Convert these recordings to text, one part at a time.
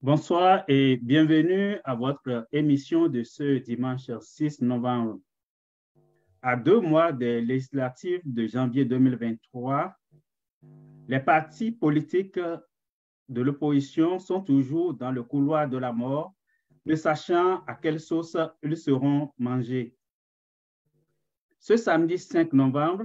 Bonsoir et bienvenue à votre émission de ce dimanche 6 novembre. À 2 mois des législatives de janvier 2023, les partis politiques de l'opposition sont toujours dans le couloir de la mort, ne sachant à quelle sauce ils seront mangés. Ce samedi 5 novembre,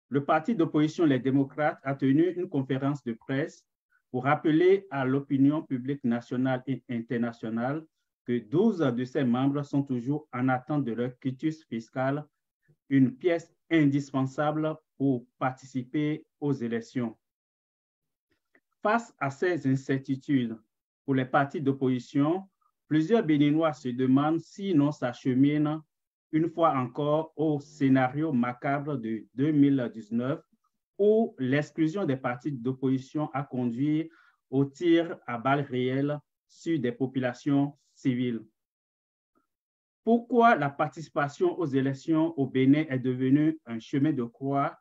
le parti d'opposition Les Démocrates a tenu une conférence de presse pour rappeler à l'opinion publique nationale et internationale que 12 de ses membres sont toujours en attente de leur quitus fiscal, une pièce indispensable pour participer aux élections. Face à ces incertitudes pour les partis d'opposition, plusieurs Béninois se demandent si l'on s'achemine une fois encore au scénario macabre de 2019 où l'exclusion des partis d'opposition a conduit au tir à balles réelles sur des populations civiles. Pourquoi la participation aux élections au Bénin est devenue un chemin de croix?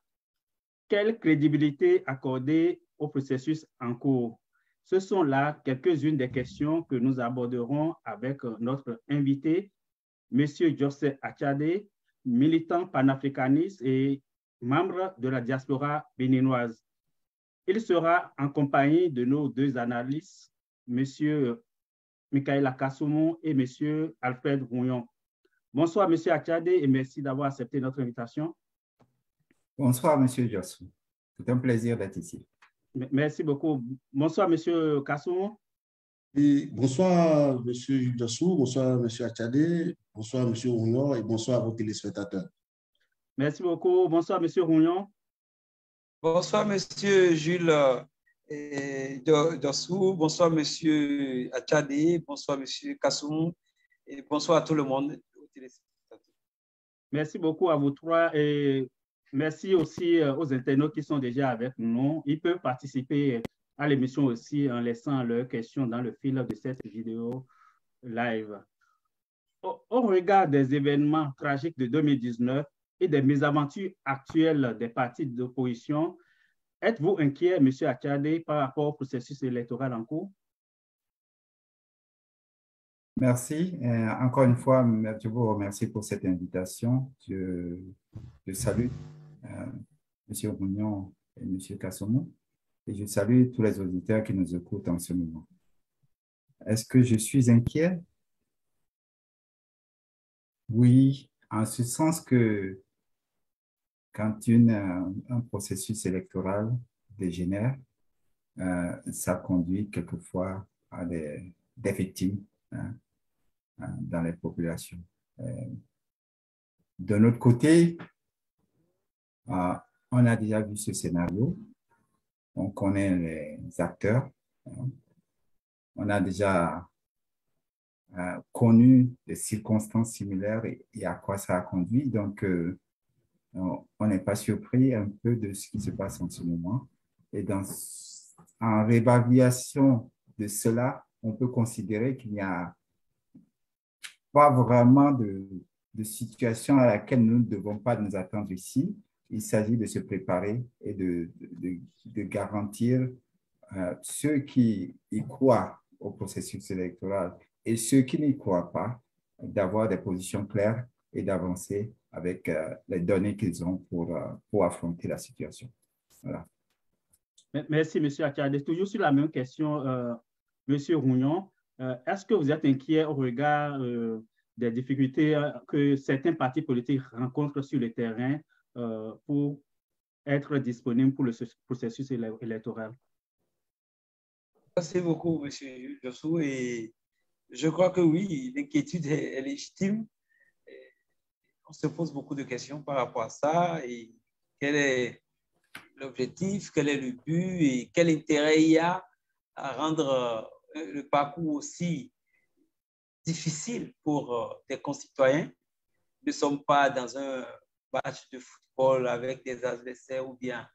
Quelle crédibilité accorder au processus en cours? Ce sont là quelques-unes des questions que nous aborderons avec notre invité, M. Joseph Achadé, militant panafricaniste et membre de la diaspora béninoise. Il sera en compagnie de nos deux analystes, M. Michael Akassoumou et M. Alfred Rouillon. Bonsoir, M. Achadé, et merci d'avoir accepté notre invitation. Bonsoir, M. Jossou. C'est un plaisir d'être ici. Merci beaucoup. Bonsoir, M. Kassoumou. Et bonsoir, M. Jossou, bonsoir, M. Achadé, bonsoir, M. Rouillon, et bonsoir à vos téléspectateurs. Merci beaucoup. Bonsoir, M. Rouillon. Bonsoir, M. Jules Jossou, bonsoir, M. Achadé, bonsoir, M. Kassoumou, et bonsoir à tout le monde. Merci beaucoup à vous trois et merci aussi aux internautes qui sont déjà avec nous. Ils peuvent participer à l'émission aussi en laissant leurs questions dans le fil de cette vidéo live. Au regard des événements tragiques de 2019 et des mésaventures actuelles des partis d'opposition, êtes-vous inquiet, M. Achadé, par rapport au processus électoral en cours? Merci. Encore une fois, je vous remercie pour cette invitation. Je salue M. Rouillon et M. Kassoumou et je salue tous les auditeurs qui nous écoutent en ce moment. Est-ce que je suis inquiet? Oui, en ce sens que quand un processus électoral dégénère, ça conduit quelquefois à des victimes dans les populations. De notre côté, on a déjà vu ce scénario, on connaît les acteurs, on a déjà connu des circonstances similaires et à quoi ça a conduit. Donc, on n'est pas surpris un peu de ce qui se passe en ce moment. Et en réévaluation de cela, on peut considérer qu'il n'y a pas vraiment de situation à laquelle nous ne devons pas nous attendre ici. Il s'agit de se préparer et de garantir ceux qui y croient au processus électoral et ceux qui n'y croient pas, d'avoir des positions claires et d'avancer avec les données qu'ils ont pour affronter la situation. Voilà. Merci, M. Achadé. Toujours sur la même question, M. Rouillon, est-ce que vous êtes inquiet au regard des difficultés que certains partis politiques rencontrent sur le terrain pour être disponibles pour le processus électoral? Merci beaucoup, M. Jossou. Et je crois que oui, l'inquiétude est légitime. On se pose beaucoup de questions par rapport à ça. Et quel est l'objectif, quel est le but et quel intérêt il y a à rendre le parcours aussi difficile pour des concitoyens. Nous ne sommes pas dans un match de football avec des adversaires ou bien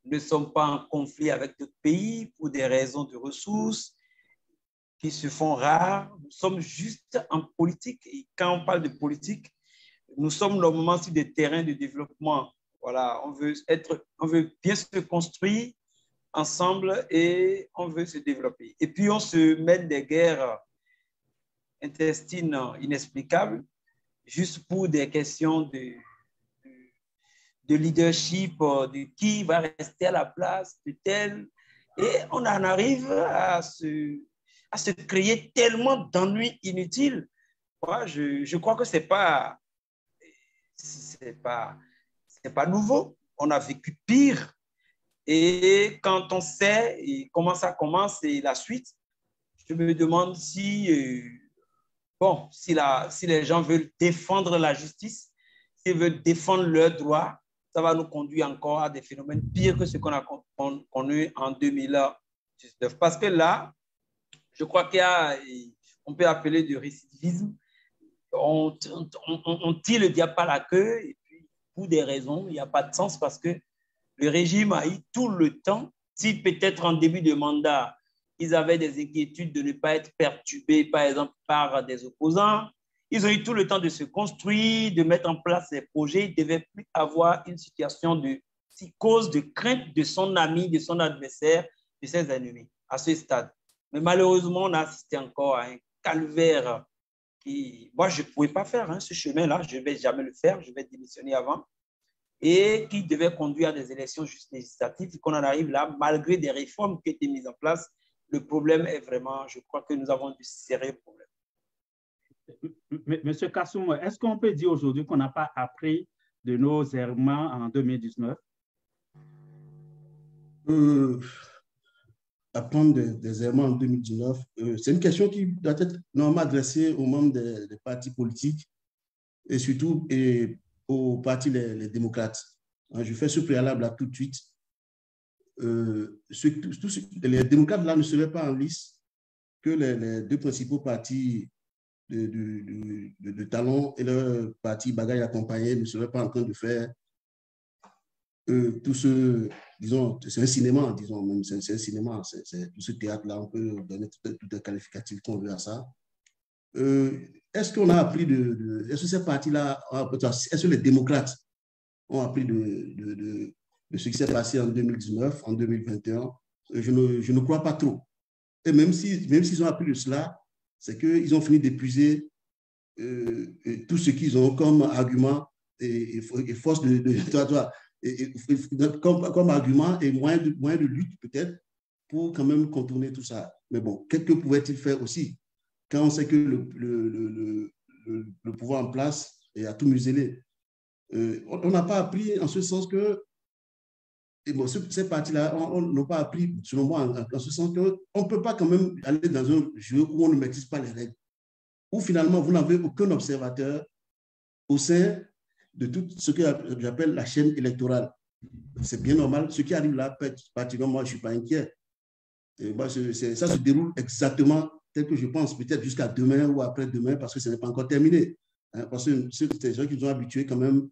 nous ne sommes pas en conflit avec d'autres pays pour des raisons de ressources qui se font rares. Nous sommes juste en politique. Et quand on parle de politique, nous sommes normalement sur des terrains de développement. Voilà, on veut bien se construire ensemble et on veut se développer. Et puis, on se mène des guerres intestines inexplicables juste pour des questions de leadership, de qui va rester à la place de tel. Et on en arrive à se créer tellement d'ennuis inutiles. Moi, je crois que c'est pas nouveau. On a vécu pire. Et quand on sait comment ça commence et la suite, je me demande si les gens veulent défendre la justice, s'ils veulent défendre leurs droits, ça va nous conduire encore à des phénomènes pires que ce qu'on a connu en 2019. Parce que là, je crois qu'on peut appeler de récidivisme. On tire le diable par la queue et puis pour des raisons, il n'y a pas de sens parce que le régime a eu tout le temps, si peut-être en début de mandat, ils avaient des inquiétudes de ne pas être perturbés, par exemple, par des opposants. Ils ont eu tout le temps de se construire, de mettre en place des projets. Ils ne devaient plus avoir une situation de psychose, de crainte de son ami, de son adversaire, de ses ennemis à ce stade. Mais malheureusement, on a assisté encore à un calvaire qui, moi, je ne pouvais pas faire ce chemin-là. Je ne vais jamais le faire. Je vais démissionner avant. Et qui devait conduire à des élections juste législatives. Qu'on en arrive là, malgré des réformes qui ont été mises en place. Le problème est vraiment, je crois que nous avons du sérieux problème. Monsieur Kassoum, est-ce qu'on peut dire aujourd'hui qu'on n'a pas appris de nos errements en 2019? Apprendre des errements en 2019, c'est une question qui doit être normalement adressée aux membres des partis politiques et surtout aux partis les démocrates. Je fais ce préalable là tout de suite. Les démocrates là ne seraient pas en lice que les deux principaux partis de talon et le parti bagaille accompagné ne seraient pas en train de faire tout ce, disons, c'est un cinéma, disons, même c'est un cinéma, c'est tout ce théâtre-là, on peut donner tout les qualificatifs qu'on veut à ça. Est-ce qu'on a appris est-ce que ces partis-là, est-ce que les démocrates ont appris de ce qui s'est passé en 2019, en 2021? Je ne crois pas trop. Et même s'ils ont appris de cela, c'est qu'ils ont fini d'épuiser tout ce qu'ils ont comme argument et force comme argument et moyen de lutte peut-être pour quand même contourner tout ça. Mais bon, qu'est-ce que pouvait-il faire aussi quand on sait que le pouvoir en place a tout muselé? On n'a pas appris en ce sens que ces partis-là n'ont pas appris, selon moi, en ce sens qu'on ne peut pas quand même aller dans un jeu où on ne maîtrise pas les règles, où finalement vous n'avez aucun observateur au sein de tout ce que j'appelle la chaîne électorale. C'est bien normal. Ce qui arrive là, particulièrement, moi, je ne suis pas inquiet. Et moi, ça se déroule exactement tel que je pense, peut-être jusqu'à demain ou après-demain, parce que ce n'est pas encore terminé. Parce que c'est des gens qui nous ont habitués quand même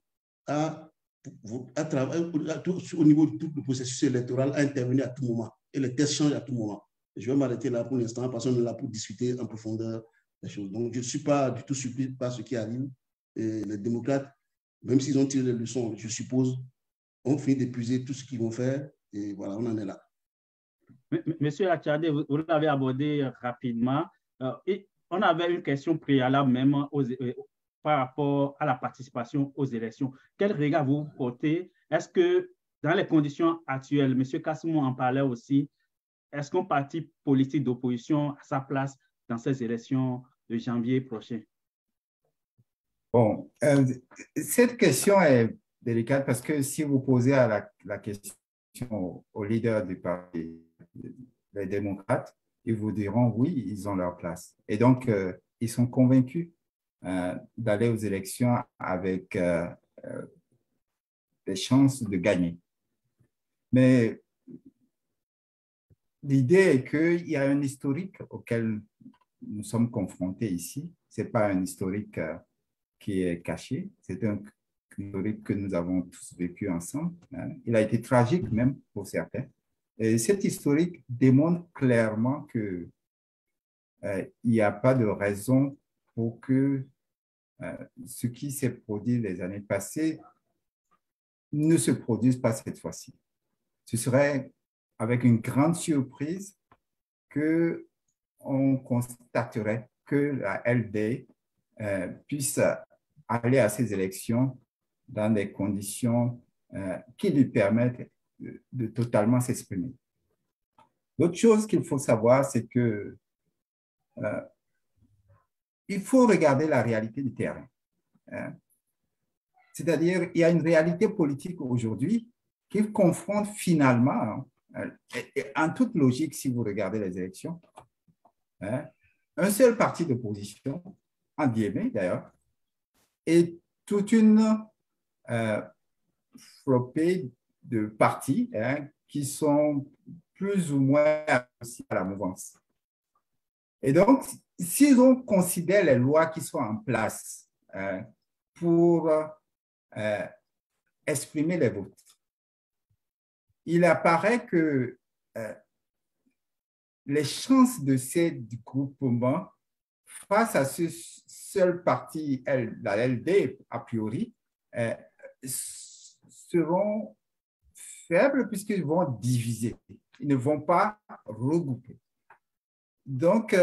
au niveau de tout le processus électoral, à intervenir à tout moment. Et les tests changent à tout moment. Je vais m'arrêter là pour l'instant parce qu'on est là pour discuter en profondeur des choses. Donc, je ne suis pas du tout surpris par ce qui arrive. Et les démocrates, même s'ils ont tiré les leçons, je suppose, ont fini d'épuiser tout ce qu'ils vont faire. Et voilà, on en est là. Monsieur Achadé, vous l'avez abordé rapidement. On avait une question préalable même par rapport à la participation aux élections. Quel regard vous portez? Est-ce que dans les conditions actuelles, monsieur Kassoum en parlait aussi, est-ce qu'un parti politique d'opposition a sa place dans ces élections de janvier prochain? Bon, cette question est délicate parce que si vous posez la question aux leaders du parti, les démocrates, ils vous diront oui, ils ont leur place. Et donc, ils sont convaincus d'aller aux élections avec des chances de gagner. Mais l'idée est qu'il y a un historique auquel nous sommes confrontés ici. Ce n'est pas un historique qui est caché, c'est un historique que nous avons tous vécu ensemble. Il a été tragique même pour certains. Et cet historique démontre clairement qu'il n'y a pas de raison pour que ce qui s'est produit les années passées ne se produise pas cette fois-ci. Ce serait avec une grande surprise qu'on constaterait que la LD puisse aller à ces élections dans des conditions qui lui permettent de totalement s'exprimer. L'autre chose qu'il faut savoir, c'est que il faut regarder la réalité du terrain. C'est-à-dire, il y a une réalité politique aujourd'hui qui confronte finalement, en toute logique, si vous regardez les élections, un seul parti d'opposition, en guillemets d'ailleurs, et toute une flopée de partis qui sont plus ou moins associés à la mouvance. Et donc, si on considère les lois qui sont en place pour exprimer les votes, il apparaît que les chances de ces groupements face à ce seul parti, la LD, a priori, seront faibles puisqu'ils vont diviser. Ils ne vont pas regrouper. Donc,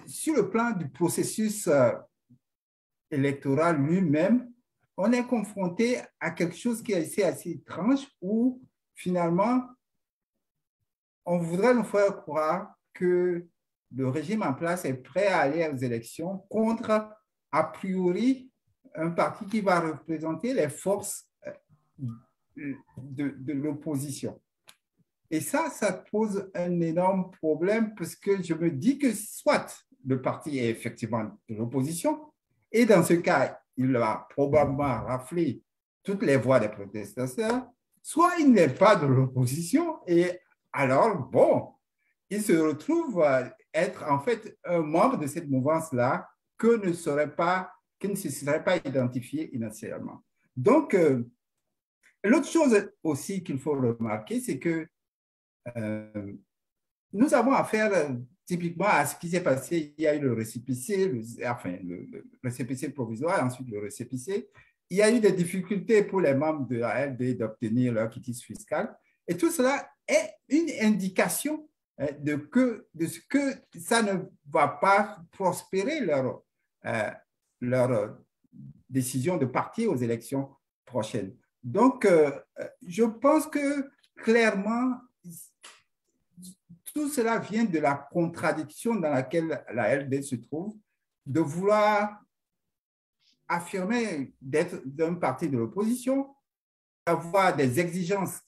sur le plan du processus électoral lui-même, on est confronté à quelque chose qui est assez étrange où, finalement, on voudrait nous faire croire que le régime en place est prêt à aller aux élections contre, a priori, un parti qui va représenter les forces de l'opposition. Et ça pose un énorme problème parce que je me dis que soit le parti est effectivement de l'opposition, et dans ce cas, il va probablement rafler toutes les voix des protestataires, soit il n'est pas de l'opposition, et alors, bon, il se retrouve à être en fait un membre de cette mouvance-là qui ne se serait pas identifié initialement. Donc, l'autre chose aussi qu'il faut remarquer, c'est que nous avons affaire typiquement à ce qui s'est passé. Il y a eu le récépissé, le récépissé provisoire, ensuite le récépissé. Il y a eu des difficultés pour les membres de la LD d'obtenir leur quitus fiscal. Et tout cela est une indication de ce que ça ne va pas prospérer leur décision de partir aux élections prochaines. Donc, je pense que clairement, tout cela vient de la contradiction dans laquelle la LD se trouve, de vouloir affirmer d'être d'un parti de l'opposition, d'avoir des exigences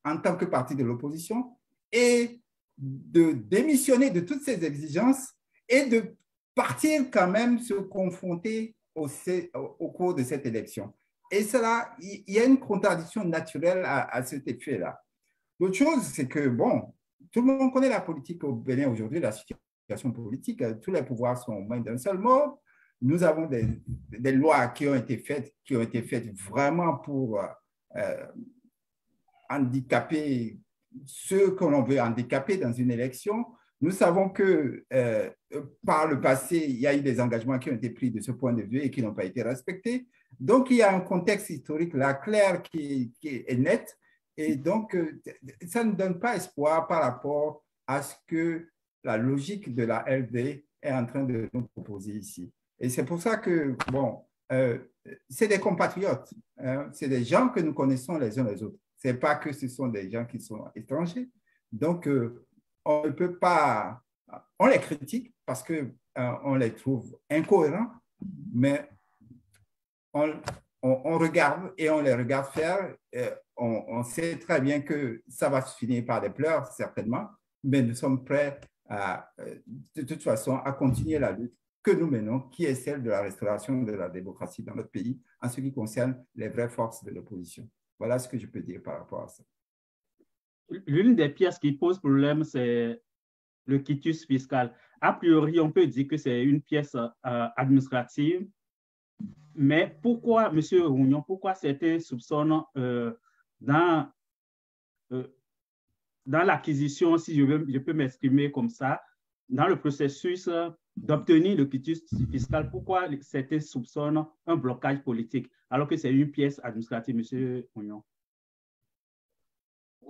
en tant que parti de l'opposition et de démissionner de toutes ces exigences et de partir quand même se confronter au cours de cette élection. Et cela, il y a une contradiction naturelle à cet effet-là. L'autre chose, c'est que, bon, tout le monde connaît la politique au Bénin aujourd'hui, la situation politique, tous les pouvoirs sont au moins d'un seul mot. Nous avons des lois qui ont été faites vraiment pour handicaper ceux que l'on veut handicaper dans une élection. Nous savons que par le passé, il y a eu des engagements qui ont été pris de ce point de vue et qui n'ont pas été respectés. Donc, il y a un contexte historique là clair qui est net. Et donc, ça ne donne pas espoir par rapport à ce que la logique de la LD est en train de nous proposer ici. Et c'est pour ça que, bon, c'est des compatriotes, hein, c'est des gens que nous connaissons les uns les autres. Ce n'est pas que ce sont des gens qui sont étrangers. Donc, on ne peut pas, on les critique parce qu'on les trouve incohérents, mais on regarde et on les regarde faire. On sait très bien que ça va se finir par des pleurs, certainement, mais nous sommes prêts, de toute façon, à continuer la lutte que nous menons, qui est celle de la restauration de la démocratie dans notre pays, en ce qui concerne les vraies forces de l'opposition. Voilà ce que je peux dire par rapport à ça. L'une des pièces qui pose problème, c'est le quitus fiscal. A priori, on peut dire que c'est une pièce administrative, mais pourquoi, M. Rougnon, pourquoi certains soupçonnent dans l'acquisition, si je peux m'exprimer comme ça, dans le processus d'obtenir le quitus fiscal, pourquoi certains soupçonnent un blocage politique, alors que c'est une pièce administrative, M. Rougnon?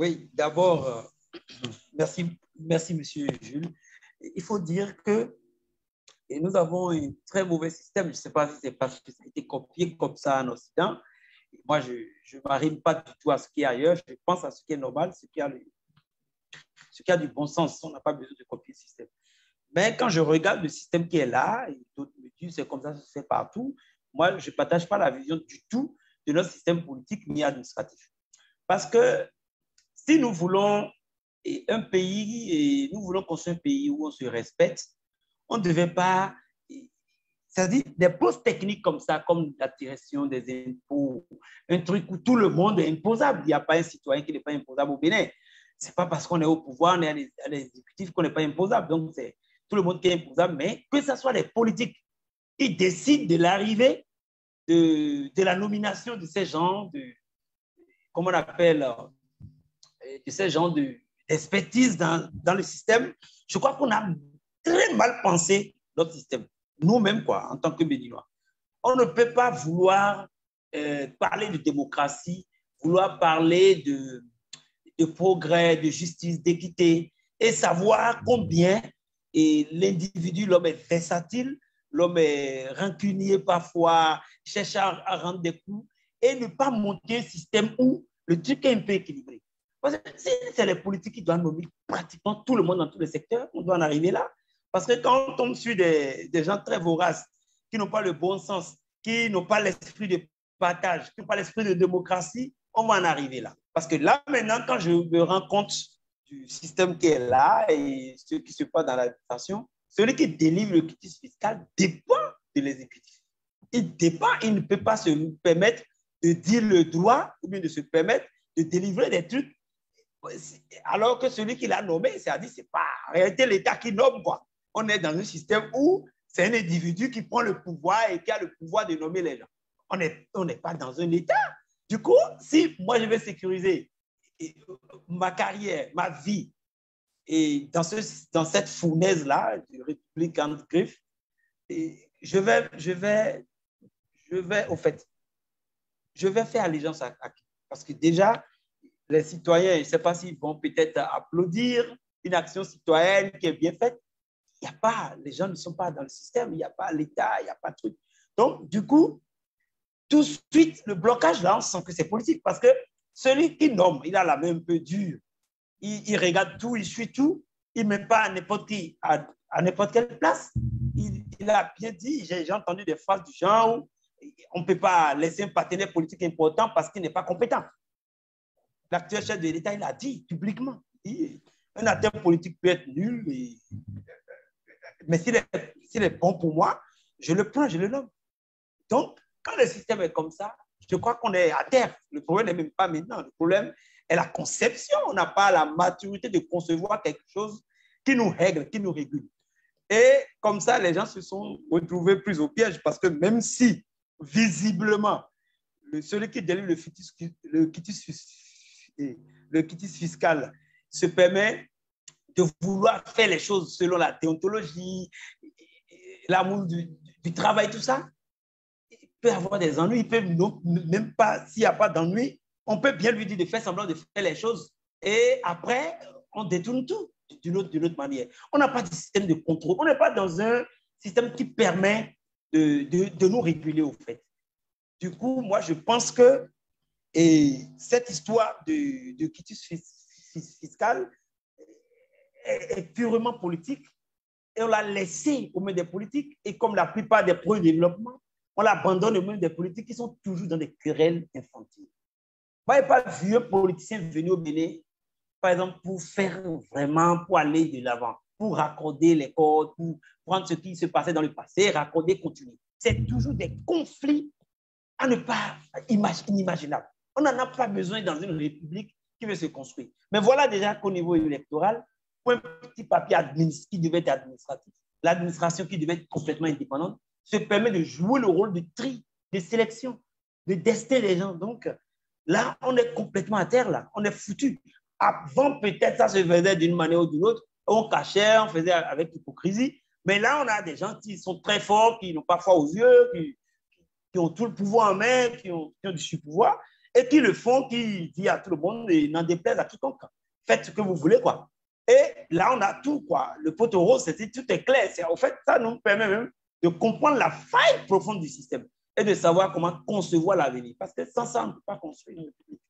Oui, d'abord, merci, monsieur Jules. Il faut dire que nous avons un très mauvais système. Je ne sais pas si c'est parce que ça a été copié comme ça en Occident. Moi, je ne m'arrive pas du tout à ce qui est ailleurs. Je pense à ce qui est normal, ce qui a du bon sens. On n'a pas besoin de copier le système. Mais quand je regarde le système qui est là, et d'autres me disent c'est comme ça se fait partout, moi, je ne partage pas la vision du tout de notre système politique ni administratif. Parce que si nous voulons un pays, et nous voulons construire un pays où on se respecte, on ne devait pas, c'est-à-dire des postes techniques comme ça, comme la direction des impôts, un truc où tout le monde est imposable. Il n'y a pas un citoyen qui n'est pas imposable au Bénin. Ce n'est pas parce qu'on est au pouvoir, on est à l'exécutif qu'on n'est pas imposable. Donc, c'est tout le monde qui est imposable, mais que ce soit les politiques qui décident de l'arrivée, de la nomination de ces gens, comment on appelle, de ces gens d'expertise dans le système, je crois qu'on a très mal pensé notre système. Nous-mêmes, quoi, en tant que Béninois. On ne peut pas vouloir parler de démocratie, vouloir parler de progrès, de justice, d'équité, et savoir combien l'individu, l'homme est versatile, l'homme est rancunier parfois, cherche à rendre des coups, et ne pas monter un système où le truc est un peu équilibré. Parce que si c'est les politiques qui doivent nommer pratiquement tout le monde dans tous les secteurs, on doit en arriver là. Parce que quand on tombe sur des gens très voraces, qui n'ont pas le bon sens, qui n'ont pas l'esprit de partage, qui n'ont pas l'esprit de démocratie, on va en arriver là. Parce que là, maintenant, quand je me rends compte du système qui est là et ce qui se passe dans l'administration, celui qui délivre le quitus fiscal dépend de l'exécutif. Il ne peut pas se permettre de dire le droit ou bien de se permettre de délivrer des trucs alors que celui qui l'a nommé, c'est-à-dire c'est pas en réalité l'État qui nomme, quoi. On est dans un système où c'est un individu qui prend le pouvoir et qui a le pouvoir de nommer les gens. On n'est pas dans un État. Du coup, si moi je vais sécuriser ma carrière, ma vie, et dans cette fournaise-là, de République en griffe, je vais faire allégeance à qui? Parce que déjà, les citoyens, je ne sais pas s'ils vont peut-être applaudir une action citoyenne qui est bien faite. Il n'y a pas, les gens ne sont pas dans le système, il n'y a pas l'État, il n'y a pas de truc. Donc, du coup, tout de suite, le blocage là, on sent que c'est politique parce que celui qui nomme, il a la main un peu dure. Il regarde tout, il suit tout, il ne met pas n'importe qui à n'importe quelle place. Il a bien dit, j'ai entendu des phrases du genre où on ne peut pas laisser un partenaire politique important parce qu'il n'est pas compétent. L'actuel chef de l'État, il a dit publiquement. Un acteur politique peut être nul, mais s'il est bon pour moi, je le prends, je le nomme. Donc, quand le système est comme ça, je crois qu'on est à terre. Le problème n'est même pas maintenant. Le problème est la conception. On n'a pas la maturité de concevoir quelque chose qui nous règle, qui nous régule. Et comme ça, les gens se sont retrouvés pris au piège parce que même si, visiblement, celui qui délivre le quitus fiscal se permet de vouloir faire les choses selon la déontologie, l'amour du travail, tout ça, il peut avoir des ennuis, il peut même pas, s'il n'y a pas d'ennui, on peut bien lui dire de faire semblant de faire les choses et après, on détourne tout d'une autre manière. On n'a pas de système de contrôle, on n'est pas dans un système qui permet de nous réguler au fait. Du coup, moi, je pense que cette histoire de quitus fiscal est purement politique et on l'a laissé aux mains des politiques et comme la plupart des projets de développement, on l'abandonne aux mains des politiques qui sont toujours dans des querelles infantiles. Moi, je n'ai pas vu un politicien venir au Bénin, par exemple, pour aller de l'avant, pour raccorder les cordes, pour prendre ce qui se passait dans le passé, raccorder, continuer. C'est toujours des conflits à ne pas inimaginables. On n'en a pas besoin dans une république qui veut se construire. Mais voilà déjà qu'au niveau électoral, pour un petit papier qui devait être administratif, l'administration qui devait être complètement indépendante, se permet de jouer le rôle de tri, de sélection, de tester les gens. Donc là, on est complètement à terre, là. On est foutu. Avant, peut-être, ça se faisait d'une manière ou d'une autre. On cachait, on faisait avec hypocrisie. Mais là, on a des gens qui sont très forts, qui n'ont pas foi aux yeux, qui ont tout le pouvoir en main, qui ont du pouvoir. et qui le font, qui dit à tout le monde, n'en déplaise à quiconque. Faites ce que vous voulez, quoi. Et là, on a tout, quoi. Le poteau rose, tout est clair. En fait, ça nous permet même de comprendre la faille profonde du système et de savoir comment concevoir l'avenir. Parce que sans ça, on ne peut pas construire une république.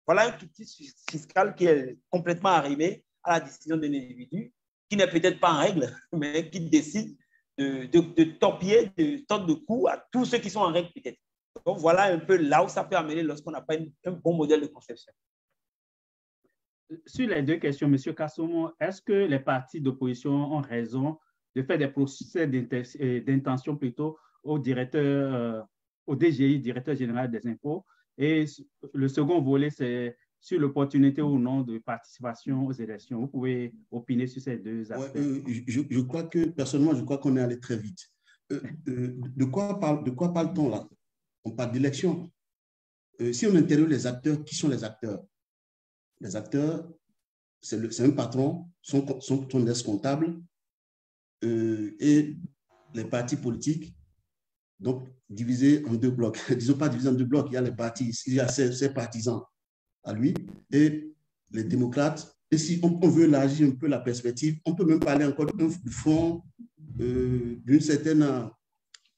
Voilà un quitus fiscal qui est complètement arrimé à la décision d'un individu qui n'est peut-être pas en règle, mais qui décide de torpiller, de tordre de cou à tous ceux qui sont en règle peut-être. Donc, voilà un peu là où ça peut amener lorsqu'on n'a pas un bon modèle de conception. Sur les deux questions, M. Kassomo, est-ce que les partis d'opposition ont raison de faire des procès d'intention plutôt au directeur, au DGI, directeur général des impôts? Et le second volet, c'est sur l'opportunité ou non de participation aux élections. Vous pouvez opiner sur ces deux aspects. Je crois que, personnellement, je crois qu'on est allé très vite. De quoi parle-t-on là? On parle d'élections. Si on interroge les acteurs, qui sont les acteurs? Les acteurs, c'est un patron, son ex-comptable et les partis politiques, donc divisés en deux blocs. Disons pas divisés en deux blocs, il y a les partis, il y a ses partisans à lui et les démocrates. Et si on veut élargir un peu la perspective, on peut même parler encore du front, d'une certaine...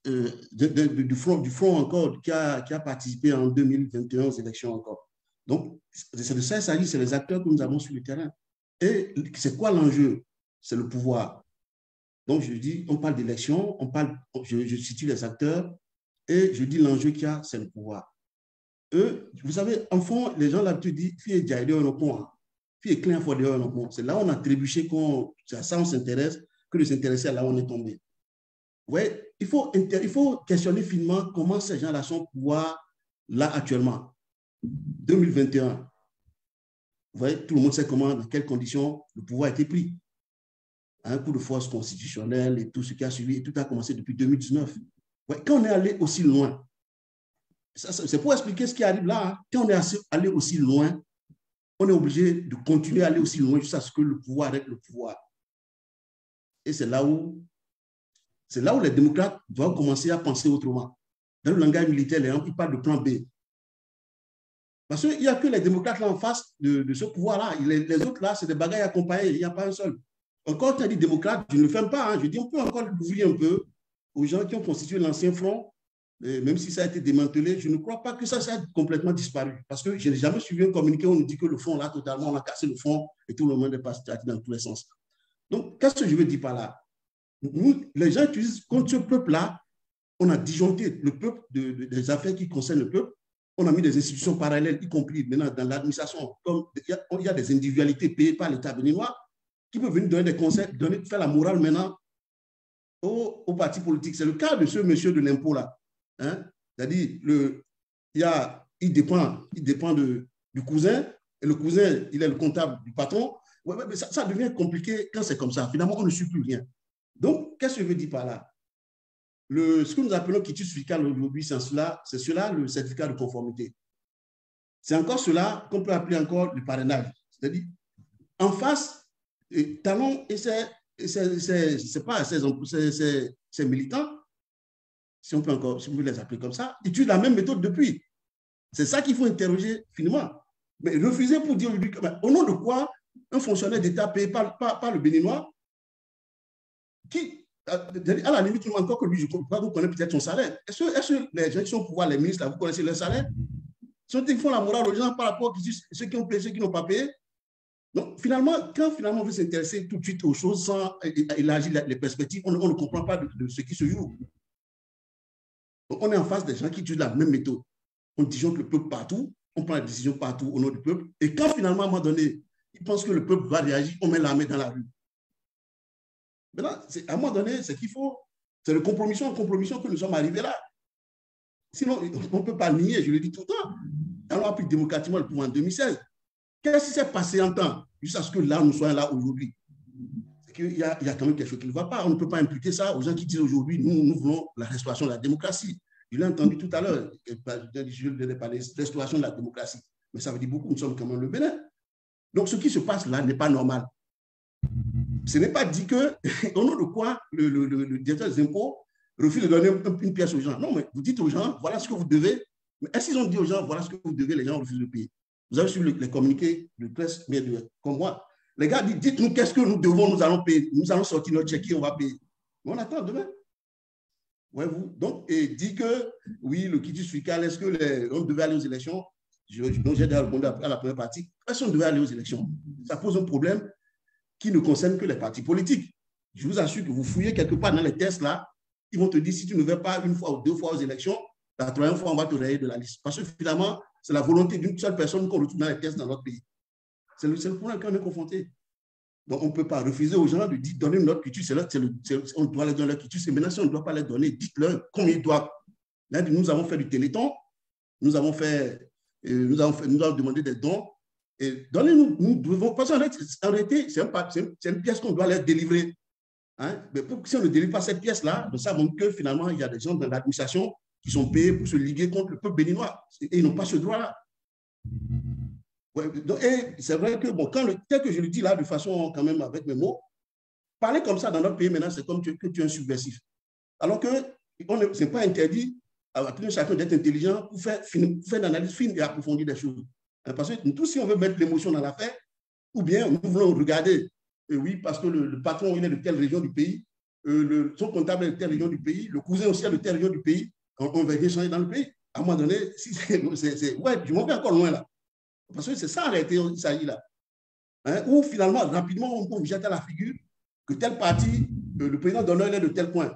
du front encore qui a participé en 2021 aux élections encore. Donc, c'est de ça qu'il s'agit, c'est les acteurs que nous avons sur le terrain. Et c'est quoi l'enjeu? C'est le pouvoir. Donc, je dis, on parle d'élections, je situe les acteurs et je dis l'enjeu qu'il y a, c'est le pouvoir. Vous savez, en fond, les gens ont l'habitude de dire, fille est no point, fille est clair for no point. C'est là où on a trébuché, c'est à ça on s'intéresse, que de s'intéresser à là où on est tombé. Ouais, il faut questionner finement comment ces gens-là sont au pouvoir là actuellement. 2021, vous voyez, tout le monde sait comment, dans quelles conditions le pouvoir a été pris. Un coup de force constitutionnelle et tout ce qui a suivi, et tout a commencé depuis 2019. Ouais, quand on est allé aussi loin, c'est pour expliquer ce qui arrive là, hein. Quand on est allé aussi loin, on est obligé de continuer à aller aussi loin jusqu'à ce que le pouvoir arrête le pouvoir. Et c'est là où les démocrates doivent commencer à penser autrement. Dans le langage militaire, ils parlent de plan B. Parce qu'il n'y a que les démocrates là en face de ce pouvoir-là. Les autres là, c'est des bagailles accompagnées. Il n'y a pas un seul. Encore, tu as dit démocrate, je ne le fais pas. Hein. Je dis, on peut encore l'ouvrir un peu aux gens qui ont constitué l'ancien front, même si ça a été démantelé. Je ne crois pas que ça a complètement disparu. Parce que je n'ai jamais suivi un communiqué où on nous dit que le front là, totalement, on a cassé le front et tout le monde est parti dans tous les sens. Donc, qu'est-ce que je veux dire par là? Nous, les gens utilisent contre ce peuple-là, on a disjoncté le peuple des affaires qui concernent le peuple. On a mis des institutions parallèles, y compris maintenant dans l'administration. Il y a des individualités payées par l'État béninois qui peuvent venir donner des conseils, faire la morale maintenant aux partis politiques. C'est le cas de ce monsieur de l'impôt là. Hein? C'est-à-dire, il dépend du cousin, et le cousin, il est le comptable du patron. Ouais, mais ça devient compliqué quand c'est comme ça. Finalement, on ne suit plus rien. Donc, qu'est-ce que je veux dire par là? Ce que nous appelons quitus fiscal aujourd'hui, c'est cela le certificat de conformité. C'est encore cela qu'on peut appeler encore le parrainage. C'est-à-dire, en face, Talon et ses militants, si on peut les appeler comme ça, ils utilisent la même méthode depuis. C'est ça qu'il faut interroger finement. Mais refuser pour dire aujourd'hui, au nom de quoi un fonctionnaire d'État payé par le Béninois, qui, à la limite, encore que lui, je crois que vous connaissez peut-être son salaire. Est-ce que les gens qui sont au pouvoir, les ministres, là, vous connaissez leur salaire? Ils font la morale aux gens par rapport à ceux qui ont payé, ceux qui n'ont pas payé. Donc, finalement, quand on veut s'intéresser tout de suite aux choses sans élargir les perspectives, on ne comprend pas de ce qui se joue. Donc, on est en face des gens qui utilisent la même méthode. On disjoncte le peuple partout, on prend la décision partout au nom du peuple, et quand finalement, à un moment donné, ils pensent que le peuple va réagir, on met l'armée dans la rue. Maintenant, à un moment donné, c'est qu'il faut, c'est de compromission en compromission que nous sommes arrivés là. Sinon, on ne peut pas nier, je le dis tout le temps. On a pris démocratiquement le pouvoir en 2016. Qu'est-ce qui s'est passé en temps jusqu'à ce que là, nous soyons là aujourd'hui? C'est qu'il y a quand même quelque chose qui ne va pas. On ne peut pas imputer ça aux gens qui disent aujourd'hui, nous voulons la restauration de la démocratie. Je l'ai entendu tout à l'heure, je vais parler de restauration de la démocratie. Mais ça veut dire beaucoup, nous sommes quand même le Bénin. Donc, ce qui se passe là n'est pas normal. Ce n'est pas dit que, au nom de quoi le directeur des impôts refuse de donner une pièce aux gens. Non, mais vous dites aux gens, voilà ce que vous devez, Mais est-ce qu'ils ont dit aux gens, voilà ce que vous devez, les gens refusent de payer? Vous avez suivi les communiqués de presse, mais comme moi. Les gars disent, dites-nous qu'est-ce que nous devons, nous allons payer. Nous allons sortir notre chèque et on va payer. Mais on attend demain. Voyez-vous? Donc, et dit que, oui, le quitus fiscal, est-ce qu'on devait aller aux élections? Donc, j'ai déjà répondu à la première partie. Est-ce qu'on devait aller aux élections? Ça pose un problème qui ne concerne que les partis politiques. Je vous assure que vous fouillez quelque part dans les tests là, ils vont te dire si tu ne vas pas une fois ou deux fois aux élections, la troisième fois, on va te rayer de la liste. Parce que finalement, c'est la volonté d'une seule personne qu'on retrouve dans les tests dans notre pays. C'est le problème qu'on est confronté. Donc, on ne peut pas refuser aux gens de dire donnez notre quitus, on doit leur donner leur quitus. Et maintenant, si on ne doit pas les donner, dites-leur combien ils doivent. Là, nous avons fait du téléthon, nous avons demandé des dons. Et donnez-nous, nous devons, parce qu'en réalité, c'est une pièce qu'on doit leur délivrer. Hein? Mais si on ne délivre pas cette pièce-là, nous savons que finalement, il y a des gens dans l'administration qui sont payés pour se liguer contre le peuple béninois. Et ils n'ont pas ce droit-là. Ouais, et c'est vrai que, bon, tel que je le dis là, de façon quand même avec mes mots, parler comme ça dans notre pays maintenant, c'est comme que tu es un subversif. Alors que ce n'est pas interdit à tout chacun d'être intelligent pour faire une analyse fine et approfondir des choses. Parce que tout, si on veut mettre l'émotion dans l'affaire, ou bien nous voulons regarder, oui, parce que le patron il est de telle région du pays, son comptable est de telle région du pays, le cousin aussi est de telle région du pays, on va changer dans le pays. À un moment donné, ouais, je m'en vais encore loin là. Parce que c'est ça en réalité, il s'agit là. Hein, ou finalement, rapidement, on peut vous jeter à la figure que tel parti, le président d'honneur est de tel point.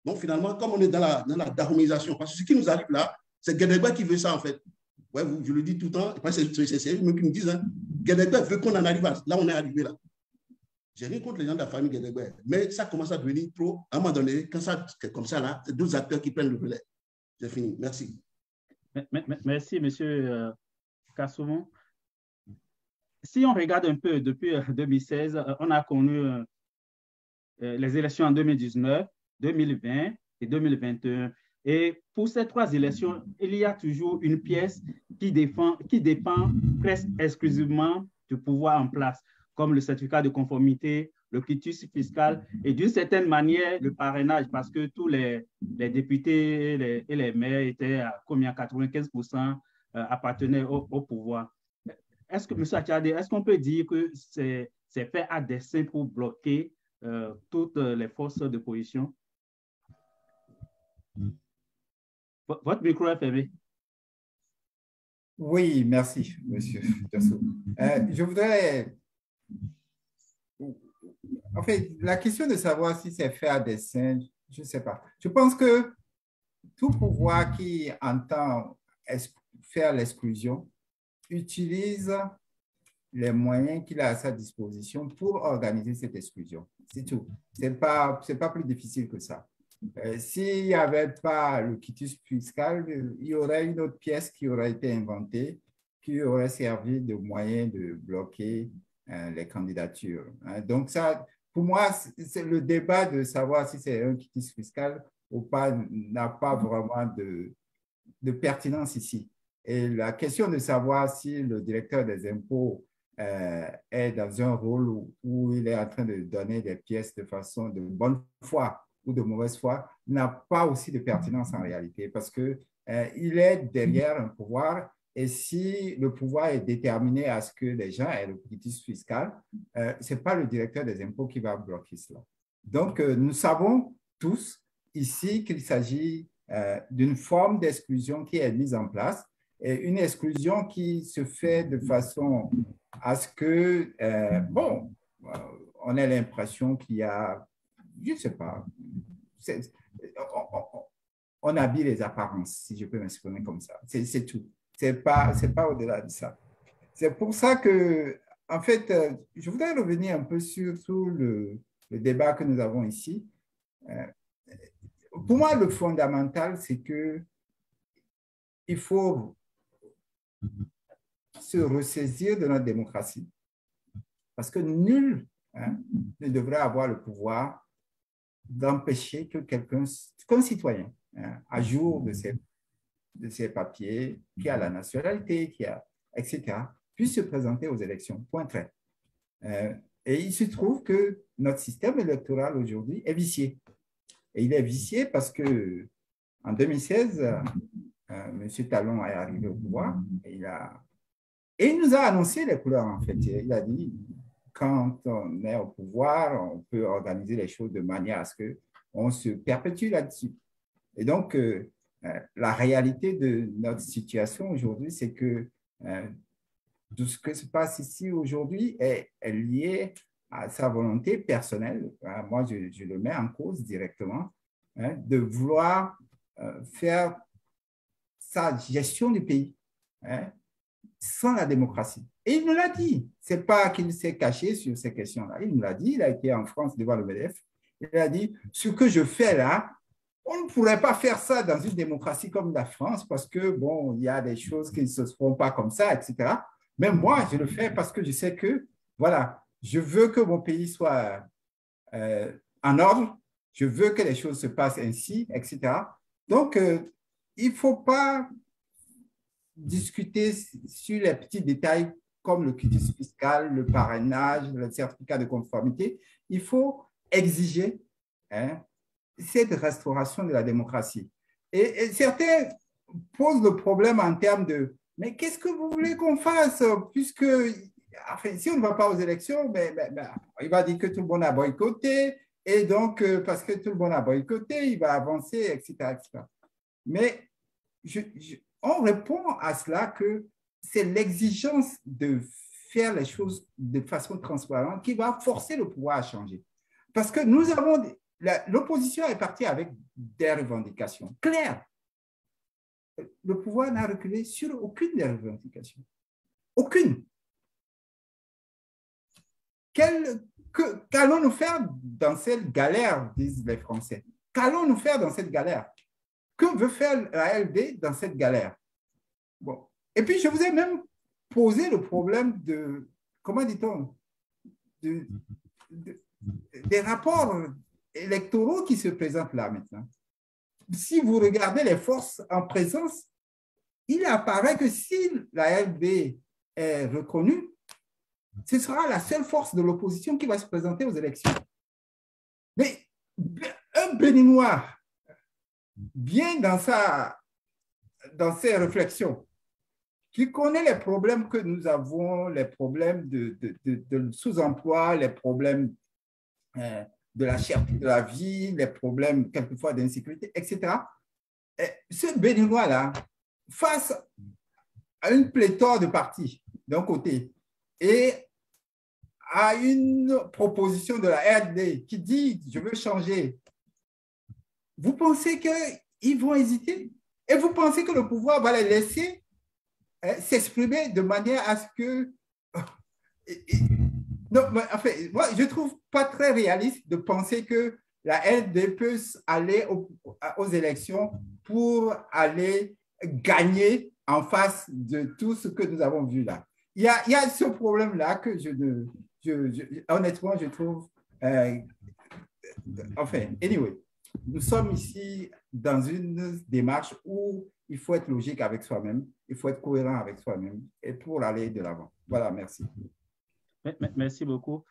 Donc finalement, comme on est dans la dahomisation, parce que ce qui nous arrive là, c'est Guédégbé qui veut ça en fait. Ouais, je le dis tout le temps, c'est eux qui me disent, hein, Guédégbé veut qu'on en arrive là, on est arrivé là. J'ai rien contre les gens de la famille Guédégbé, mais ça commence à devenir trop, à un moment donné, quand ça c'est comme ça là, c'est deux acteurs qui prennent le relais. J'ai fini, merci. Merci, M. Kassoumou. Si on regarde un peu depuis 2016, on a connu les élections en 2019, 2020 et 2021. Et pour ces trois élections, il y a toujours une pièce qui dépend presque exclusivement du pouvoir en place, comme le certificat de conformité, le quitus fiscal et d'une certaine manière le parrainage, parce que tous les députés et les maires étaient à combien, 95% appartenaient au pouvoir. Est-ce que, M. Achade, est-ce qu'on peut dire que c'est fait à dessein pour bloquer toutes les forces d'opposition? Votre micro est fermé. Oui, merci, M. Dasso. Je voudrais... En fait, la question de savoir si c'est fait à dessein, je ne sais pas. Je pense que tout pouvoir qui entend faire l'exclusion utilise les moyens qu'il a à sa disposition pour organiser cette exclusion. C'est tout. Ce n'est pas plus difficile que ça. S'il n'y avait pas le quitus fiscal, il y aurait une autre pièce qui aurait été inventée, qui aurait servi de moyen de bloquer les candidatures. Donc, ça, pour moi, c'est le débat de savoir si c'est un quitus fiscal ou pas n'a pas vraiment de pertinence ici. Et la question de savoir si le directeur des impôts est dans un rôle où il est en train de donner des pièces de façon de bonne foi ou de mauvaise foi n'a pas aussi de pertinence en réalité parce qu'il est derrière un pouvoir et si le pouvoir est déterminé à ce que les gens aient le quitus fiscal, ce n'est pas le directeur des impôts qui va bloquer cela. Donc, nous savons tous ici qu'il s'agit d'une forme d'exclusion qui est mise en place et une exclusion qui se fait de façon à ce que, on ait l'impression qu'il y a, je ne sais pas, on habille les apparences, si je peux m'exprimer comme ça. C'est tout. C'est pas au-delà de ça. C'est pour ça que, en fait, je voudrais revenir un peu sur le débat que nous avons ici. Pour moi, le fondamental, c'est que il faut se ressaisir de notre démocratie parce que nul ne devrait avoir le pouvoir d'empêcher que qu'un citoyen à jour de ses papiers, qui a la nationalité, etc., puisse se présenter aux élections. Point trait. Et il se trouve que notre système électoral aujourd'hui est vicié. Et il est vicié parce que en 2016, M. Talon est arrivé au pouvoir. Et il nous a annoncé les couleurs, en fait. Il a dit, quand on est au pouvoir, on peut organiser les choses de manière à ce qu'on se perpétue là-dessus. Et donc, la réalité de notre situation aujourd'hui, c'est que tout ce qui se passe ici aujourd'hui est lié à sa volonté personnelle. Moi, je le mets en cause directement, de vouloir faire sa gestion du pays sans la démocratie. Et il nous l'a dit. Ce n'est pas qu'il s'est caché sur ces questions-là. Il nous l'a dit. Il a été en France devant le MEDEF. Il a dit, ce que je fais là, on ne pourrait pas faire ça dans une démocratie comme la France parce que, bon, il y a des choses qui ne se feront pas comme ça, etc. Mais moi, je le fais parce que je sais que, voilà, je veux que mon pays soit en ordre, je veux que les choses se passent ainsi, etc. Donc, il ne faut pas discuter sur les petits détails comme le quitus fiscal, le parrainage, le certificat de conformité. Il faut exiger cette restauration de la démocratie. Et certains posent le problème en termes de « mais qu'est-ce que vous voulez qu'on fasse ?» Puisque, enfin, si on ne va pas aux élections, il va dire que tout le monde a boycotté, et donc, parce que tout le monde a boycotté, il va avancer, etc. etc. Mais on répond à cela que c'est l'exigence de faire les choses de façon transparente qui va forcer le pouvoir à changer. Parce que nous avons, l'opposition est partie avec des revendications claires. Le pouvoir n'a reculé sur aucune des revendications. Aucune. Qu'allons-nous faire dans cette galère, disent les Français? Qu'allons-nous faire dans cette galère? Que veut faire la LD dans cette galère? Bon. Et puis, je vous ai même posé le problème de, comment dit-on, des rapports électoraux qui se présentent là maintenant. Si vous regardez les forces en présence, il apparaît que si la LD est reconnue, ce sera la seule force de l'opposition qui va se présenter aux élections. Mais un Béninois, bien dans ses réflexions, qui connaît les problèmes que nous avons, les problèmes de sous-emploi, les problèmes de la cherté de la vie, les problèmes quelquefois d'insécurité, etc. Ce Béninois-là, face à une pléthore de partis d'un côté et à une proposition de la RD qui dit « je veux changer », vous pensez qu'ils vont hésiter? Et vous pensez que le pouvoir va les laisser s'exprimer de manière à ce que... Non, mais en fait, moi, je ne trouve pas très réaliste de penser que la LD peut aller aux élections pour aller gagner en face de tout ce que nous avons vu là. Il y a ce problème-là que honnêtement, je trouve... enfin, anyway, nous sommes ici dans une démarche où il faut être logique avec soi-même, il faut être cohérent avec soi-même et pour aller de l'avant. Voilà, merci. Merci beaucoup.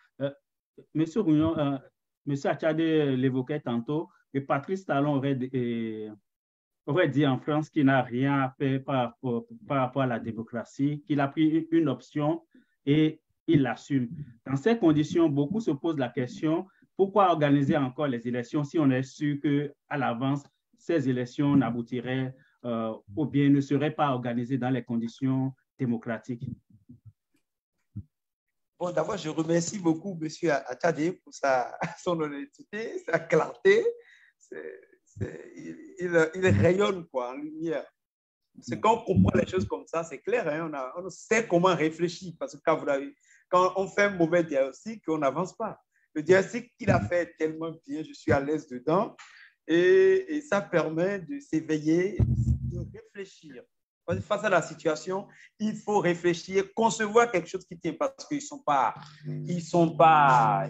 Monsieur Rouillon, Monsieur Achade l'évoquait tantôt, que Patrice Talon aurait dit en France qu'il n'a rien à faire par rapport à la démocratie, qu'il a pris une option et il l'assume. Dans ces conditions, beaucoup se posent la question, pourquoi organiser encore les élections si on est sûr qu'à l'avance, ces élections n'aboutiraient ou bien ne seraient pas organisées dans les conditions démocratiques? Bon, d'abord, je remercie beaucoup M. Achade pour son honnêteté, sa clarté. Il rayonne quoi, en lumière. C'est quand on comprend les choses comme ça, c'est clair, hein, on sait comment réfléchir. Parce que quand on fait un mauvais diagnostic, on n'avance pas. Le diagnostic qu'il a fait est tellement bien, je suis à l'aise dedans. Et ça permet de s'éveiller, de réfléchir. Face à la situation, il faut réfléchir, concevoir quelque chose qui tient parce qu'ils ne sont pas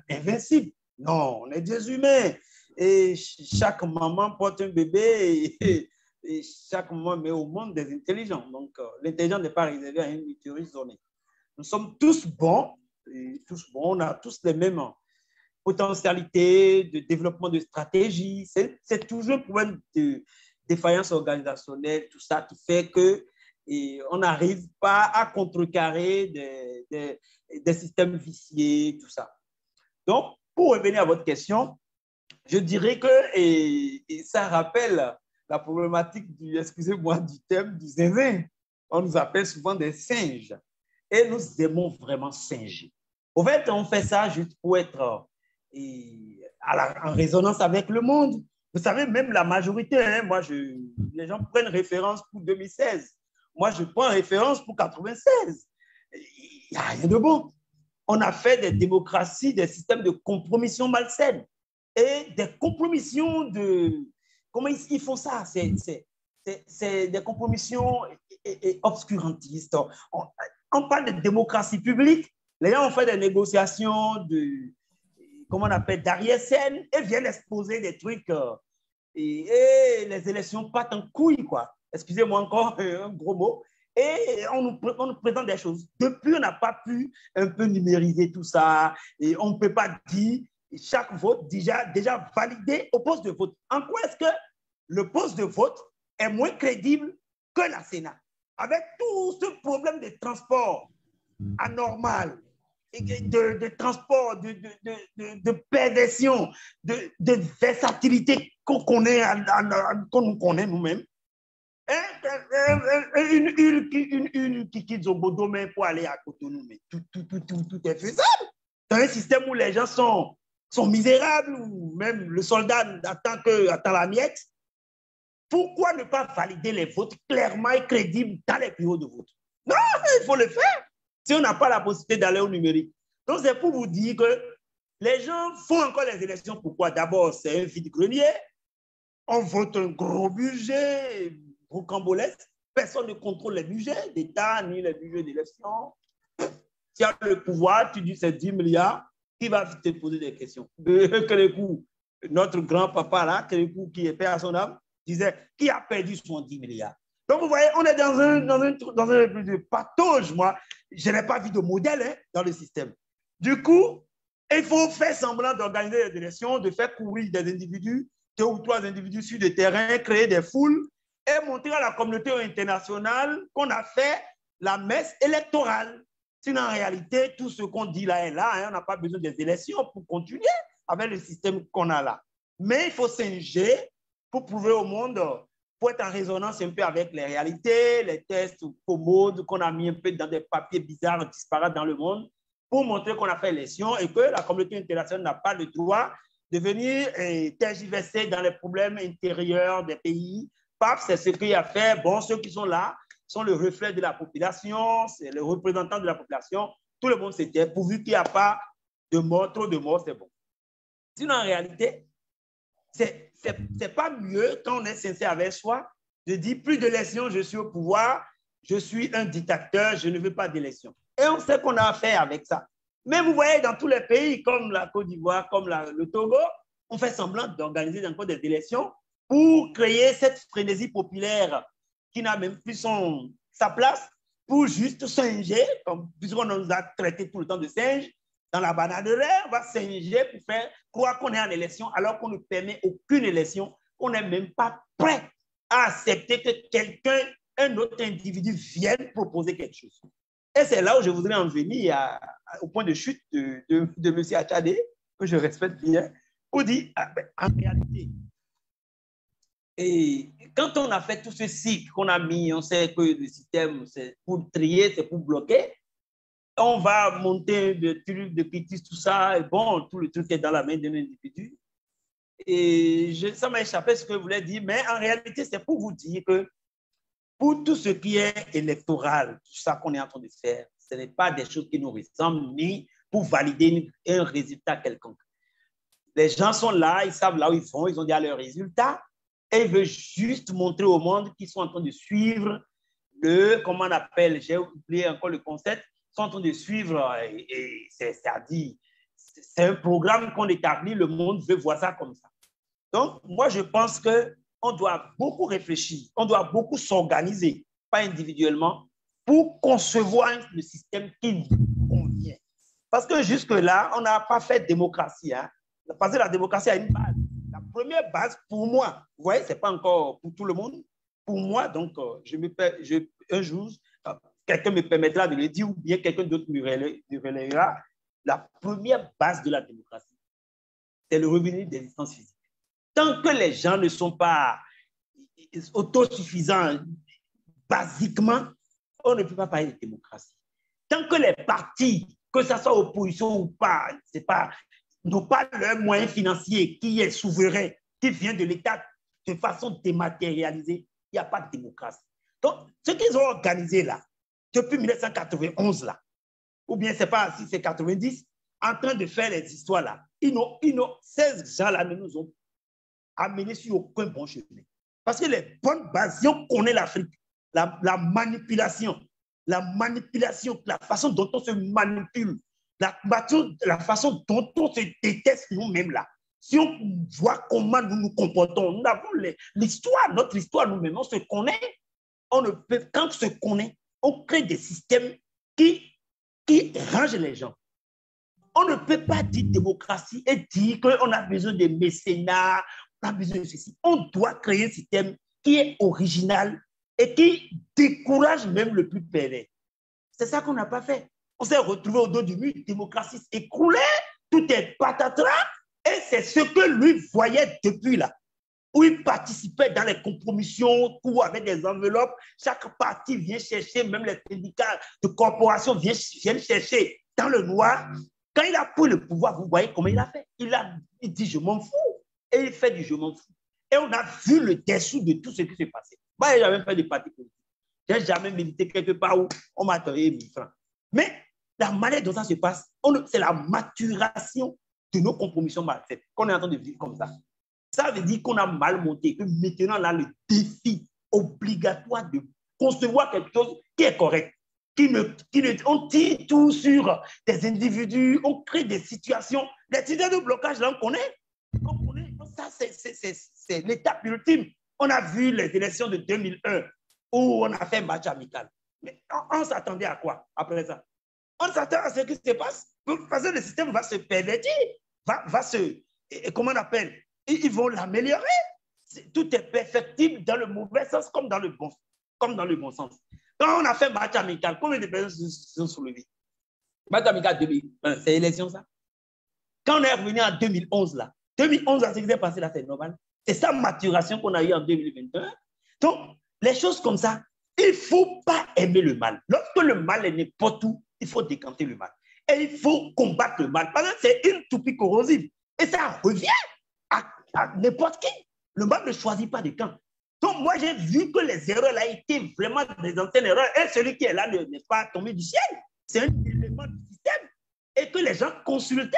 invincibles. Non, on est des humains. Et chaque maman porte un bébé et chaque maman met au monde des intelligents. Donc, l'intelligence n'est pas réservée à une météorite donnée. Nous sommes tous bons, on a tous les mêmes potentialités de développement de stratégie. C'est toujours un problème défaillance organisationnelle, tout ça qui fait qu'on n'arrive pas à contrecarrer des systèmes viciés, tout ça. Donc, pour revenir à votre question, je dirais que ça rappelle la problématique excusez-moi, du thème du zinzin. On nous appelle souvent des singes. Et nous aimons vraiment singer. Au fait, on fait ça juste pour être en résonance avec le monde. Vous savez, même la majorité, hein, les gens prennent référence pour 2016. Moi, je prends référence pour 96. Il n'y a rien de bon. On a fait des démocraties, des systèmes de compromission malsaines et des compromissions de... Comment ils font ça? C'est des compromissions obscurantistes. On parle de démocratie publique. Les gens ont fait des négociations comment on appelle, d'arrière-scène et viennent exposer des trucs et les élections partent en couille, quoi. Excusez-moi encore un gros mot. Et on nous présente des choses. Depuis, on n'a pas pu un peu numériser tout ça et on ne peut pas dire chaque vote déjà validé au poste de vote. En quoi est-ce que le poste de vote est moins crédible que la Sénat? Avec tout ce problème de transport anormal, de transport, de perversion, de versatilité qu'on connaît, qu'on nous connaît nous-mêmes. Une qui quitte Zobodo pour aller à Cotonou, mais tout est faisable. Dans un système où les gens sont misérables, ou même le soldat attend la miette, pourquoi ne pas valider les votes clairement et crédibles dans les bureaux de vote? Non, il faut le faire si on n'a pas la possibilité d'aller au numérique. Donc, c'est pour vous dire que les gens font encore les élections. Pourquoi? D'abord, c'est un vide-grenier. On vote un gros budget, rocambolesque. Personne ne contrôle les budgets d'État ni les budgets d'élection. Tu as le pouvoir, tu dis c'est 10 milliards, qui va te poser des questions? Notre grand-papa là, qui est père à son âme, disait qui a perdu son 10 milliards. Donc, vous voyez, on est dans un de patauge. Moi, je n'ai pas vu de modèle dans le système. Du coup, il faut faire semblant d'organiser des élections, de faire courir des individus, 2 ou 3 individus sur le terrain, créer des foules et montrer à la communauté internationale qu'on a fait la messe électorale. Sinon, en réalité, tout ce qu'on dit là est là. On n'a pas besoin des élections pour continuer avec le système qu'on a là. Mais il faut singer pour prouver au monde, pour être en résonance un peu avec les réalités, les tests commodes qu'on a mis un peu dans des papiers bizarres, disparates dans le monde, pour montrer qu'on a fait l'élection et que la communauté internationale n'a pas le droit de venir tergiverser dans les problèmes intérieurs des pays. PAP, c'est ce qu'il a fait. Bon, ceux qui sont là sont le reflet de la population, c'est le représentant de la population. Tout le monde s'était, pourvu qu'il n'y a pas de mort, trop de morts, c'est bon. Sinon, en réalité, c'est pas mieux quand on est sincère avec soi de dire plus d'élections, je suis au pouvoir, je suis un dictateur, je ne veux pas d'élections. Et on sait qu'on a affaire avec ça. Mais vous voyez, dans tous les pays, comme la Côte d'Ivoire, comme le Togo, on fait semblant d'organiser encore des élections pour créer cette frénésie populaire qui n'a même plus sa place, pour juste singer, puisqu'on nous a traité tout le temps de singes, dans la bananerie, on va singer pour faire croire qu'on est en élection, alors qu'on ne permet aucune élection, on n'est même pas prêt à accepter que quelqu'un, un autre individu, vienne proposer quelque chose. Et c'est là où je voudrais en venir au point de chute de M. Achadé, que je respecte bien, pour dire, en réalité, et quand on a fait tout ce cycle qu'on a mis, on sait que le système, c'est pour trier, c'est pour bloquer, on va monter de trucs, de critiques, tout ça, et bon, tout le truc est dans la main d'un individu. Et ça m'a échappé ce que je voulais dire, mais en réalité, c'est pour vous dire que pour tout ce qui est électoral, tout ça qu'on est en train de faire, ce n'est pas des choses qui nous ressemblent, ni pour valider un résultat quelconque. Les gens sont là, ils savent là où ils vont, ils ont déjà leur résultat, et ils veulent juste montrer au monde qu'ils sont en train de suivre comment on appelle, j'ai oublié encore le concept, sont en train de suivre, c'est-à-dire, c'est un programme qu'on établit, le monde veut voir ça comme ça. Donc, moi, je pense qu'on doit beaucoup réfléchir, on doit beaucoup s'organiser, pas individuellement, pour concevoir le système qui nous convient. Parce que jusque-là, on n'a pas fait de démocratie. Parce que la démocratie a une base. La première base pour moi, vous voyez, ce n'est pas encore pour tout le monde. Pour moi, donc, un jour, quelqu'un me permettra de le dire ou bien quelqu'un d'autre me relayera. La première base de la démocratie, c'est le revenu d'existence physique. Tant que les gens ne sont pas autosuffisants, basiquement, on ne peut pas parler de démocratie. Tant que les partis, que ce soit opposition ou pas, n'ont pas leur moyen financier qui est souverain, qui vient de l'État de façon dématérialisée, il n'y a pas de démocratie. Donc, ce qu'ils ont organisé là, depuis 1991 là, ou bien c'est pas si c'est 90, en train de faire les histoires là, ces gens-là ne nous ont amenés sur aucun bon chemin. Parce que les bonnes bases, si on connaît l'Afrique, la manipulation, la façon dont on se manipule, la façon dont on se déteste nous-mêmes là. Si on voit comment nous nous comportons, nous avons notre histoire nous-mêmes, on se connaît, quand on se connaît, on crée des systèmes qui rangent les gens. On ne peut pas dire démocratie et dire qu'on a besoin de mécénat, on a besoin de ceci. On doit créer un système qui est original et qui décourage même le plus pervers. C'est ça qu'on n'a pas fait. On s'est retrouvé au dos du mur, démocratie écroulée, tout est patatras, et c'est ce que lui voyait depuis là, où il participait dans les compromissions, ou avec des enveloppes. Chaque parti vient chercher, même les syndicats de corporation viennent chercher dans le noir. Quand il a pris le pouvoir, vous voyez comment il a fait. Il dit je m'en fous, et il fait du je m'en fous. Et on a vu le dessous de tout ce qui s'est passé. Moi, je n'ai jamais fait de parti politique. Je n'ai jamais milité quelque part où on m'a donné 1000 francs. Mais la manière dont ça se passe, c'est la maturation de nos compromissions mal faites qu'on est en train de vivre comme ça. Ça veut dire qu'on a mal monté, que maintenant, on a le défi obligatoire de concevoir quelque chose qui est correct. On tire tout sur des individus, on crée des situations. Les situations de blocage, là, on connaît. Ça, c'est l'étape ultime. On a vu les élections de 2001 où on a fait un match amical. Mais on s'attendait à quoi après ça? On s'attend à ce qui se passe. Parce que le système va se pervertir, comment on appelle? Ils vont l'améliorer. Tout est perfectible dans le mauvais sens comme dans le bon sens. Quand on a fait match amical, combien de personnes se sont soulevées? Match amical 2001, c'est élection ça. Quand on est revenu en 2011 là, 2011 là, ce qui s'est passé là, c'est normal. C'est sa maturation qu'on a eu en 2021. Donc, les choses comme ça, il ne faut pas aimer le mal. Lorsque le mal est n'importe où, il faut décanter le mal. Et il faut combattre le mal. Parce que c'est une toupie corrosive. Et ça revient à n'importe qui. Le mal ne choisit pas de camp. Donc, moi, j'ai vu que les erreurs là étaient vraiment des anciennes erreurs. Et celui qui est là n'est pas tombé du ciel. C'est un élément du système. Et que les gens consultaient.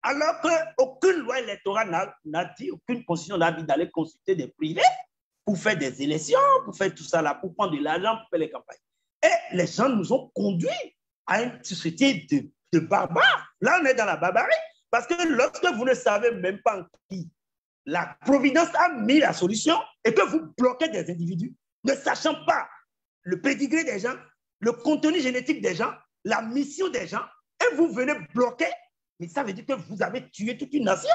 Alors qu'aucune loi électorale n'a dit, aucune constitution n'a dit d'aller consulter des privés pour faire des élections, pour faire tout ça là, pour prendre de l'argent, pour faire les campagnes. Et les gens nous ont conduits à une société de barbares. Là, on est dans la barbarie. Parce que lorsque vous ne savez même pas en qui la Providence a mis la solution et que vous bloquez des individus, ne sachant pas le pédigré des gens, le contenu génétique des gens, la mission des gens, et vous venez bloquer, mais ça veut dire que vous avez tué toute une nation.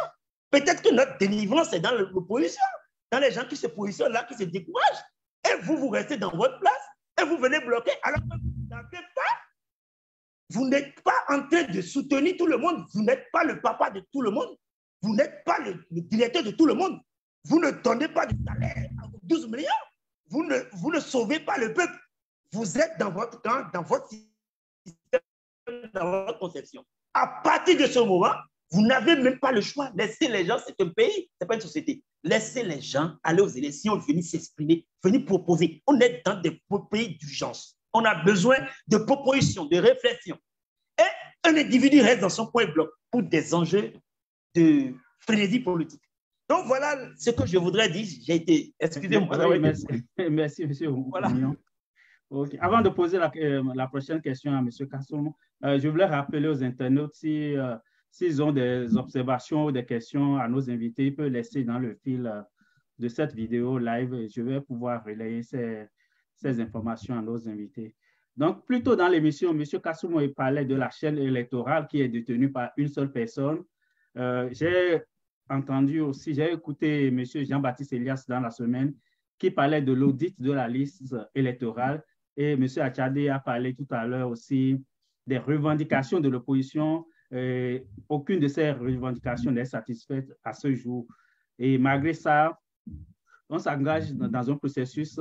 Peut-être que notre délivrance est dans l'opposition, dans les gens qui se positionnent là, qui se découragent. Et vous restez dans votre place et vous venez bloquer alors que vous n'avez pas. Vous n'êtes pas en train de soutenir tout le monde. Vous n'êtes pas le papa de tout le monde. Vous n'êtes pas le directeur de tout le monde. Vous ne donnez pas de salaire à 12 millions. Vous ne sauvez pas le peuple. Vous êtes dans votre camp, dans votre système, dans votre conception. À partir de ce moment, vous n'avez même pas le choix. Laissez les gens, c'est un pays, ce n'est pas une société. Laissez les gens aller aux élections, venir s'exprimer, venir proposer. On est dans des pays d'urgence. On a besoin de propositions, de réflexion. Et un individu reste dans son point bloc pour des enjeux de frénésie politique. Donc voilà ce que je voudrais dire. J'ai été, excusez-moi. Oui, merci, monsieur. Voilà. Okay. Avant de poser la prochaine question à M. Kassoum, je voulais rappeler aux internautes s'ils ont des observations ou des questions à nos invités, ils peuvent laisser dans le fil de cette vidéo live et je vais pouvoir relayer ces informations à nos invités. Donc, plus tôt dans l'émission, M. Kassoum parlait de la chaîne électorale qui est détenue par une seule personne. J'ai entendu aussi, j'ai écouté M. Jean-Baptiste Elias dans la semaine qui parlait de l'audit de la liste électorale et M. Achadé a parlé tout à l'heure aussi des revendications de l'opposition. Aucune de ces revendications n'est satisfaite à ce jour. Et malgré ça, on s'engage dans un processus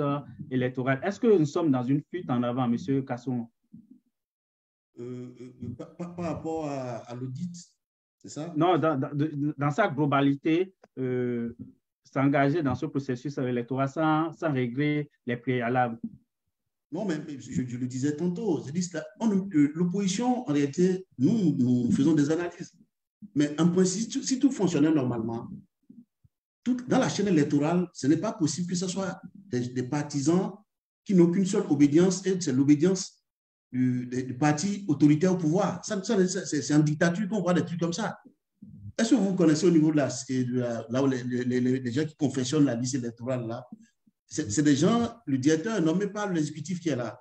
électoral. Est-ce que nous sommes dans une fuite en avant, M. Kasson? Par rapport à l'audit, c'est ça? Non, dans sa globalité, s'engager dans ce processus électoral sans régler les préalables. Non, mais je le disais tantôt, l'opposition, en réalité, nous faisons des analyses. Mais en principe, si tout fonctionnait normalement, dans la chaîne électorale, ce n'est pas possible que ce soit des partisans qui n'ont qu'une seule obédience, et c'est l'obédience du parti autoritaire au pouvoir. C'est en dictature qu'on voit des trucs comme ça. Est-ce que vous connaissez au niveau là où les gens qui confectionnent la liste électorale là, c'est des gens, le directeur nommé par l'exécutif qui est là.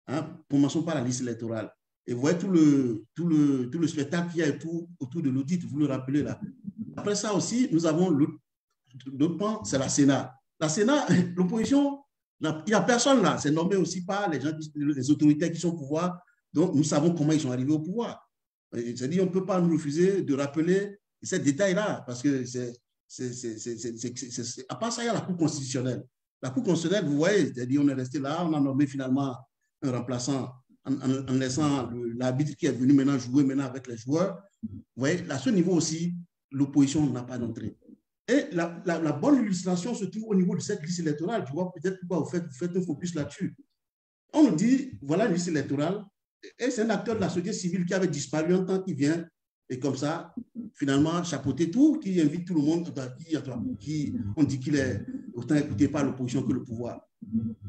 Hein, commençons par la liste électorale. Et vous voyez tout le spectacle qu'il y a autour de l'audit, vous le rappelez là. Après ça aussi, nous avons l'autre point, c'est la Sénat. La Sénat, l'opposition, il n'y a personne là. C'est nommé aussi par les autorités qui sont au pouvoir. Donc, nous savons comment ils sont arrivés au pouvoir. C'est-à-dire, on ne peut pas nous refuser de rappeler ces détails-là, parce que à part ça, il y a la Cour constitutionnelle. La Cour constitutionnelle, vous voyez, c'est-à-dire, on est resté là, on a nommé finalement un remplaçant en laissant l'arbitre qui est venu maintenant jouer avec les joueurs. Vous voyez, à ce niveau aussi, l'opposition n'a pas d'entrée. Et la bonne illustration se trouve au niveau de cette liste électorale. Tu vois, peut-être pourquoi vous faites un focus là-dessus. On nous dit, voilà une liste électorale, et c'est un acteur de la société civile qui avait disparu un temps, qui vient, et comme ça, finalement, chapeauter tout, qui invite tout le monde, on dit qu'il est autant écouté par l'opposition que le pouvoir.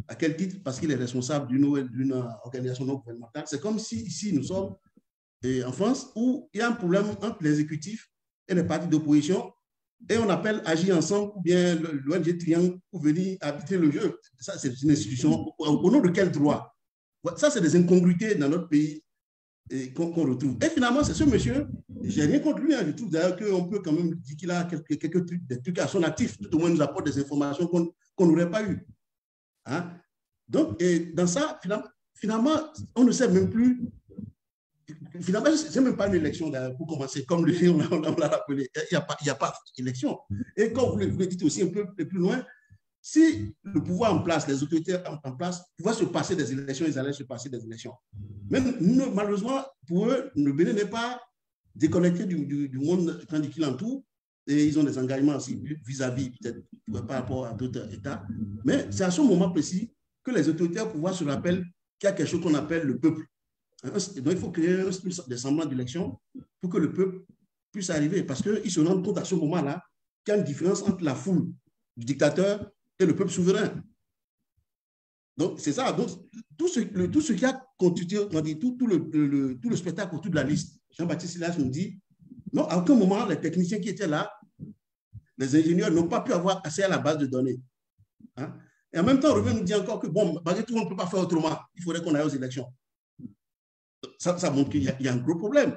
À quel titre? Parce qu'il est responsable d'une organisation non gouvernementale. C'est comme si ici, nous sommes en France, où il y a un problème entre l'exécutif et les partis d'opposition, et on appelle Agir Ensemble ou bien l'ONG Triangle pour venir arbitrer le jeu. Ça, c'est une institution. Au nom de quel droit? Ça, c'est des incongruités dans notre pays qu'on retrouve. Et finalement, c'est ce monsieur, je n'ai rien contre lui, hein, je trouve d'ailleurs qu'on peut quand même dire qu'il a quelques trucs, des trucs à son actif, tout au moins nous apporte des informations qu'on n'aurait pas eues. Hein? Donc, et dans ça, finalement, on ne sait même plus. Finalement, ce n'est même pas une élection pour commencer, comme on l'a rappelé. Il n'y a pas d'élection. Et comme vous le dites aussi un peu plus loin, si le pouvoir en place, les autorités en place, pouvaient se passer des élections, ils allaient se passer des élections. Mais malheureusement, pour eux, le Bénin n'est pas déconnecté du monde qui l'entoure, et ils ont des engagements aussi vis-à-vis, peut-être par rapport à d'autres États. Mais c'est à ce moment précis que les autorités au pouvoir se rappellent qu'il y a quelque chose qu'on appelle le peuple. Donc, il faut créer des semblants d'élections pour que le peuple puisse arriver. Parce qu'ils se rendent compte à ce moment-là qu'il y a une différence entre la foule du dictateur et le peuple souverain. Donc, c'est ça. Donc, tout ce qui a constitué, tout le spectacle autour de la liste, Jean-Baptiste Elias nous dit, non, à aucun moment, les techniciens qui étaient là, les ingénieurs n'ont pas pu avoir accès à la base de données. Hein? Et en même temps, on revient nous dire encore que, bon, malgré tout, on ne peut pas faire autrement. Il faudrait qu'on aille aux élections. Ça montre qu'il y a un gros problème.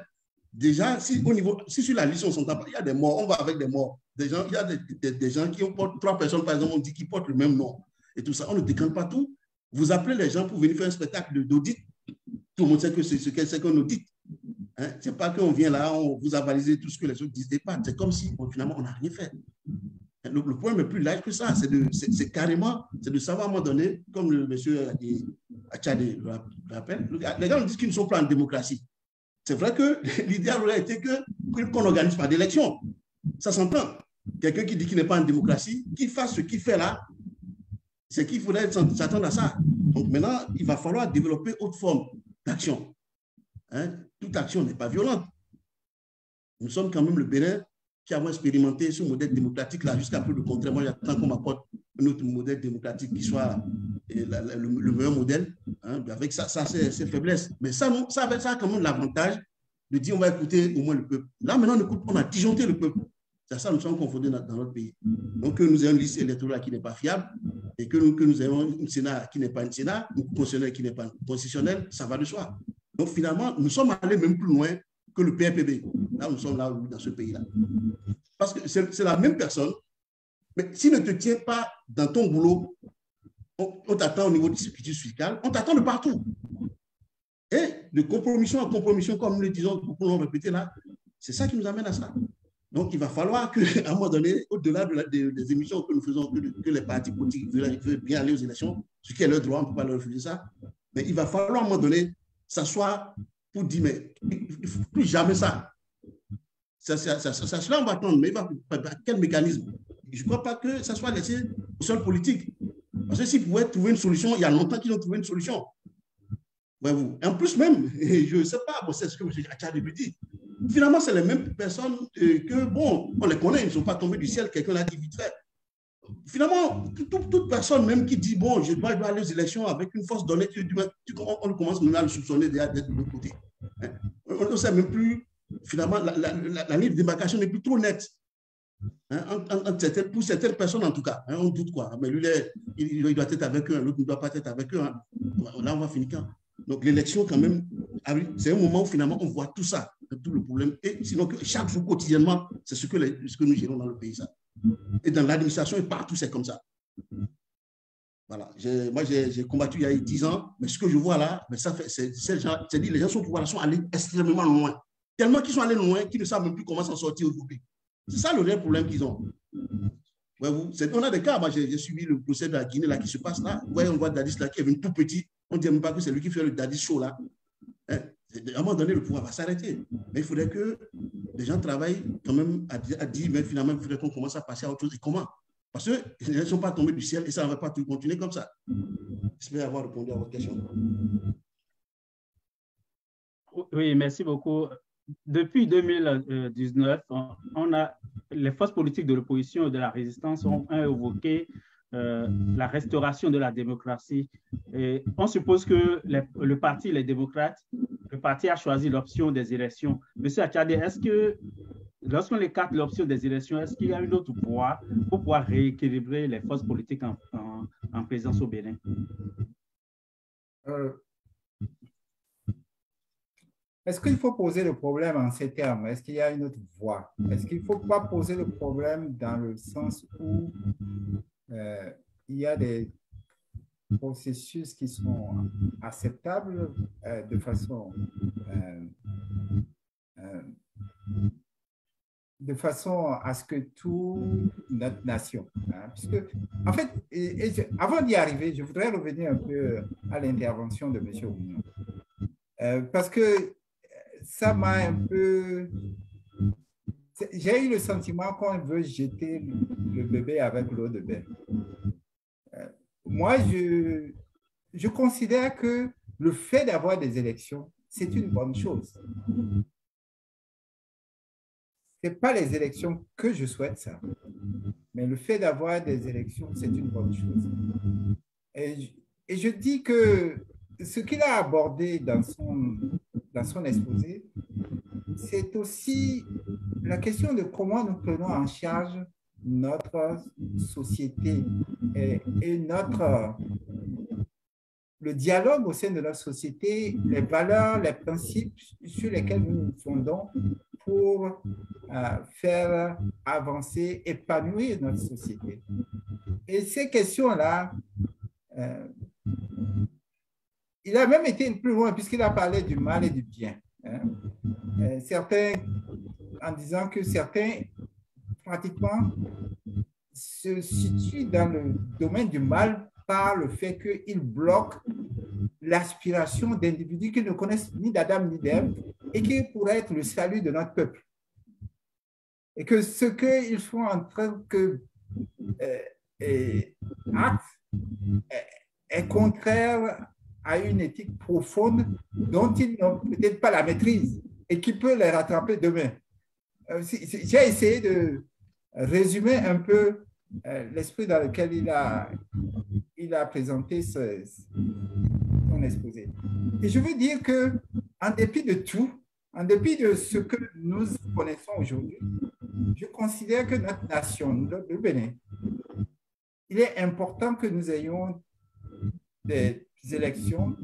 Déjà, si sur la liste, on s'entend pas, il y a des morts, on va avec des morts. Il y a des gens qui portent, 3 personnes, par exemple, on dit qu'ils portent le même nom. Et tout ça, on ne décante pas tout. Vous appelez les gens pour venir faire un spectacle d'audit. Tout le monde sait que c'est qu'on audite. Hein? Ce n'est pas qu'on vient là, on vous a validé tout ce que les autres disent pas. C'est comme si, finalement, on n'a rien fait. Le problème est plus large que ça. C'est carrément, c'est de savoir à un moment donné, comme le monsieur Achadé le rappelle, les gens disent qu'ils ne sont pas en démocratie. C'est vrai que l'idéal aurait été qu'on n'organise pas d'élection. Ça s'entend. Quelqu'un qui dit qu'il n'est pas en démocratie, qu'il fasse ce qu'il fait là, c'est qu'il faudrait s'attendre à ça. Donc maintenant, il va falloir développer autre forme d'action. Hein? Toute action n'est pas violente. Nous sommes quand même le Bénin qui avons expérimenté ce modèle démocratique-là jusqu'à peu de contraire. Moi, j'attends qu'on m'apporte un autre modèle démocratique qui soit le meilleur modèle, hein, avec ça ses faiblesses. Mais ça a quand même l'avantage de dire on va écouter au moins le peuple. Là, maintenant, on a disjoncté le peuple. C'est ça, nous sommes confondés dans notre pays. Donc, que nous ayons une liste électorale qui n'est pas fiable et que nous ayons un Sénat qui n'est pas un Sénat, un constitutionnel qui n'est pas un constitutionnel, ça va de soi. Donc, finalement, nous sommes allés même plus loin que le PRPB. Là, nous sommes là, dans ce pays-là. Parce que c'est la même personne, mais s'il ne te tient pas dans ton boulot, on t'attend au niveau du dispositif fiscal, on t'attend de partout. Et de compromission en compromission, comme nous le disons, beaucoup l'ont répété là, c'est ça qui nous amène à ça. Donc, il va falloir qu'à un moment donné, au-delà des émissions que nous faisons, que les partis politiques veulent bien aller aux élections, ce qui est leur droit, on ne peut pas leur refuser ça, mais il va falloir à un moment donné s'asseoir pour dire, mais il ne faut plus jamais ça. Cela, on va attendre, mais quel mécanisme? Je ne crois pas que ça soit laissé aux seuls politiques. Parce que s'ils pouvaient trouver une solution, il y a longtemps qu'ils ont trouvé une solution. Voyez-vous. En plus même, je ne sais pas, bon, c'est ce que M. Achadé dit. Finalement, c'est les mêmes personnes que, bon, on les connaît, ils ne sont pas tombés du ciel, quelqu'un l'a dit vite fait. Finalement, toute personne même qui dit, bon, je dois aller aux élections avec une force donnée, on commence maintenant à le soupçonner d'être de l'autre côté. On ne sait même plus, finalement, la ligne de démarcation n'est plus trop nette. Pour certaines personnes, en tout cas, on doute quoi. Mais lui, il doit être avec eux, l'autre ne doit pas être avec eux. Là, on va finir quand? Donc, l'élection, quand même, c'est un moment où finalement on voit tout ça, tout le problème. Et sinon, chaque jour, quotidiennement, c'est ce que nous gérons dans le pays. Ça. Et dans l'administration et partout, c'est comme ça. Voilà. Moi, j'ai combattu il y a 10 ans, mais ce que je vois là, mais ça fait, c'est-à-dire les gens sont, sont allés extrêmement loin. Tellement qu'ils sont allés loin qu'ils ne savent même plus comment s'en sortir aujourd'hui. C'est ça le réel problème qu'ils ont. Ouais, on a des cas, moi j'ai suivi le procès de la Guinée là, qui se passe là. Ouais, on voit Dadis là qui est venu tout petit. On ne dit même pas que c'est lui qui fait le Dadis show là. À un moment donné, le pouvoir va s'arrêter. Mais il faudrait que les gens travaillent quand même à dire, mais finalement, il faudrait qu'on commence à passer à autre chose. Et comment? Parce qu'ils ne sont pas tombés du ciel et ça ne va pas tout continuer comme ça. J'espère avoir répondu à votre question. Oui, merci beaucoup. Depuis 2019, les forces politiques de l'opposition et de la résistance ont évoqué la restauration de la démocratie. Et on suppose que le parti, les démocrates, le parti a choisi l'option des élections. Monsieur Achadé, est-ce que lorsqu'on écarte l'option des élections, est-ce qu'il y a une autre voie pour pouvoir rééquilibrer les forces politiques en présence au Bénin? Est-ce qu'il faut poser le problème en ces termes? Est-ce qu'il y a une autre voie? Est-ce qu'il ne faut pas poser le problème dans le sens où il y a des processus qui sont acceptables de façon à ce que toute notre nation, puisque, en fait, avant d'y arriver, je voudrais revenir un peu à l'intervention de M. Ougnon. Parce que ça m'a un peu... J'ai eu le sentiment qu'on veut jeter le bébé avec l'eau de bain. Moi, je considère que le fait d'avoir des élections, c'est une bonne chose. Ce n'est pas les élections que je souhaite, ça. Mais le fait d'avoir des élections, c'est une bonne chose. Et je dis que ce qu'il a abordé dans son exposé, c'est aussi la question de comment nous prenons en charge notre société et le dialogue au sein de notre société, les valeurs, les principes sur lesquels nous nous fondons pour faire avancer, épanouir notre société. Et ces questions-là, il a même été plus loin puisqu'il a parlé du mal et du bien. Certains, en disant que certains, pratiquement, se situent dans le domaine du mal par le fait qu'ils bloquent l'aspiration d'individus qui ne connaissent ni d'Adam ni d'Ève et qui pourraient être le salut de notre peuple. Et que ce qu'ils font en train que acte est contraire à une éthique profonde dont ils n'ont peut-être pas la maîtrise et qui peut les rattraper demain. J'ai essayé de résumer un peu l'esprit dans lequel il a présenté son exposé. Et je veux dire qu'en dépit de tout, en dépit de ce que nous connaissons aujourd'hui, je considère que notre nation, le Bénin, il est important que nous ayons des élections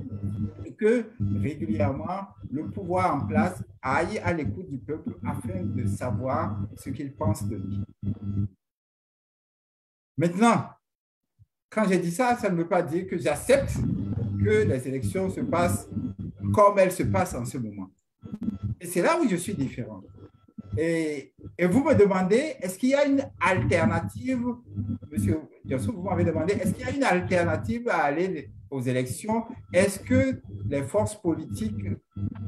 et que régulièrement, le pouvoir en place aille à l'écoute du peuple afin de savoir ce qu'il pense de lui. Maintenant, quand j'ai dit ça, ça ne veut pas dire que j'accepte que les élections se passent comme elles se passent en ce moment. Et c'est là où je suis différent. Et vous me demandez, est-ce qu'il y a une alternative, Monsieur Diassou, vous m'avez demandé, est-ce qu'il y a une alternative à aller aux élections? Est-ce que les forces politiques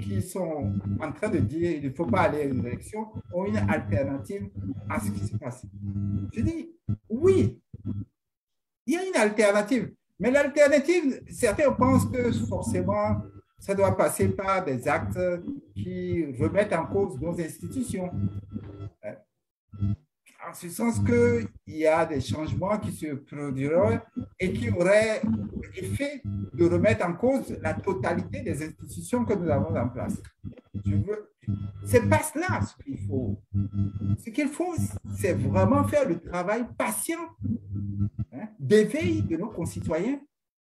qui sont en train de dire qu'il ne faut pas aller aux élections ont une alternative à ce qui se passe? Je dis oui, il y a une alternative. Mais l'alternative, certains pensent que forcément, ça doit passer par des actes qui remettent en cause nos institutions. En ce sens qu'il y a des changements qui se produiraient et qui auraient l'effet de remettre en cause la totalité des institutions que nous avons en place. C'est pas cela ce qu'il faut. Ce qu'il faut, c'est vraiment faire le travail patient d'éveil de nos concitoyens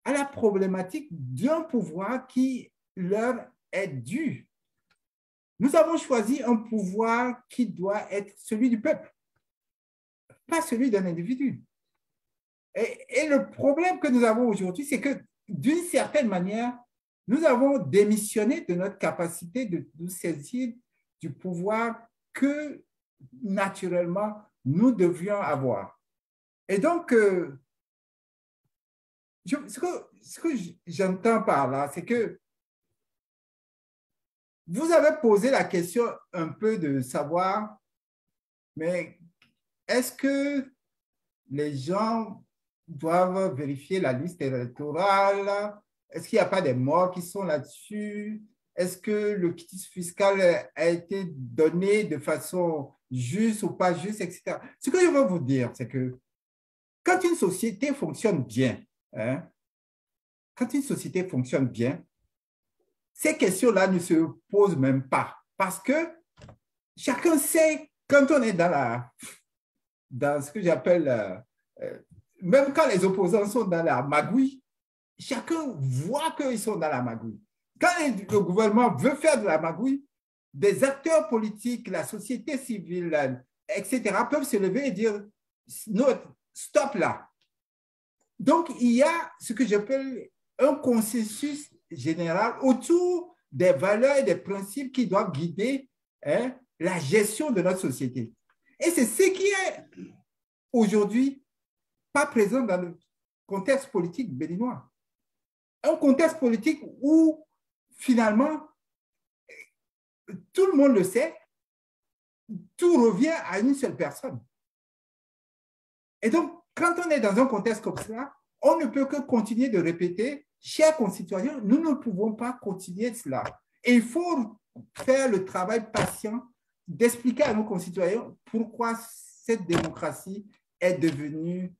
à la problématique d'un pouvoir qui leur est dû. Nous avons choisi un pouvoir qui doit être celui du peuple, pas celui d'un individu. Et le problème que nous avons aujourd'hui, c'est que d'une certaine manière, nous avons démissionné de notre capacité de nous saisir du pouvoir que naturellement nous devions avoir. Et donc, ce que j'entends par là, c'est que vous avez posé la question un peu de savoir, mais est-ce que les gens doivent vérifier la liste électorale? Est-ce qu'il n'y a pas des morts qui sont là-dessus? Est-ce que le quitus fiscal a été donné de façon juste ou pas juste, etc. Ce que je veux vous dire, c'est que quand une société fonctionne bien, ces questions-là ne se posent même pas parce que chacun sait quand on est dans ce que j'appelle, même quand les opposants sont dans la magouille, chacun voit qu'ils sont dans la magouille. Quand le gouvernement veut faire de la magouille, des acteurs politiques, la société civile, etc., peuvent se lever et dire non, stop là. Donc, il y a ce que j'appelle un consensus général autour des valeurs et des principes qui doivent guider la gestion de notre société. Et c'est ce qui est aujourd'hui pas présent dans le contexte politique béninois. Un contexte politique où, finalement, tout le monde le sait, tout revient à une seule personne. Et donc, quand on est dans un contexte comme ça, on ne peut que continuer de répéter, chers concitoyens, nous ne pouvons pas continuer cela. Et il faut faire le travail patient d'expliquer à nos concitoyens pourquoi cette démocratie est devenue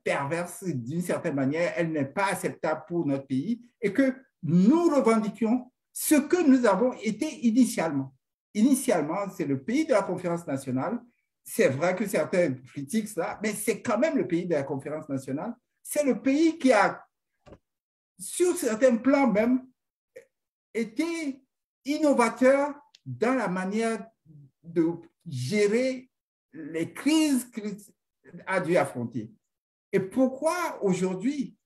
perverse d'une certaine manière, elle n'est pas acceptable pour notre pays et que nous revendiquions ce que nous avons été initialement. Initialement, c'est le pays de la conférence nationale. C'est vrai que certains critiquent ça, mais c'est quand même le pays de la conférence nationale. C'est le pays qui a, sur certains plans même, été innovateur dans la manière de gérer les crises qu'il a dû affronter. Et pourquoi aujourd'hui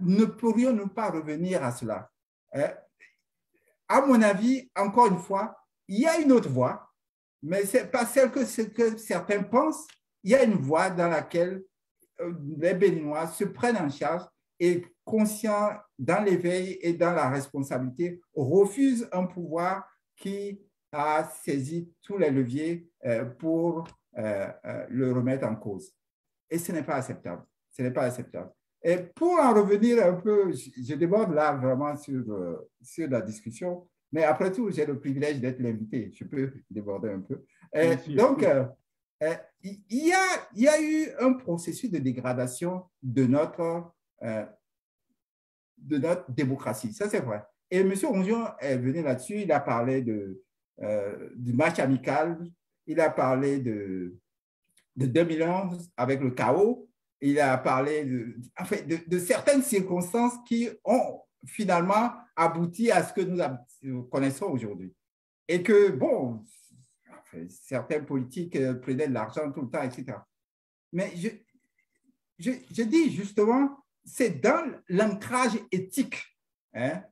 ne pourrions-nous pas revenir à cela? À mon avis, encore une fois, il y a une autre voie, mais ce n'est pas celle que certains pensent. Il y a une voie dans laquelle les Béninois se prennent en charge et, conscients dans l'éveil et dans la responsabilité, refusent un pouvoir qui a saisi tous les leviers pour le remettre en cause. Et ce n'est pas acceptable. Ce n'est pas acceptable. Et pour en revenir un peu, je déborde là vraiment sur la discussion, mais après tout, j'ai le privilège d'être l'invité. Je peux déborder un peu. Donc, il y a eu un processus de dégradation de notre démocratie. Ça, c'est vrai. Et M. Ongion est venu là-dessus. Il a parlé du match amical. Il a parlé de 2011 avec le chaos. Il a parlé de certaines circonstances qui ont finalement abouti à ce que nous connaissons aujourd'hui. Et que, bon, certains politiques prenaient de l'argent tout le temps, etc. Mais je dis justement, c'est dans l'ancrage éthique, hein,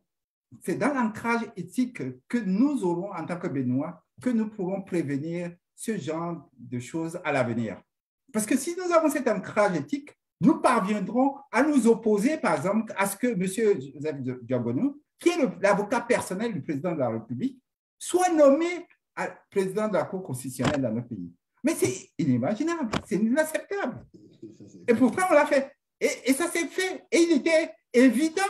c'est dans l'ancrage éthique que nous aurons en tant que Béninois, que nous pourrons prévenir ce genre de choses à l'avenir. Parce que si nous avons cet ancrage éthique, nous parviendrons à nous opposer, par exemple, à ce que M. Joseph Diabono, qui est l'avocat personnel du président de la République, soit nommé président de la Cour constitutionnelle dans notre pays. Mais c'est inimaginable, c'est inacceptable. Et pourtant, on l'a fait. Et ça s'est fait. Et il était évident,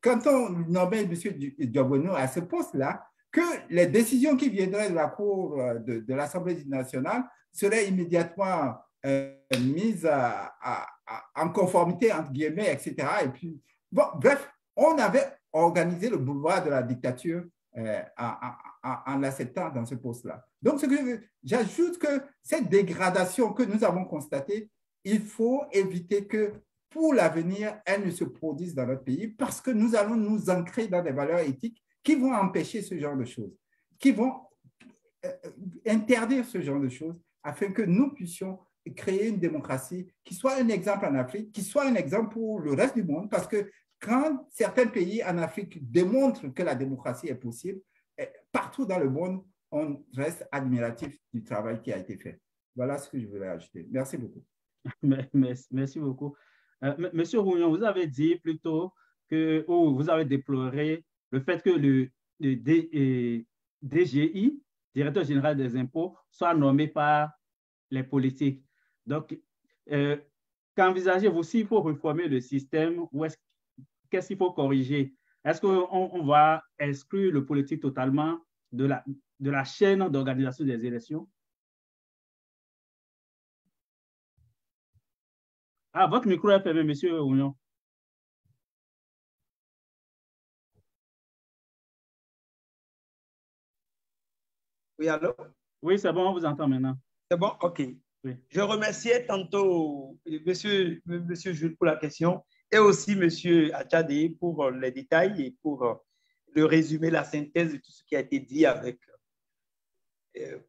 quand on nommait M. Diabono à ce poste-là, que les décisions qui viendraient de la Cour de l'Assemblée nationale seraient immédiatement mises en conformité, entre guillemets, etc. Et puis, bon, bref, on avait organisé le boulevard de la dictature en l'acceptant dans ce poste-là. Donc, j'ajoute que cette dégradation que nous avons constatée, il faut éviter que pour l'avenir, elle ne se produise dans notre pays parce que nous allons nous ancrer dans des valeurs éthiques qui vont empêcher ce genre de choses, qui vont interdire ce genre de choses afin que nous puissions créer une démocratie qui soit un exemple en Afrique, qui soit un exemple pour le reste du monde, parce que quand certains pays en Afrique démontrent que la démocratie est possible, partout dans le monde, on reste admiratif du travail qui a été fait. Voilà ce que je voulais ajouter. Merci beaucoup. Merci beaucoup. Monsieur Rougnon, vous avez dit plutôt que vous avez déploré le fait que le DGI, directeur général des impôts, soit nommé par les politiques. Donc, qu'envisagez-vous s'il faut réformer le système ou qu'est-ce qu'il faut corriger? Est-ce qu'on va exclure le politique totalement de la chaîne d'organisation des élections? Ah, votre micro est fermé, monsieur Rougnon. Oui, allô? Oui, c'est bon, on vous entend maintenant. C'est bon? OK. Oui. Je remerciais tantôt monsieur Jules pour la question et aussi monsieur Achadé pour les détails et pour le résumé, la synthèse de tout ce qui a été dit avec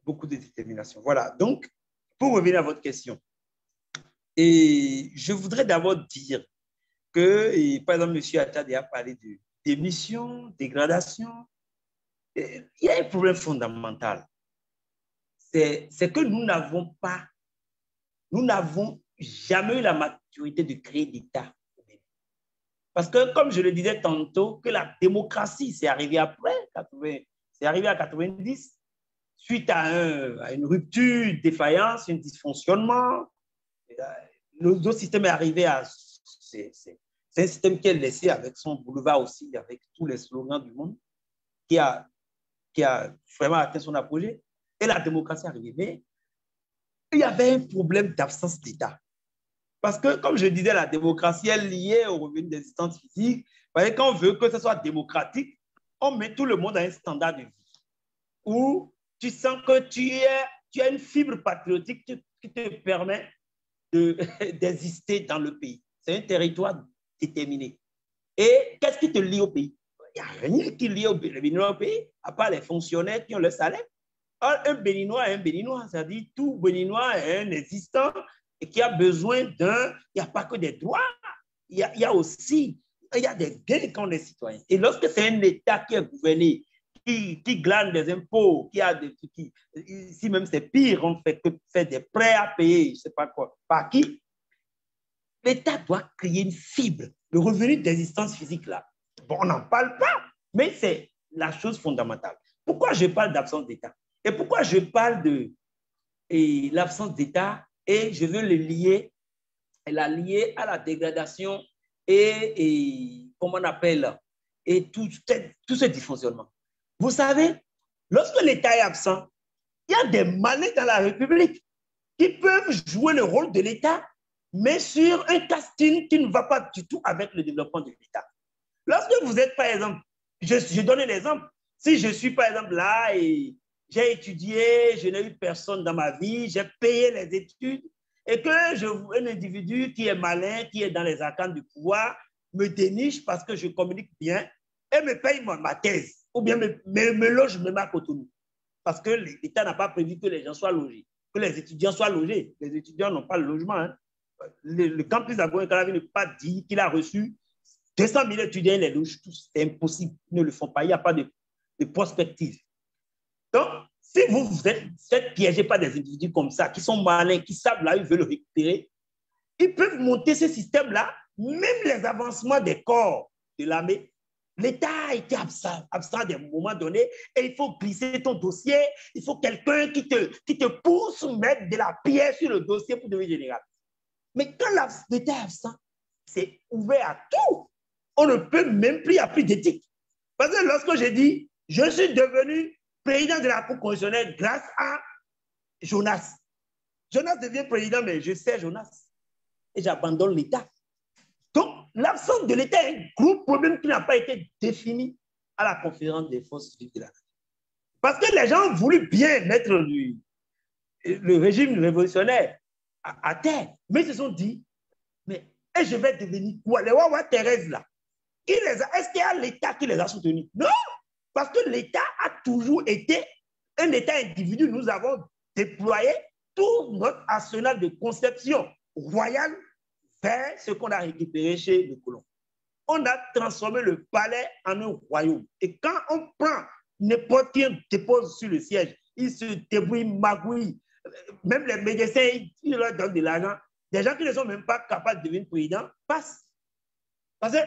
beaucoup de détermination. Voilà. Donc, pour revenir à votre question, et je voudrais d'abord dire que, par exemple, monsieur Achadé a parlé de démission, dégradation. Il y a un problème fondamental. C'est que nous n'avons jamais eu la maturité de créer d'État. Parce que, comme je le disais tantôt, que la démocratie, c'est arrivé après, c'est arrivé à 90, suite à une rupture, une défaillance, un dysfonctionnement. Notre système est arrivé à... C'est un système qui est laissé avec son boulevard aussi, avec tous les slogans du monde, qui a vraiment atteint son apogée. Et la démocratie est arrivée. Mais il y avait un problème d'absence d'État. Parce que, comme je disais, la démocratie est liée au revenu d'existence physique. Quand on veut que ce soit démocratique, on met tout le monde à un standard de vie où tu sens que tu as une fibre patriotique qui te permet d'exister dans le pays. C'est un territoire déterminé. Et qu'est-ce qui te lie au pays? Il n'y a rien qui lie au pays, à part les fonctionnaires qui ont le salaire. Un Béninois est un Béninois, c'est-à-dire tout Béninois est un existant et qui a besoin d'un... Il n'y a pas que des droits, il y a aussi des gains quand on est citoyen. Et lorsque c'est un État qui est gouverné, qui glane des impôts, si même c'est pire, on fait que faire des prêts à payer, je ne sais pas quoi, par qui, l'État doit créer une fibre. Le revenu d'existence physique, là, bon, on n'en parle pas, mais c'est la chose fondamentale. Pourquoi je parle d'absence d'État? Et pourquoi je parle de l'absence d'État et je veux la lier à la dégradation et comment on appelle, et tout ce dysfonctionnement. Vous savez, lorsque l'État est absent, il y a des malins dans la République qui peuvent jouer le rôle de l'État, mais sur un casting qui ne va pas du tout avec le développement de l'État. Lorsque vous êtes, par exemple, je donne un exemple, si je suis, par exemple, là et j'ai étudié, je n'ai eu personne dans ma vie, j'ai payé les études et que je vois un individu qui est malin, qui est dans les arcanes du pouvoir, me déniche parce que je communique bien et me paye ma thèse, ou bien me loge même à Cotonou. Parce que l'État n'a pas prévu que les gens soient logés, que les étudiants soient logés. Les étudiants n'ont pas le logement. Hein. Le campus d'Agoin-Calavi ne peut pas dire qu'il a reçu 200 000 étudiants, les loge tous. C'est impossible. Ils ne le font pas. Il n'y a pas de prospective. Donc, si vous êtes piégé par des individus comme ça, qui sont malins, qui savent là, ils veulent le récupérer, ils peuvent monter ce système-là, même les avancements des corps de l'armée. L'État a été absent à un moment donné et il faut glisser ton dossier. Il faut quelqu'un qui te pousse mettre de la pierre sur le dossier pour devenir général. Mais quand l'État est absent, c'est ouvert à tout. On ne peut même plus, il n'y a plus d'éthique. Parce que lorsque j'ai dit, je suis devenu président de la Cour constitutionnelle grâce à Jonas. Jonas devient président, mais je sais Jonas. Et j'abandonne l'État. Donc, l'absence de l'État est un gros problème qui n'a pas été défini à la conférence des forces vives de la nation. Parce que les gens ont voulu bien mettre le régime révolutionnaire à terre, mais ils se sont dit, mais et je vais devenir quoi? Les Wawa Thérèse là, est-ce qu'il y a l'État qui les a soutenus? Non, parce que l'État a toujours été un État individu. Nous avons déployé tout notre arsenal de conception royale vers ce qu'on a récupéré chez les colons. On a transformé le palais en un royaume. Et quand on prend n'importe qui dépose sur le siège, il se débrouille, magouille. Même les médecins, ils leur donnent de l'argent. Des gens qui ne sont même pas capables de devenir président passent. Parce que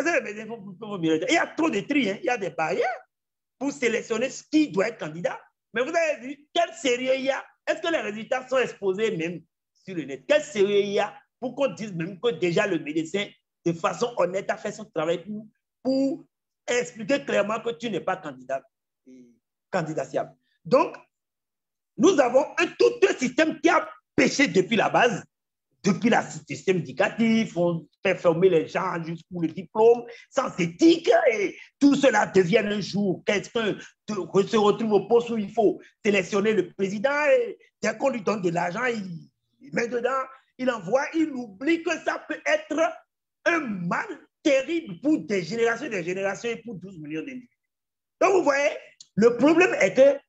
les médecins font bien. Il y a trop de tri, hein. Il y a des barrières pour sélectionner qui doit être candidat. Mais vous avez vu quel sérieux il y a. Est-ce que les résultats sont exposés même sur le net? Quel sérieux il y a pour qu'on dise même que déjà le médecin, de façon honnête, a fait son travail pour expliquer clairement que tu n'es pas candidatable. Donc, nous avons tout un système qui a péché depuis la base, depuis le système éducatif. On fait former les gens jusqu'au diplôme, sans éthique, et tout cela devient un jour quelqu'un se retrouve au poste où il faut sélectionner le président, et dès qu'on lui donne de l'argent, il met dedans, il envoie, il oublie que ça peut être un mal terrible pour des générations et pour 12 millions d'individus. Donc, vous voyez, le problème est que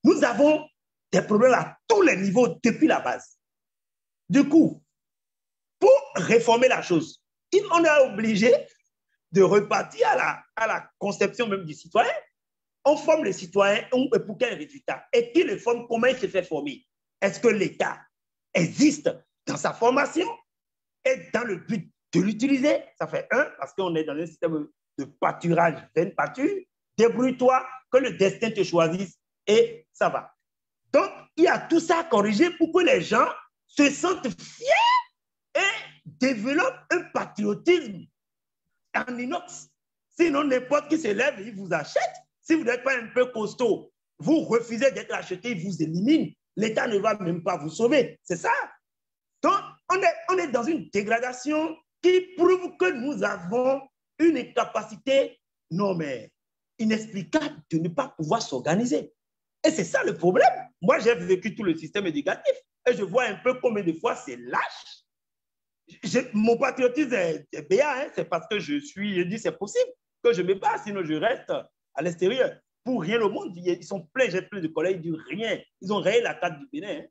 nous avons des problèmes à tous les niveaux depuis la base. Du coup, pour réformer la chose, on est obligé de repartir à la conception même du citoyen. On forme le citoyen pour quel résultat? Et qui le forme? Comment il se fait former? Est-ce que l'État existe dans sa formation et dans le but de l'utiliser? Ça fait un, parce qu'on est dans un système de pâturage, vaine pâture. Débrouille-toi, que le destin te choisisse et ça va. Donc, il y a tout ça à corriger pour que les gens se sentent fiers et développent un patriotisme en inox. Sinon, n'importe qui se lève, il vous achète. Si vous n'êtes pas un peu costaud, vous refusez d'être acheté, il vous élimine. L'État ne va même pas vous sauver. C'est ça. Donc, on est dans une dégradation qui prouve que nous avons une incapacité inexplicable de ne pas pouvoir s'organiser. Et c'est ça le problème. Moi, j'ai vécu tout le système éducatif et je vois un peu combien de fois c'est lâche. Mon patriotisme est béat, hein, c'est parce que je dis c'est possible que je me bats, sinon je reste à l'extérieur. Pour rien au monde, ils sont pleins, j'ai plein de collègues, ils disent rien. Ils ont rayé la carte du Bénin, hein,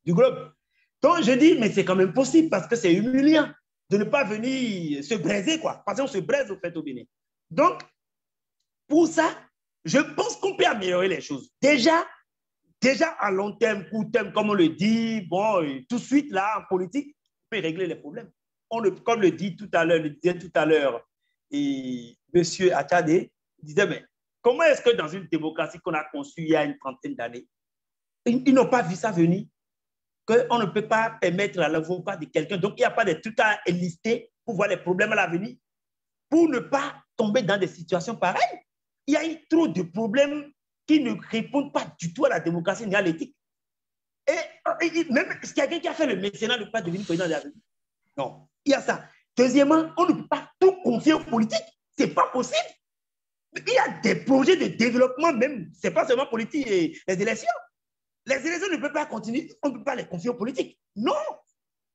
du globe. Donc je dis, mais c'est quand même possible parce que c'est humiliant de ne pas venir se braiser, quoi. Parce qu'on se braise au fait au Bénin. Donc, pour ça, je pense qu'on peut améliorer les choses. Déjà à long terme, court terme, comme on le dit, bon, tout de suite, là, en politique, on peut régler les problèmes. Comme le disait tout à l'heure, et M. Achade disait, mais comment est-ce que dans une démocratie qu'on a conçue il y a une trentaine d'années, ils n'ont pas vu ça venir, qu'on ne peut pas permettre à l'avocat de quelqu'un, donc il n'y a pas de trucs à lister pour voir les problèmes à l'avenir, pour ne pas tomber dans des situations pareilles. Il y a eu trop de problèmes qui ne répondent pas du tout à la démocratie ni à l'éthique. Et même, est-ce qu'il y a quelqu'un qui a fait le mécénat de ne pas devenir président de la République? Non, il y a ça. Deuxièmement, on ne peut pas tout confier aux politiques. Ce n'est pas possible. Il y a des projets de développement même, ce n'est pas seulement politique et les élections. Les élections ne peuvent pas continuer, on ne peut pas les confier aux politiques. Non.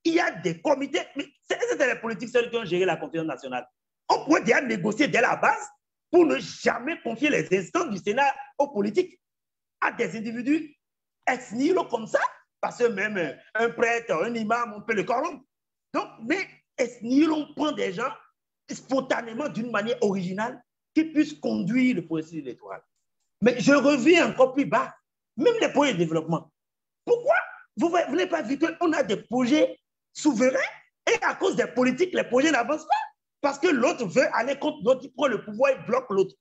il y a des comités, mais c'était les politiques seuls qui ont géré la confiance nationale. On pourrait déjà négocier dès la base pour ne jamais confier les instances du Sénat aux politiques, à des individus ex nihilo comme ça, parce que même un prêtre, un imam, on peut le corrompre. Donc, mais ex nihilo, on prend des gens spontanément d'une manière originale qui puissent conduire le processus électoral. Mais je reviens encore plus bas, même les projets de développement. Pourquoi vous n'avez pas vu qu'on a des projets souverains et à cause des politiques, les projets n'avancent pas parce que l'autre veut aller contre l'autre, il prend le pouvoir et bloque l'autre.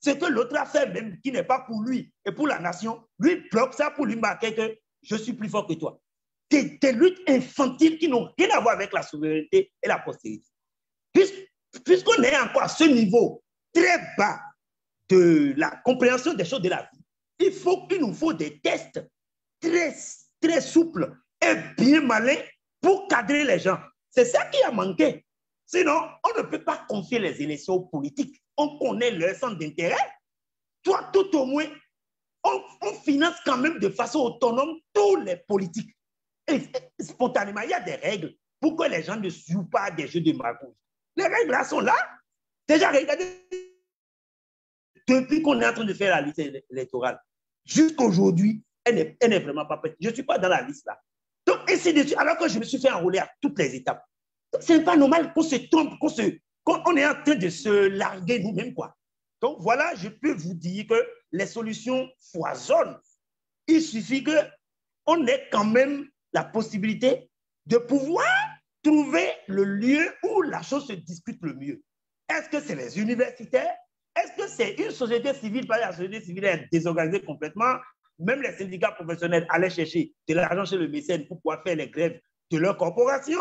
Ce que l'autre a fait même, qui n'est pas pour lui et pour la nation, lui bloque ça pour lui marquer que je suis plus fort que toi. Des luttes infantiles qui n'ont rien à voir avec la souveraineté et la postérité. Puisqu'on est encore à ce niveau très bas de la compréhension des choses de la vie, il nous faut des tests très, très souples et bien malins pour cadrer les gens. C'est ça qui a manqué. Sinon, on ne peut pas confier les élections aux politiques. On connaît leur centre d'intérêt. Toi, tout au moins, on finance quand même de façon autonome tous les politiques. Et spontanément, il y a des règles pour que les gens ne jouent pas des jeux de magouille. Les règles là sont là. Déjà, regardez, depuis qu'on est en train de faire la liste électorale, jusqu'aujourd'hui, elle n'est vraiment pas prête. Je ne suis pas dans la liste là. Donc, ainsi de suite, alors que je me suis fait enrôler à toutes les étapes. Donc, ce n'est pas normal qu'on se trompe, qu'on est en train de se larguer nous-mêmes, quoi. Donc, voilà, je peux vous dire que les solutions foisonnent. Il suffit qu'on ait quand même la possibilité de pouvoir trouver le lieu où la chose se discute le mieux. Est-ce que c'est les universitaires? Est-ce que c'est une société civile? Parce que la société civile est désorganisée complètement. Même les syndicats professionnels allaient chercher de l'argent chez le mécène pour pouvoir faire les grèves de leur corporation.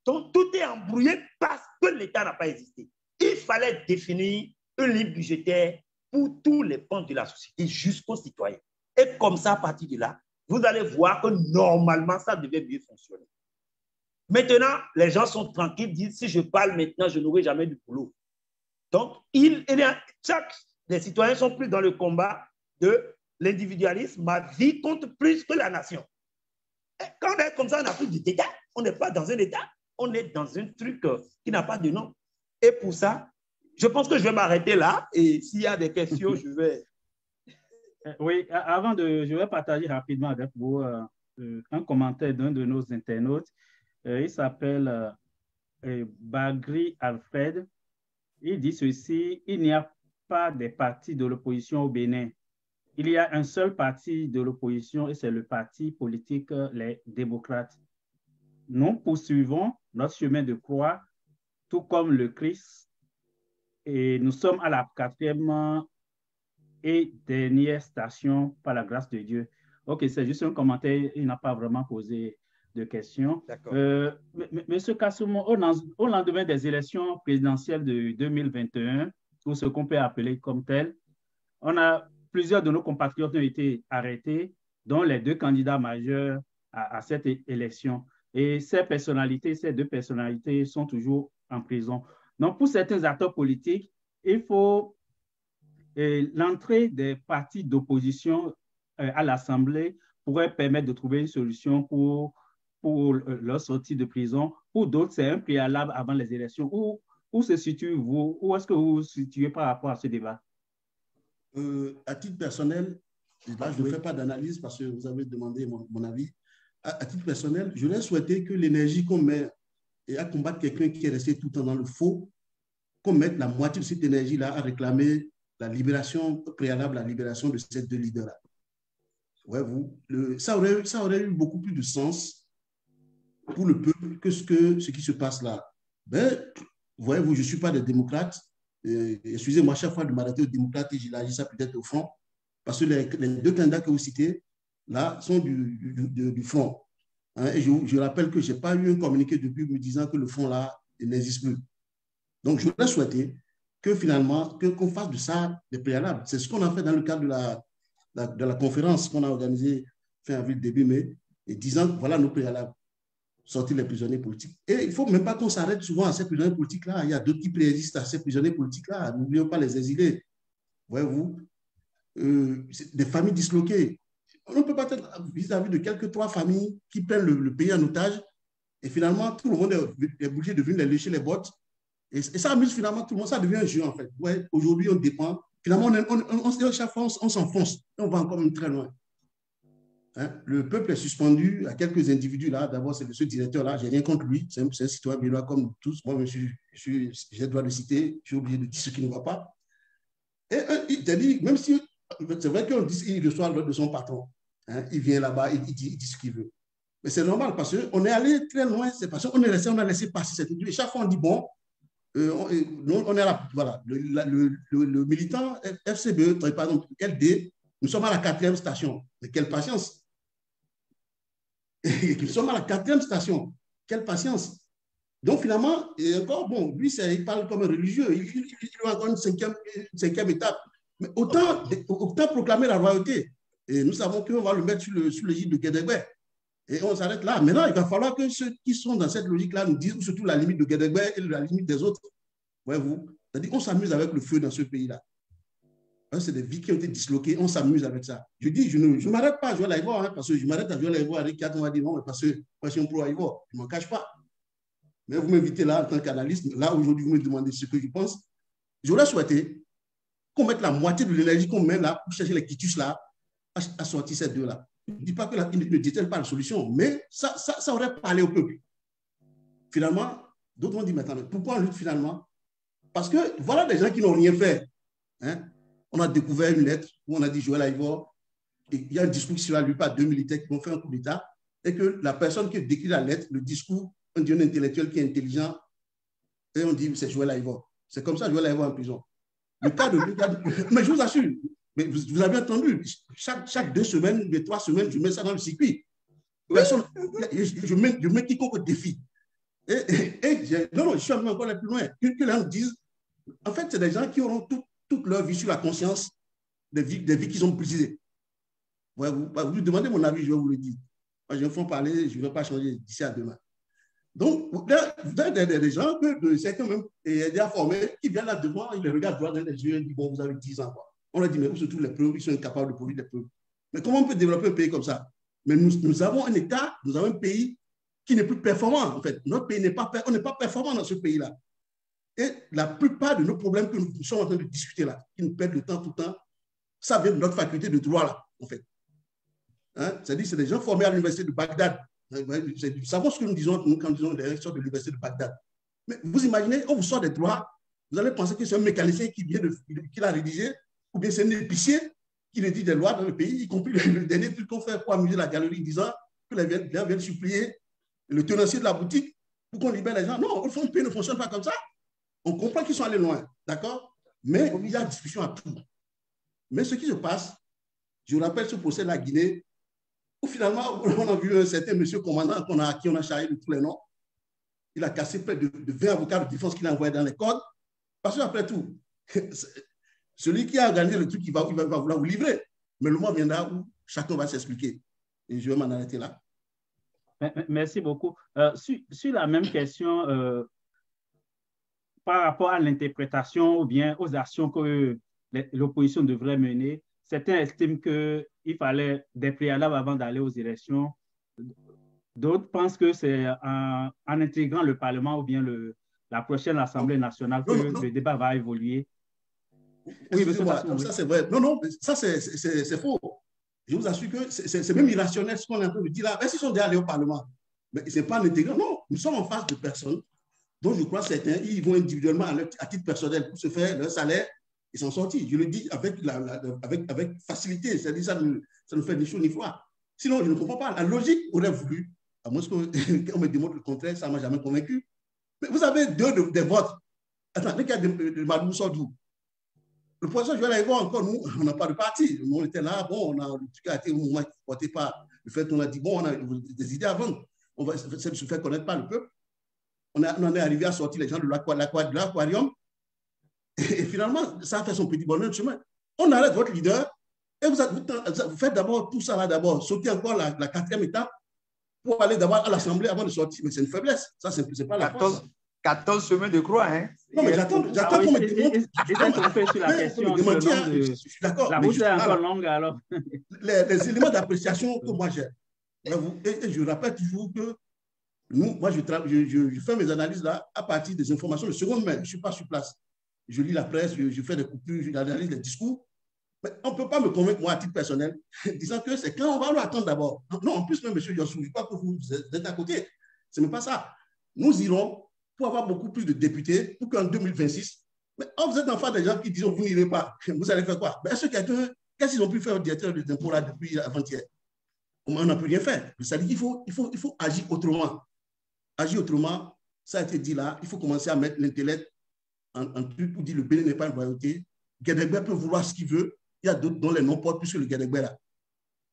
Donc, tout est embrouillé parce que l'État n'a pas existé. Il fallait définir une ligne budgétaire pour tous les pans de la société jusqu'aux citoyens. Et comme ça, à partir de là, vous allez voir que normalement, ça devait mieux fonctionner. Maintenant, les gens sont tranquilles, disent si je parle maintenant, je n'aurai jamais de boulot. Donc, les citoyens sont plus dans le combat de l'individualisme. Ma vie compte plus que la nation. Et quand on est comme ça, on n'a plus d'État. On n'est pas dans un État. On est dans un truc qui n'a pas de nom. Et pour ça, je pense que je vais m'arrêter là. Et s'il y a des questions, je vais... Oui, je vais partager rapidement avec vous un commentaire d'un de nos internautes. Il s'appelle Bagri Alfred. Il dit ceci: il n'y a pas de parti de l'opposition au Bénin. Il y a un seul parti de l'opposition et c'est le parti politique les démocrates. Nous poursuivons notre chemin de croix, tout comme le Christ, et nous sommes à la 4e et dernière station par la grâce de Dieu. Ok, c'est juste un commentaire, il n'a pas vraiment posé de questions. Monsieur Kassoumou, au lendemain des élections présidentielles de 2021, ou ce qu'on peut appeler comme tel, plusieurs de nos compatriotes ont été arrêtés, dont les 2 candidats majeurs à cette élection. Et ces deux personnalités sont toujours en prison. Donc, pour certains acteurs politiques, il faut l'entrée des partis d'opposition à l'Assemblée pourrait permettre de trouver une solution pour leur sortie de prison. Pour d'autres, c'est un préalable avant les élections. Où se situez-vous? Où est-ce que vous vous situez par rapport à ce débat? À titre personnel, là, je ne fais pas d'analyse parce que vous avez demandé mon avis. À titre personnel, je voudrais souhaiter que l'énergie qu'on met à combattre quelqu'un qui est resté tout le temps dans le faux, qu'on mette la moitié de cette énergie-là à réclamer la libération préalable, la libération de ces 2 leaders-là. Ça aurait eu beaucoup plus de sens pour le peuple que ce qui se passe là. Ben, voyez-vous, je ne suis pas des démocrates. Excusez-moi, chaque fois de m'arrêter aux démocrates, et j'élargis ça peut-être au front, parce que les 2 candidats que vous citez, là, sont du front. Hein, et je rappelle que je n'ai pas eu un communiqué depuis me disant que le front là n'existe plus. Donc, je voudrais souhaiter que finalement, qu'on fasse de ça des préalables. C'est ce qu'on a fait dans le cadre de la conférence qu'on a organisée fin avril, début mai, et disant que voilà nos préalables, sortir les prisonniers politiques. Et il ne faut même pas qu'on s'arrête souvent à ces prisonniers politiques-là. Il y a d'autres qui préexistent à ces prisonniers politiques-là. N'oublions pas les exilés. Voyez-vous, des familles disloquées. On ne peut pas être vis-à-vis de quelques 3 familles qui prennent le pays en otage Et finalement, tout le monde est obligé de venir lécher les bottes. Et ça amuse finalement tout le monde. Ça devient un jeu, en fait. Ouais, aujourd'hui, on dépend. Finalement, chaque fois, on s'enfonce. Et on va encore même très loin. Hein? Le peuple est suspendu à quelques individus là. D'abord, c'est ce directeur-là. Je n'ai rien contre lui. C'est un citoyen béninois comme tous. Moi, j'ai le droit de citer. Je suis obligé de dire ce qui ne va pas. Et il t'a dit, même si c'est vrai qu'on dit qu'il reçoit l'ordre de son patron, hein, il vient là-bas, il dit ce qu'il veut. Mais c'est normal parce qu'on est allé très loin. C'est parce qu'on a laissé passer cette étude. Et chaque fois, on dit, bon, on est là. Voilà. Le militant FCBE, par exemple, LD, nous sommes à la 4e station. Mais quelle patience! Nous sommes à la 4e station. Quelle patience! Donc, finalement, et encore, bon, lui, il parle comme un religieux. Il a encore une cinquième étape. Mais autant proclamer la royauté. Et nous savons qu'on va le mettre sous l'égide de Guédégué. Et on s'arrête là. Maintenant, il va falloir que ceux qui sont dans cette logique-là nous disent surtout la limite de Guédégué et la limite des autres. Voyez-vous? C'est-à-dire qu'on s'amuse avec le feu dans ce pays-là. C'est des vies qui ont été disloquées, on s'amuse avec ça. Je dis, je ne m'arrête pas à jouer à l'Ivoire, hein, parce que je m'arrête à jouer à l'Ivoire avec 4 mois, non, parce que moi, je suis un pro à l'Ivoire, je ne m'en cache pas. Mais vous m'invitez là en tant qu'analyste, là aujourd'hui, vous me demandez ce que je pense. J'aurais souhaité qu'on mette la moitié de l'énergie qu'on met là pour chercher les quitus là, à sortir ces deux-là. Je ne dis pas qu'ils ne détiennent pas la solution, mais ça aurait parlé au peuple. Finalement, d'autres vont dire, mais pourquoi on lutte finalement? Parce que voilà des gens qui n'ont rien fait. Hein? On a découvert une lettre où on a dit Joël Aïvo, et il y a un discours qui sera lu par 2 militaires qui ont fait un coup d'État, et que la personne qui décrit la lettre, le discours, on dit un intellectuel qui est intelligent, et on dit c'est Joël Aïvo. C'est comme ça Joël Aïvo en prison. Le cas de mais je vous assure, mais vous avez entendu, chaque 2 semaines, 3 semaines, je mets ça dans le circuit. Je mets quiconque au défi. Non, je suis encore plus loin. Que les gens disent, en fait, c'est des gens qui auront toute leur vie sur la conscience des vies qu'ils ont brisées. Vous lui demandez mon avis, je vais vous le dire. Moi, je vais vous parler, je ne vais pas changer d'ici à demain. Donc, vous avez des gens, certains même, déjà formés, qui viennent là devant, ils les regardent droit dans les yeux, ils disent, bon, vous avez 10 ans. Quoi. On leur dit, mais où se trouvent les preuves? Ils sont incapables de produire des preuves. Mais comment on peut développer un pays comme ça? Mais nous avons un État, nous avons un pays qui n'est plus performant, en fait. Notre pays on n'est pas performant dans ce pays-là. Et la plupart de nos problèmes que nous sommes en train de discuter là, qui nous perdent le temps tout le temps, ça vient de notre faculté de droit là, en fait. Hein? C'est-à-dire, c'est des gens formés à l'université de Bagdad. Nous savons ce que nous disons, quand nous disons les élections de l'université de Bagdad. Mais vous imaginez, on vous sort des droits, vous allez penser que c'est un mécanicien qui l'a rédigé, ou bien c'est un épicier qui rédige des lois dans le pays, y compris le dernier truc qu'on fait pour amuser la galerie, disant que les gens viennent supplier le tenancier de la boutique pour qu'on libère les gens. Non, le pays ne fonctionne pas comme ça. On comprend qu'ils sont allés loin, d'accord? Mais il y a discussion à tout. Mais ce qui se passe, je vous rappelle ce procès de la Guinée, où finalement, on a vu un certain monsieur commandant à qui on a chargé de tous les noms. Il a cassé près de 20 avocats de défense qu'il a envoyés dans les codes. Parce qu'après tout, celui qui a organisé le truc, il va vouloir vous livrer. Mais le moment viendra où chacun va s'expliquer. Et je vais m'en arrêter là. Merci beaucoup. Sur la même question, par rapport à l'interprétation ou bien aux actions que l'opposition devrait mener, certains estiment qu'il fallait des préalables avant d'aller aux élections. D'autres pensent que c'est en intégrant le Parlement ou bien la prochaine Assemblée nationale que le débat va évoluer. Oui, ça c'est vrai. Non, ça c'est faux. Je vous assure que c'est même irrationnel ce qu'on est en train de dire là. Même s'ils sont déjà allés au Parlement, mais ce n'est pas en intégrant. Non, nous sommes en face de personnes dont je crois certains, ils vont individuellement à titre personnel pour se faire leur salaire, ils sont sortis. Je le dis avec facilité, c'est-à-dire ça ne fait ni chaud ni froid. Sinon, je ne comprends pas. La logique aurait voulu, à moins qu'on me démontre le contraire, ça ne m'a jamais convaincu. Mais vous avez des votes. Attendez, qu'il y a de Madou Sordou. Le professeur Joël Aïvo, encore, nous, on n'a pas de parti. Nous, on était là, bon, le truc a été un mouvement qui ne portait pas le fait qu'on a dit, bon, on a des idées à vendre. On va se faire connaître par le peuple. On en est arrivé à sortir les gens de l'aquarium. Et finalement, ça a fait son petit bonheur de chemin. On arrête votre leader et vous faites d'abord tout ça là d'abord, sauter encore la 4e étape pour aller d'abord à l'Assemblée avant de sortir. Mais c'est une faiblesse. Ça, c'est pas la force. 14 semaines de croix, hein? Non, mais j'attends qu'on me démontre. Je suis d'accord. La route est encore longue, alors. Les éléments d'appréciation que moi j'ai. Et je rappelle toujours que Moi, je fais mes analyses là à partir des informations de seconde main. Je ne suis pas sur place. Je lis la presse, je fais des coupures, j'analyse les discours. Mais on ne peut pas me convaincre, moi, à titre personnel, disant que c'est quand on va attendre d'abord. Non, en plus, même, M. Yossou, je ne dis pas que vous êtes à côté. Ce n'est pas ça. Nous irons pour avoir beaucoup plus de députés pour qu'en 2026, mais vous êtes en face des gens qui disent vous n'irez pas. Vous allez faire quoi? Qu'est-ce qu'ils ont pu faire au directeur des impôts là depuis avant-hier? On n'a plus rien fait. Ça dit qu'il faut agir autrement. Agir autrement, ça a été dit là, il faut commencer à mettre l'intellect en truc pour dire le Bénin n'est pas une royauté. Guédégbé peut vouloir ce qu'il veut. Il y a d'autres dont les noms portent plus que le Guédégbé là.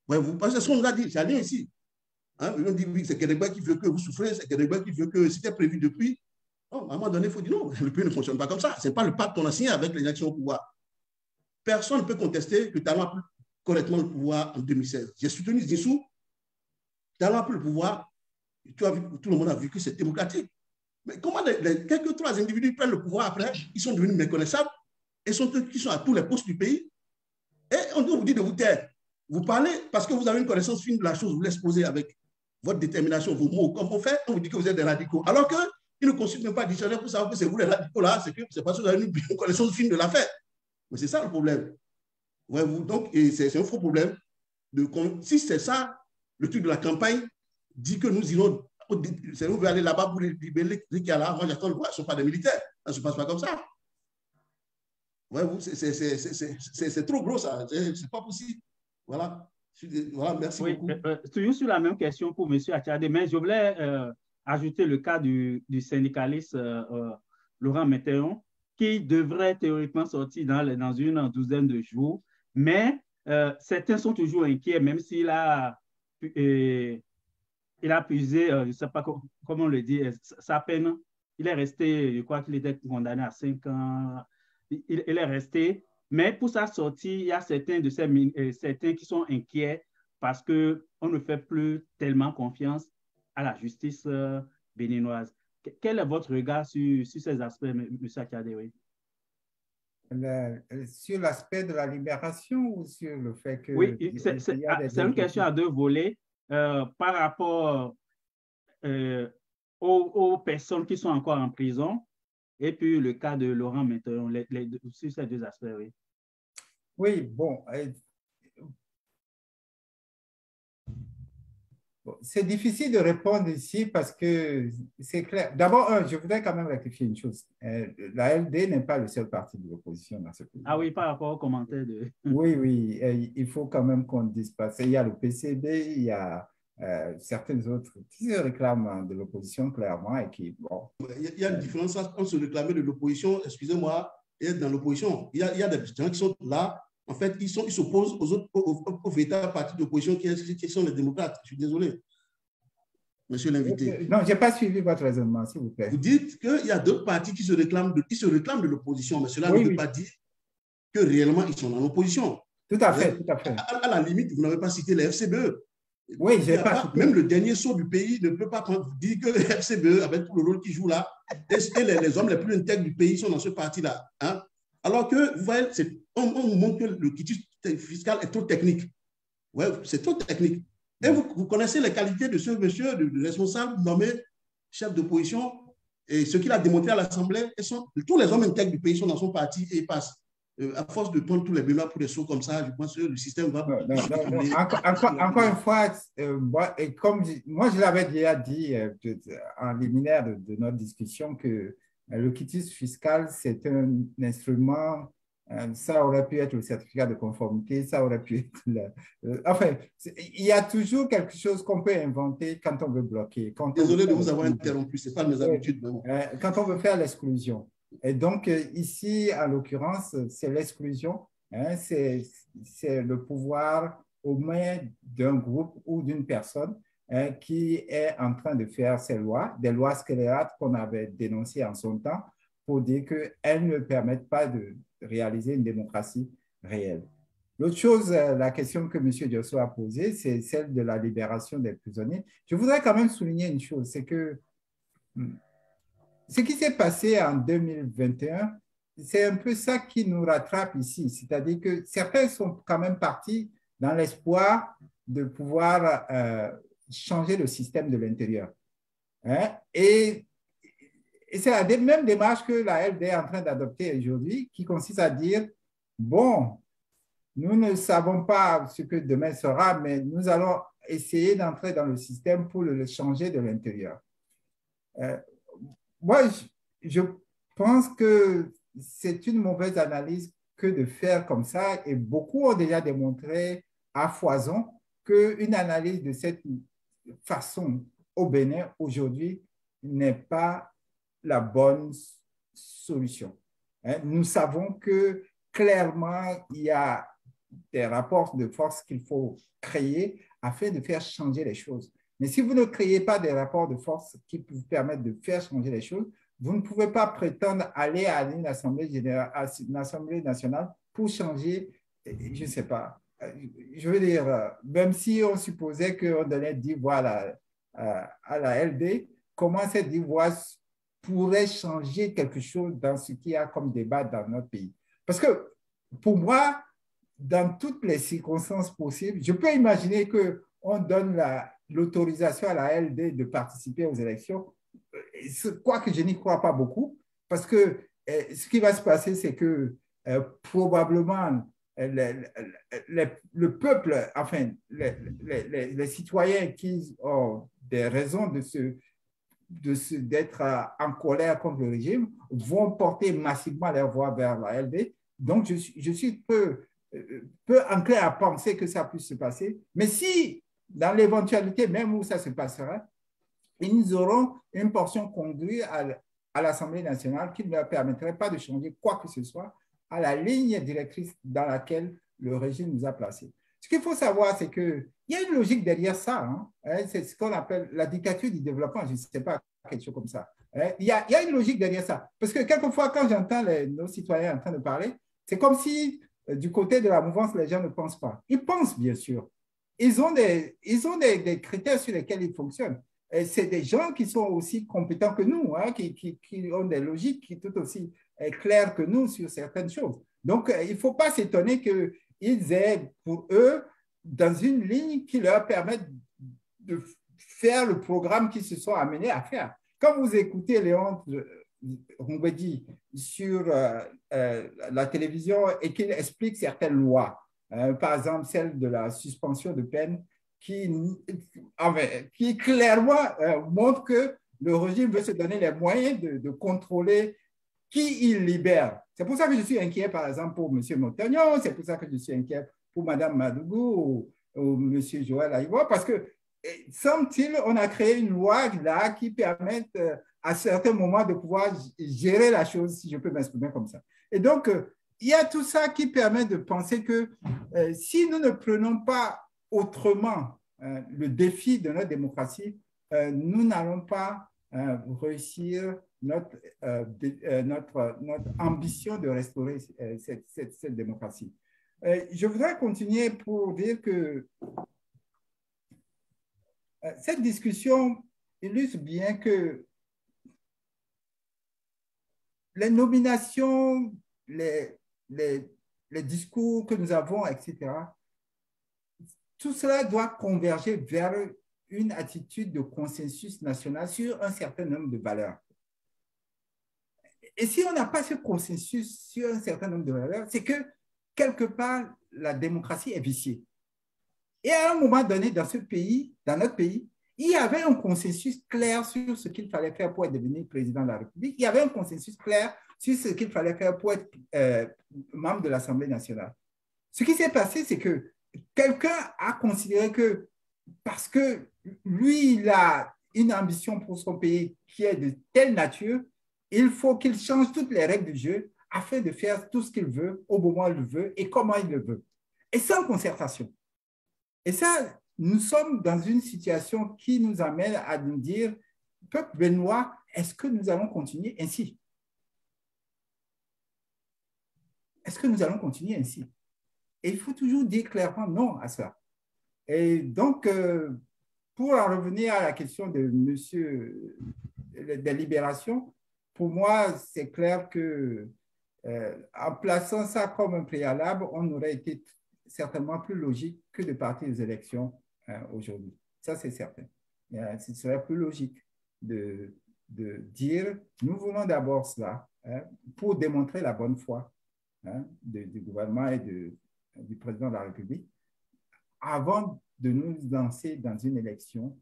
Voyez-vous, parce que ce qu'on nous a dit, c'est rien ici. Hein? On dit oui, c'est Guédégbé qui veut que vous souffrez, c'est Guédégbé qui veut que c'était prévu depuis. Non, à un moment donné, il faut dire non, le pays ne fonctionne pas comme ça. Ce n'est pas le pacte qu'on a signé avec les actions au pouvoir. Personne ne peut contester que Talon a pris correctement le pouvoir en 2016. J'ai soutenu Zissou. Talon a pris le pouvoir. Tout le monde a vu que c'est démocratique. Mais comment quelques trois individus prennent le pouvoir après, ils sont devenus méconnaissables et sont eux qui sont à tous les postes du pays. Et on vous dit de vous taire. Vous parlez parce que vous avez une connaissance fine de la chose, vous l'exposez avec votre détermination, vos mots. Comme on fait, on vous dit que vous êtes des radicaux. Alors qu'ils ne consultent même pas le dictionnaire pour savoir que c'est vous les radicaux là, c'est parce que vous avez une connaissance fine de l'affaire. Mais c'est ça le problème. Ouais, donc, c'est un faux problème. Si c'est ça, le truc de la campagne dit que nous irons, c'est nous, on veut aller là-bas pour libérer les qui là. Moi, j'attends le voir, ce ne sont pas des militaires. Ça ne se passe pas comme ça. Ouais, c'est trop gros, ça. C'est pas possible. Voilà. Voilà, merci beaucoup. Toujours sur la même question pour M. Attiadé, mais je voulais ajouter le cas du syndicaliste Laurent Météon, qui devrait théoriquement sortir dans une douzaine de jours, mais certains sont toujours inquiets, même s'il a puisé, je ne sais pas comment on le dit, sa peine. Il est resté, je crois qu'il était condamné à 5 ans. Il est resté. Mais pour sa sortie, il y a certains qui sont inquiets parce qu'on ne fait plus tellement confiance à la justice béninoise. Quel est votre regard sur ces aspects, M. Attiadé? Sur l'aspect de la libération ou sur le fait que… Oui, c'est une question à deux volets par rapport aux personnes qui sont encore en prison et puis le cas de Laurent Météon, sur ces deux aspects, oui. Oui, bon, c'est difficile de répondre ici parce que c'est clair. D'abord, je voudrais quand même rectifier une chose. La LD n'est pas le seul parti de l'opposition dans ce pays. Ah oui, par rapport aux commentaires de… Oui, il faut quand même qu'on dise pas. Il y a le PCB, il y a certains autres qui se réclament de l'opposition clairement et qui… Bon. Il y a une différence entre se réclamer de l'opposition, excusez-moi, et être dans l'opposition. Il y a des gens qui sont là. En fait, ils s'opposent aux véritables partis d'opposition qui sont les démocrates. Je suis désolé, monsieur l'invité. Non, je n'ai pas suivi votre raisonnement, s'il vous plaît. Vous dites qu'il y a d'autres partis qui se réclament de l'opposition, mais cela ne veut pas dire que réellement ils sont dans l'opposition. Tout à fait, tout à fait. À la limite, vous n'avez pas cité les FCBE. Oui, je n'ai pas cité. Même le dernier saut du pays ne peut pas dire que les FCBE, avec tout le rôle qu'ils jouent là, et les hommes les plus intègres du pays sont dans ce parti-là. Hein? Alors que, vous voyez, on nous montre que le quitus fiscal est trop technique. Ouais, c'est trop technique. Et vous connaissez les qualités de ce monsieur, de responsable nommé chef d'opposition, et ce qu'il a démontré à l'Assemblée, tous les hommes intègres du pays sont dans son parti et ils passent. À force de prendre tous les bénois pour des sauts comme ça, je pense que le système va… Encore une fois, moi je l'avais déjà dit en liminaire de notre discussion que le quitus fiscal, c'est un instrument, ça aurait pu être le certificat de conformité, ça aurait pu être… enfin, il y a toujours quelque chose qu'on peut inventer quand on veut bloquer. Désolé de vous avoir interrompu, ce n'est pas de mes habitudes. Quand on veut faire l'exclusion. Et donc, ici, en l'occurrence, c'est l'exclusion, hein, c'est le pouvoir aux mains d'un groupe ou d'une personne qui est en train de faire ces lois, des lois scélérates qu'on avait dénoncées en son temps pour dire qu'elles ne permettent pas de réaliser une démocratie réelle. L'autre chose, la question que M. Diosso a posée, c'est celle de la libération des prisonniers. Je voudrais quand même souligner une chose, c'est que ce qui s'est passé en 2021, c'est un peu ça qui nous rattrape ici. C'est-à-dire que certains sont quand même partis dans l'espoir de pouvoir changer le système de l'intérieur. Hein? Et c'est la même démarche que la LD est en train d'adopter aujourd'hui, qui consiste à dire, bon, nous ne savons pas ce que demain sera, mais nous allons essayer d'entrer dans le système pour le changer de l'intérieur. Moi, je pense que c'est une mauvaise analyse que de faire comme ça, et beaucoup ont déjà démontré à foison qu'une analyse de cette façon au Bénin aujourd'hui n'est pas la bonne solution. Nous savons que clairement, il y a des rapports de force qu'il faut créer afin de faire changer les choses. Mais si vous ne créez pas des rapports de force qui vous permettent de faire changer les choses, vous ne pouvez pas prétendre aller à une assemblée nationale pour changer, je ne sais pas. Je veux dire, même si on supposait qu'on donnait 10 voix à la LD, comment ces 10 voix pourraient changer quelque chose dans ce qu'il y a comme débat dans notre pays? Parce que pour moi, dans toutes les circonstances possibles, je peux imaginer qu'on donne l'autorisation à la LD de participer aux élections, quoique je n'y crois pas beaucoup, parce que ce qui va se passer, c'est que probablement le peuple, enfin, les citoyens qui ont des raisons d'être en colère contre le régime vont porter massivement leur voix vers la LD. Donc, je suis peu enclin à penser que ça puisse se passer. Mais si, dans l'éventualité même où ça se passera, ils auront une portion congrue à l'Assemblée nationale qui ne leur permettrait pas de changer quoi que ce soit à la ligne directrice dans laquelle le régime nous a placés. Ce qu'il faut savoir, c'est qu'il y a une logique derrière ça. Hein. C'est ce qu'on appelle la dictature du développement. Je ne sais pas, quelque chose comme ça. Il y a une logique derrière ça. Parce que quelquefois, quand j'entends nos citoyens en train de parler, c'est comme si du côté de la mouvance, les gens ne pensent pas. Ils pensent, bien sûr. Ils ont des critères sur lesquels ils fonctionnent. C'est des gens qui sont aussi compétents que nous, hein, qui ont des logiques qui sont tout aussi claires que nous sur certaines choses. Donc, il ne faut pas s'étonner qu'ils aient pour eux dans une ligne qui leur permette de faire le programme qu'ils se sont amenés à faire. Quand vous écoutez Léon Roumbedi sur la télévision et qu'il explique certaines lois, par exemple celle de la suspension de peine, qui clairement montre que le régime veut se donner les moyens de contrôler qui il libère. C'est pour ça que je suis inquiet, par exemple, pour M. Montagnon, c'est pour ça que je suis inquiet pour Mme Madougou ou M. Joël Aïwa, parce que, semble-t-il, on a créé une loi là qui permet à certains moments de pouvoir gérer la chose, si je peux m'exprimer comme ça. Et donc, il y a tout ça qui permet de penser que si nous ne prenons pas autrement le défi de notre démocratie, nous n'allons pas réussir notre ambition de restaurer cette démocratie. Je voudrais continuer pour dire que cette discussion illustre bien que les nominations, les discours que nous avons, etc., tout cela doit converger vers une attitude de consensus national sur un certain nombre de valeurs. Et si on n'a pas ce consensus sur un certain nombre de valeurs, c'est que quelque part, la démocratie est viciée. Et à un moment donné, dans ce pays, dans notre pays, il y avait un consensus clair sur ce qu'il fallait faire pour devenir président de la République. Il y avait un consensus clair sur ce qu'il fallait faire pour être membre de l'Assemblée nationale. Ce qui s'est passé, c'est que quelqu'un a considéré que parce que lui, il a une ambition pour son pays qui est de telle nature, il faut qu'il change toutes les règles du jeu afin de faire tout ce qu'il veut, au moment où il le veut et comment il le veut. Et sans concertation. Et ça, nous sommes dans une situation qui nous amène à nous dire, peuple béninois, est-ce que nous allons continuer ainsi? Est-ce que nous allons continuer ainsi? Et il faut toujours dire clairement non à ça. Et donc, pour en revenir à la question de monsieur des libérations, pour moi, c'est clair que en plaçant ça comme un préalable, on aurait été certainement plus logique que de partir aux élections aujourd'hui. Ça, c'est certain. Ce serait plus logique. de dire, nous voulons d'abord cela, hein, pour démontrer la bonne foi, hein, du gouvernement et du président de la République, avant de nous lancer dans une élection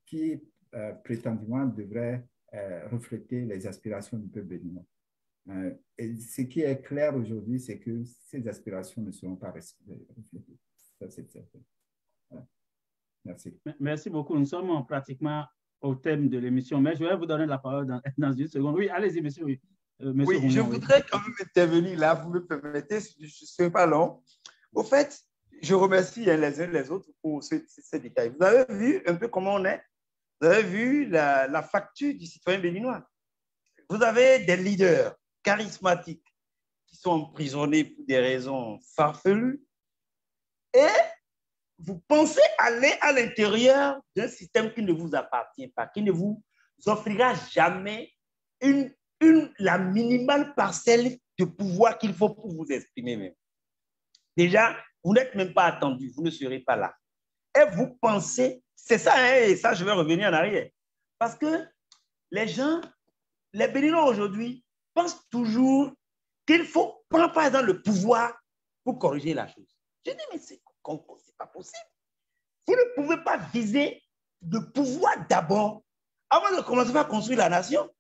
qui prétendument devrait refléter les aspirations du peuple béninois. Et ce qui est clair aujourd'hui, c'est que ces aspirations ne seront pas reflétées. Ça, c'est certain. Voilà. Merci. Merci beaucoup. Nous sommes pratiquement au thème de l'émission, mais je vais vous donner la parole dans une seconde. Oui, allez-y, monsieur. Oui, Rougnon, je voudrais quand même intervenir là, vous me permettez, je ne serai pas long. Au fait, je remercie les uns les autres pour ces détails. Vous avez vu un peu comment on est. Vous avez vu la facture du citoyen béninois. Vous avez des leaders charismatiques qui sont emprisonnés pour des raisons farfelues et vous pensez aller à l'intérieur d'un système qui ne vous appartient pas, qui ne vous offrira jamais la minimale parcelle de pouvoir qu'il faut pour vous exprimer même. Déjà, vous n'êtes même pas attendu, vous ne serez pas là. Et vous pensez, c'est ça, hein, et ça, je vais revenir en arrière. Parce que les gens, les Béninois aujourd'hui, pensent toujours qu'il faut prendre par exemple le pouvoir pour corriger la chose. Je dis, mais c'est pas possible. Vous ne pouvez pas viser le pouvoir d'abord avant de commencer par construire la nation,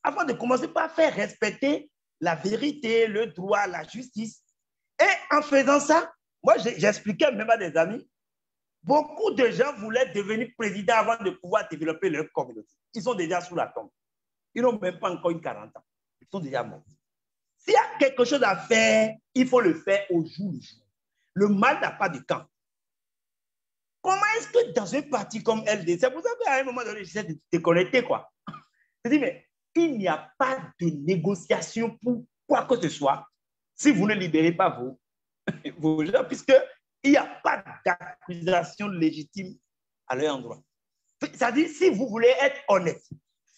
avant de commencer par faire respecter la vérité, le droit, la justice. Et en faisant ça, moi, j'expliquais même à des amis, beaucoup de gens voulaient devenir président avant de pouvoir développer leur communauté. Ils sont déjà sous la tombe. Ils n'ont même pas encore une 40 ans. Ils sont déjà morts. S'il y a quelque chose à faire, il faut le faire au jour le jour. Le mal n'a pas de camp. Comment est-ce que dans un parti comme LD, c'est pour ça qu'à un moment donné, j'essaie de déconnecter, quoi. Je dis, mais il n'y a pas de négociation pour quoi que ce soit si vous ne libérez pas vos gens, puisqu'il n'y a pas d'accusation légitime à leur endroit. C'est-à-dire, si vous voulez être honnête,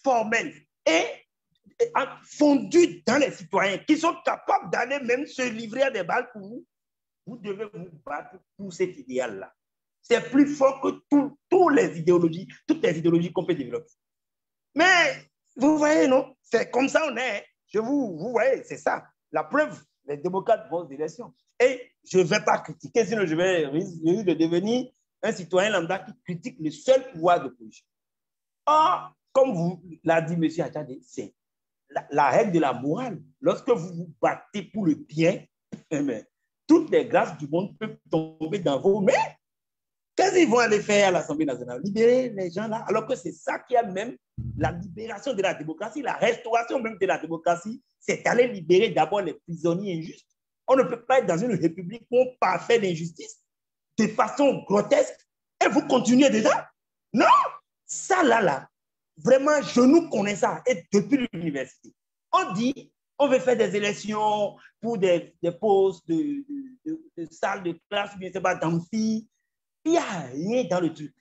formel et fondu dans les citoyens qui sont capables d'aller même se livrer à des balles pour vous, vous devez vous battre pour cet idéal-là. C'est plus fort que toutes les idéologies qu'on peut développer. Mais vous voyez, non? C'est comme ça on est. Vous voyez, c'est ça. La preuve, les démocrates vont aux élections. Et je ne vais pas critiquer, sinon je risque de devenir un citoyen lambda qui critique le seul pouvoir de police. Or, comme vous l'a dit M. Achade, c'est la règle de la morale. Lorsque vous vous battez pour le bien, toutes les grâces du monde peuvent tomber dans vos mains. Qu'est-ce qu'ils vont aller faire à l'Assemblée nationale? Libérer les gens là, alors que c'est ça qui a même la libération de la démocratie, la restauration même de la démocratie, c'est aller libérer d'abord les prisonniers injustes. On ne peut pas être dans une république où on parfait d'injustice de façon grotesque et vous continuez déjà. Non, ça là, vraiment, je nous connais ça. Et depuis l'université, on dit, on veut faire des élections pour des postes de salles de classe, je ne sais pas, d'amphi. Il n'y a rien dans le truc.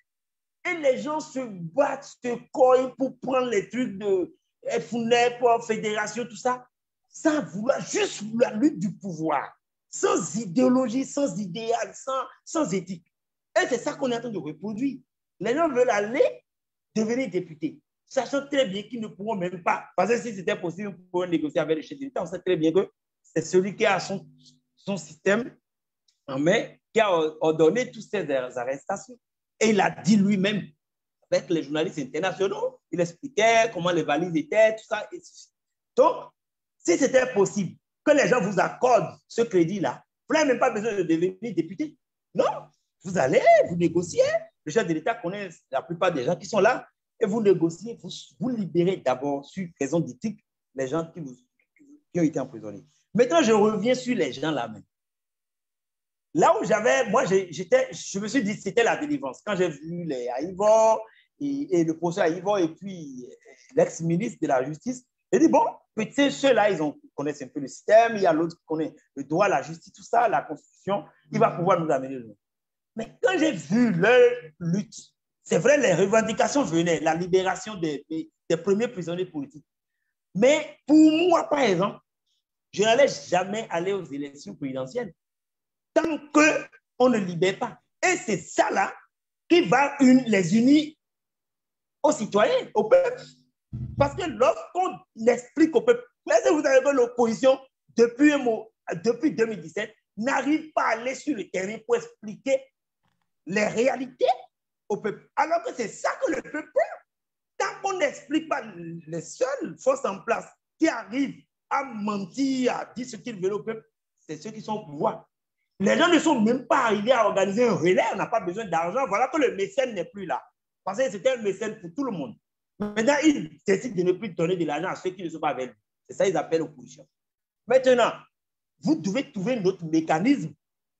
Et les gens se battent, se cognent pour prendre les trucs de FUNEP, fédération, tout ça, sans vouloir, juste la lutte du pouvoir, sans idéologie, sans idéal, sans éthique. Et c'est ça qu'on est en train de reproduire. Les gens veulent aller devenir députés, sachant très bien qu'ils ne pourront même pas, parce que si c'était possible, on pourrait négocier avec le chef de l'État. On sait très bien que c'est celui qui a son système en main, qui a ordonné toutes ces arrestations. Et il a dit lui-même, avec les journalistes internationaux, il expliquait comment les valises étaient, tout ça. Et donc, si c'était possible que les gens vous accordent ce crédit-là, vous n'avez même pas besoin de devenir député. Non, vous allez, vous négociez. Le chef de l'État connaît la plupart des gens qui sont là et vous négociez, vous libérez d'abord sur raison d'éthique les gens qui ont été emprisonnés. Maintenant, je reviens sur les gens là-même. Là où je me suis dit que c'était la délivrance. Quand j'ai vu les Aïvor et le procès Aïvor et puis l'ex-ministre de la Justice, j'ai dit, bon, peut-être ceux-là, ils connaissent un peu le système, il y a l'autre qui connaît le droit, la justice, tout ça, la Constitution, il va pouvoir nous amener le nom. Mais quand j'ai vu leur lutte, c'est vrai, les revendications venaient, la libération des premiers prisonniers politiques. Mais pour moi, par exemple, je n'allais jamais aller aux élections présidentielles tant qu'on ne libère pas. Et c'est ça là qui va les unir aux citoyens, au peuple. Parce que lorsqu'on explique au peuple, est-ce que vous avez vu l'opposition depuis 2017 n'arrive pas à aller sur le terrain pour expliquer les réalités au peuple, alors que c'est ça que le peuple veut. Tant qu'on n'explique pas les seules forces en place qui arrivent à mentir, à dire ce qu'ils veulent au peuple, c'est ceux qui sont au pouvoir. Les gens ne sont même pas arrivés à organiser un relais, on n'a pas besoin d'argent. Voilà que le mécène n'est plus là. Parce que c'était un mécène pour tout le monde. Maintenant, ils décident de ne plus donner de l'argent à ceux qui ne sont pas avec lui. C'est ça qu'ils appellent l'opposition. Maintenant, vous devez trouver un autre mécanisme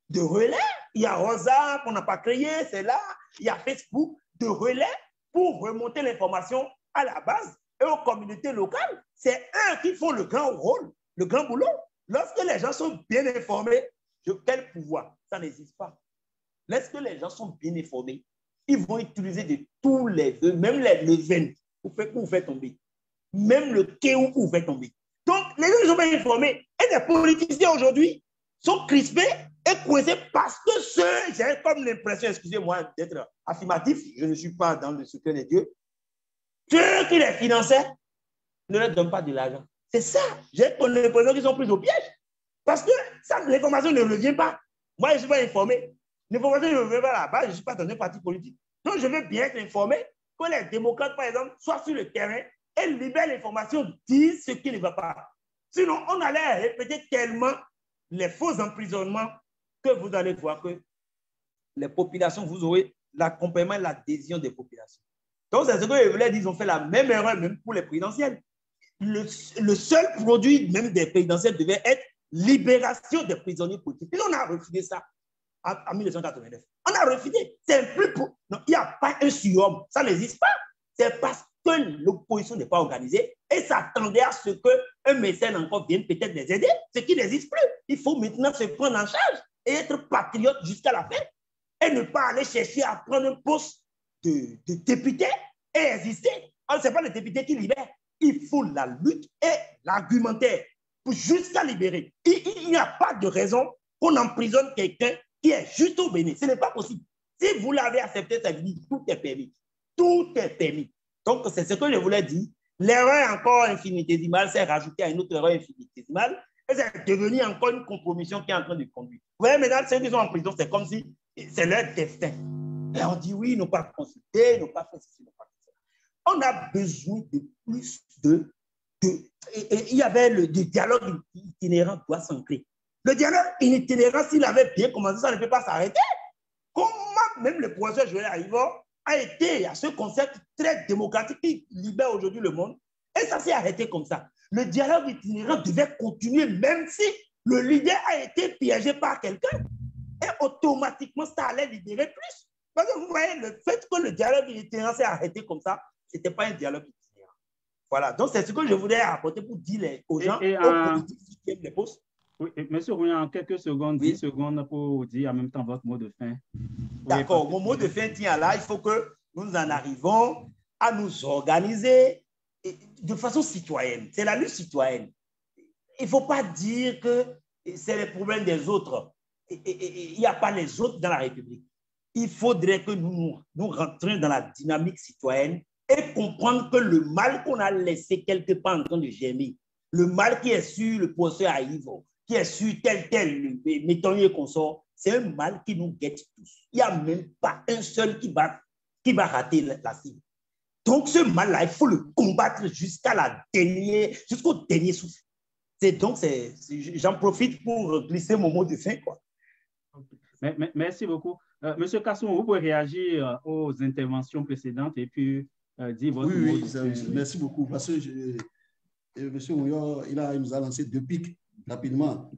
de relais. Il y a WhatsApp, on n'a pas créé, c'est là. Il y a Facebook, de relais pour remonter l'information à la base et aux communautés locales. C'est eux qui font le grand rôle, le grand boulot. Lorsque les gens sont bien informés, quel pouvoir? Ça n'existe pas. Lorsque les gens sont bien informés, ils vont utiliser de tous les vœux, même les levains, pour vous faire tomber. Même le kéou pour vous faire tomber. Donc, les gens sont bien informés. Et les politiciens aujourd'hui sont crispés et coincés parce que j'ai comme l'impression, excusez-moi d'être affirmatif, je ne suis pas dans le secret des dieux, ceux qui les finançaient ne leur donnent pas de l'argent. C'est ça. J'ai comme l'impression qu'ils sont pris au piège. Parce que l'information ne revient pas. Moi, je ne suis pas informé. L'information ne revient pas là-bas. Je ne suis pas dans un parti politique. Donc, je veux bien être informé que les démocrates, par exemple, soient sur le terrain et libèrent l'information, disent ce qui ne va pas. Sinon, on allait répéter tellement les faux emprisonnements que vous allez voir que les populations, vous aurez l'accompagnement et l'adhésion des populations. Donc, c'est ce que je voulais dire. Ils ont fait la même erreur même pour les présidentielles. Le seul produit même des présidentielles devait être libération des prisonniers politiques. Et on a refusé ça en 1989. On a refusé. C'est plus pour... Non, il n'y a pas un surhomme. Ça n'existe pas. C'est parce que l'opposition n'est pas organisée et s'attendait à ce qu'un mécène encore vienne peut-être les aider, ce qui n'existe plus. Il faut maintenant se prendre en charge et être patriote jusqu'à la fin et ne pas aller chercher à prendre un poste de député et exister. Ce n'est pas le député qui libère. Il faut la lutte et l'argumentaire pour jusqu'à libérer. Il n'y a pas de raison qu'on emprisonne quelqu'un qui est juste au Bénin. Ce n'est pas possible. Si vous l'avez accepté, ça veut dire tout est permis. Tout est permis. Donc, c'est ce que je voulais dire. L'erreur encore infinitésimale s'est rajoutée à une autre erreur infinitésimale et c'est devenu encore une compromission qui est en train de conduire. Vous voyez, maintenant, ceux qui sont en prison, c'est comme si c'est leur destin. Et on dit oui, ils n'ont pas consulté, ils n'ont pas fait ceci, ils n'ont pas fait ça. On a besoin de plus de il y avait le dialogue itinérant doit s'ancrer. Le dialogue itinérant, s'il avait bien commencé, ça ne peut pas s'arrêter. Comment même le professeur Joël Aïvor a été à ce concept très démocratique qui libère aujourd'hui le monde, et ça s'est arrêté comme ça. Le dialogue itinérant devait continuer même si le leader a été piégé par quelqu'un, et automatiquement ça allait libérer plus. Parce que vous voyez, le fait que le dialogue itinérant s'est arrêté comme ça, ce n'était pas un dialogue itinérant. Voilà, donc c'est ce que je voulais apporter pour dire aux gens, aux politiques qui aiment les postes. Oui, monsieur Rouillan, en quelques secondes, oui. 10 secondes pour dire en même temps votre mot de fin. D'accord, mon mot de fin tient là. Il faut que nous en arrivons à nous organiser de façon citoyenne. C'est la lutte citoyenne. Il ne faut pas dire que c'est les problèmes des autres. Il n'y a pas les autres dans la République. Il faudrait que nous rentrions dans la dynamique citoyenne et comprendre que le mal qu'on a laissé quelque part en train de germer, le mal qui est sur le professeur Aïvo, qui est sur tel métonnier qu'on sort, c'est un mal qui nous guette tous. Il n'y a même pas un seul qui va rater la cible. Donc, ce mal-là, il faut le combattre jusqu'au dernier souffle. J'en profite pour glisser mon mot de fin, quoi. Merci beaucoup. Monsieur Kassoum, vous pouvez réagir aux interventions précédentes et puis dire votre mot de fin. Merci beaucoup. Parce que monsieur Rouillan, il nous a lancé 2 pics rapidement.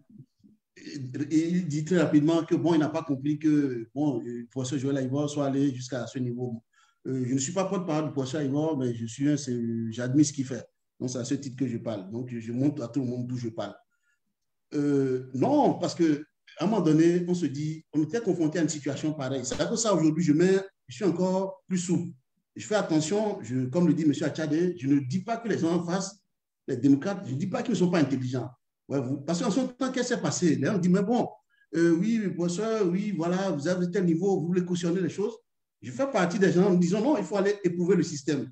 Il dit très rapidement que il n'a pas compris que le professeur Joël Aïvor soit allé jusqu'à ce niveau. Je ne suis pas porte-parole du professeur Aïvor, mais j'admire ce qu'il fait. Donc, c'est à ce titre que je parle. Donc, je montre à tout le monde d'où je parle. Non, parce qu'à un moment donné, on se dit, on était confronté à une situation pareille. C'est pour ça aujourd'hui, je suis encore plus souple. Je fais attention, comme le dit M. Achadé, je ne dis pas que les gens en face, les démocrates, je ne dis pas qu'ils ne sont pas intelligents. Ouais, parce qu'en ce temps, qu'est-ce qui s'est passé? Là, on dit, mais bon, oui, professeur, oui, voilà, vous avez tel niveau, vous voulez cautionner les choses. Je fais partie des gens en me disant, non, il faut aller éprouver le système.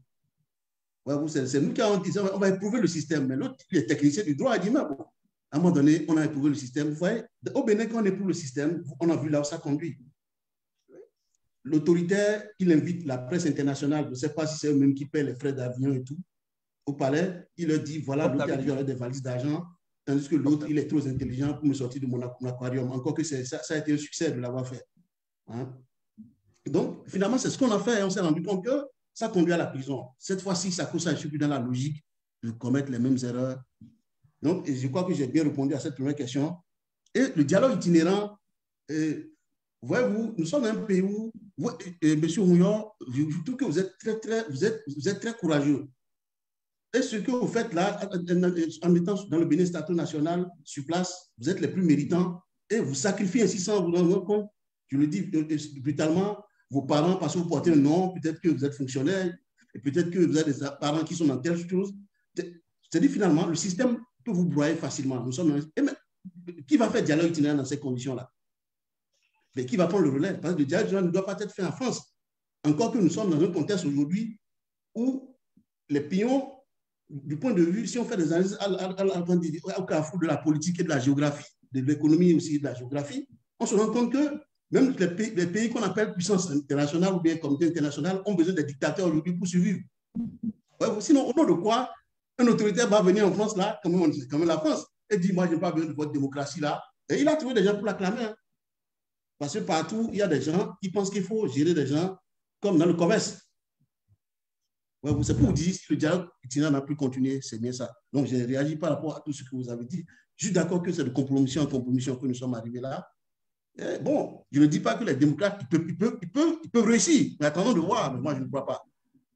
Ouais, c'est nous qui avons dit, on va éprouver le système. Mais l'autre, les techniciens du droit, a dit, mais bon, à un moment donné, on a éprouvé le système. Vous voyez, au Bénin, quand on éprouve le système, on a vu là où ça conduit. L'autoritaire, il invite la presse internationale, je ne sais pas si c'est eux-mêmes qui paient les frais d'avion et tout, au palais, il leur dit, voilà, l'autre est arrivé avec des valises d'argent, tandis que l'autre, il est trop intelligent pour me sortir de mon aquarium. Encore que ça a été un succès de l'avoir fait. Hein? Donc, finalement, c'est ce qu'on a fait et on s'est rendu compte que ça conduit à la prison. Cette fois-ci, ça ne suis plus dans la logique de commettre les mêmes erreurs. Donc, je crois que j'ai bien répondu à cette première question. Et le dialogue itinérant, voyez-vous, nous sommes dans un pays où, M. Rouillon, je trouve que vous êtes très courageux. Et ce que vous faites là, en étant dans le Bénin Statut national, sur place, vous êtes les plus méritants et vous sacrifiez ainsi sans vous rendre compte. Je le dis brutalement, vos parents, parce que vous portez un nom, peut-être que vous êtes fonctionnaire, et peut-être que vous avez des parents qui sont dans telle chose. C'est-à-dire finalement, le système peut vous broyer facilement. Nous sommes qui va faire dialogue itinérant dans ces conditions-là? Mais qui va prendre le relais? Parce que le dialogue itinérant ne doit pas être fait en France. Encore que nous sommes dans un contexte aujourd'hui où les pions, du point de vue, si on fait des analyses au carrefour de la politique et de la géographie, de l'économie aussi de la géographie, on se rend compte que même les pays qu'on appelle puissance internationale ou bien communauté internationale ont besoin des dictateurs aujourd'hui pour survivre. Ouais, sinon, au nom de quoi un autoritaire va venir en France, là, comme la France, et dit, moi, je n'ai pas besoin de votre démocratie là. Et il a trouvé des gens pour l'acclamer. Hein. Parce que partout, il y a des gens qui pensent qu'il faut gérer des gens comme dans le commerce. Ouais, c'est pour vous dire, si le dialogue itinérant n'a plus continué, c'est bien ça. Donc, j'ai réagi par rapport à tout ce que vous avez dit. Je suis d'accord que c'est de compromission en compromission que nous sommes arrivés là. Et bon, je ne dis pas que les démocrates, ils peuvent réussir. Mais attendons de voir, mais moi, je ne crois pas.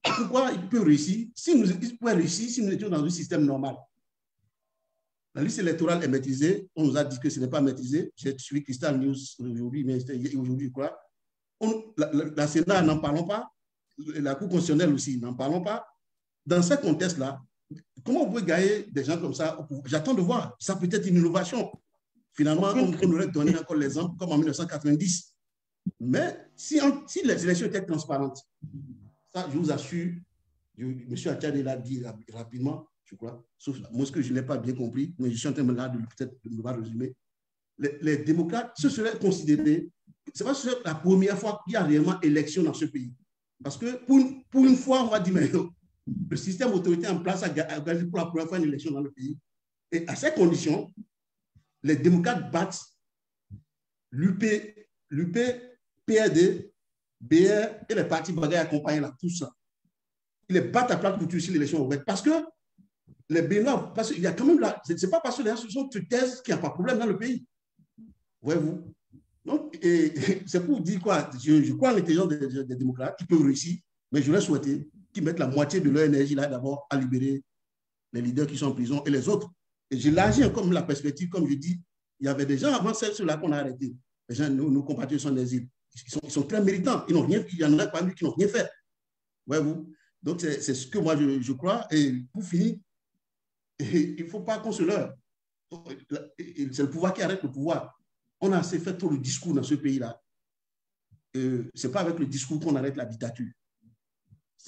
Pourquoi ils peuvent réussir? Ils pourraient réussir si nous étions dans un système normal. La liste électorale est maîtrisée. On nous a dit que ce n'est pas maîtrisé. J'ai suivi Crystal News aujourd'hui, mais aujourd'hui, je crois. La Sénat, n'en parlons pas. La Cour constitutionnelle aussi, n'en parlons pas. Dans ce contexte-là, comment on peut gagner des gens comme ça? J'attends de voir. Ça peut être une innovation. Finalement, on aurait donné encore l'exemple comme en 1990. Mais si les élections étaient transparentes, ça, je vous assure, M. Achadé l'a dit rapidement, je crois, sauf moi, ce que je n'ai pas bien compris, mais je suis en train là de peut-être de résumer. Les démocrates, ce serait considéré, c'est pas la première fois qu'il y a réellement élection dans ce pays. Parce que pour une fois, on va dire, mais le système autoritaire en place a gagné pour la première fois une élection dans le pays. Et à ces conditions, les démocrates battent l'UP, PRD, BR et les partis bagailles accompagnés là, tout ça. Ils les battent à plat couture sur l'élection ouverte. Parce que les Bénins, parce qu'il y a quand même là, c'est pas parce que les gens sont thèses qu'il n'y a pas de problème dans le pays. Voyez-vous? Donc, c'est pour dire quoi? Je crois en l'intelligence des démocrates, ils peuvent réussir, mais je leur souhaiter qu'ils mettent la moitié de leur énergie là d'abord à libérer les leaders qui sont en prison et les autres. Et j'élargis comme la perspective, comme je dis, il y avait des gens avant ceux-là qu'on a arrêtés. Les gens, nos compatriotes sont des îles. Ils sont très méritants. Ils n'ont rien, il y en a parmi eux qui n'ont rien fait. Voyez-vous? Donc, c'est ce que moi, je crois. Et pour finir, il ne faut pas qu'on se leurre. C'est le pouvoir qui arrête le pouvoir. On a assez fait trop de discours dans ce pays-là. Ce n'est pas avec le discours qu'on arrête la dictature.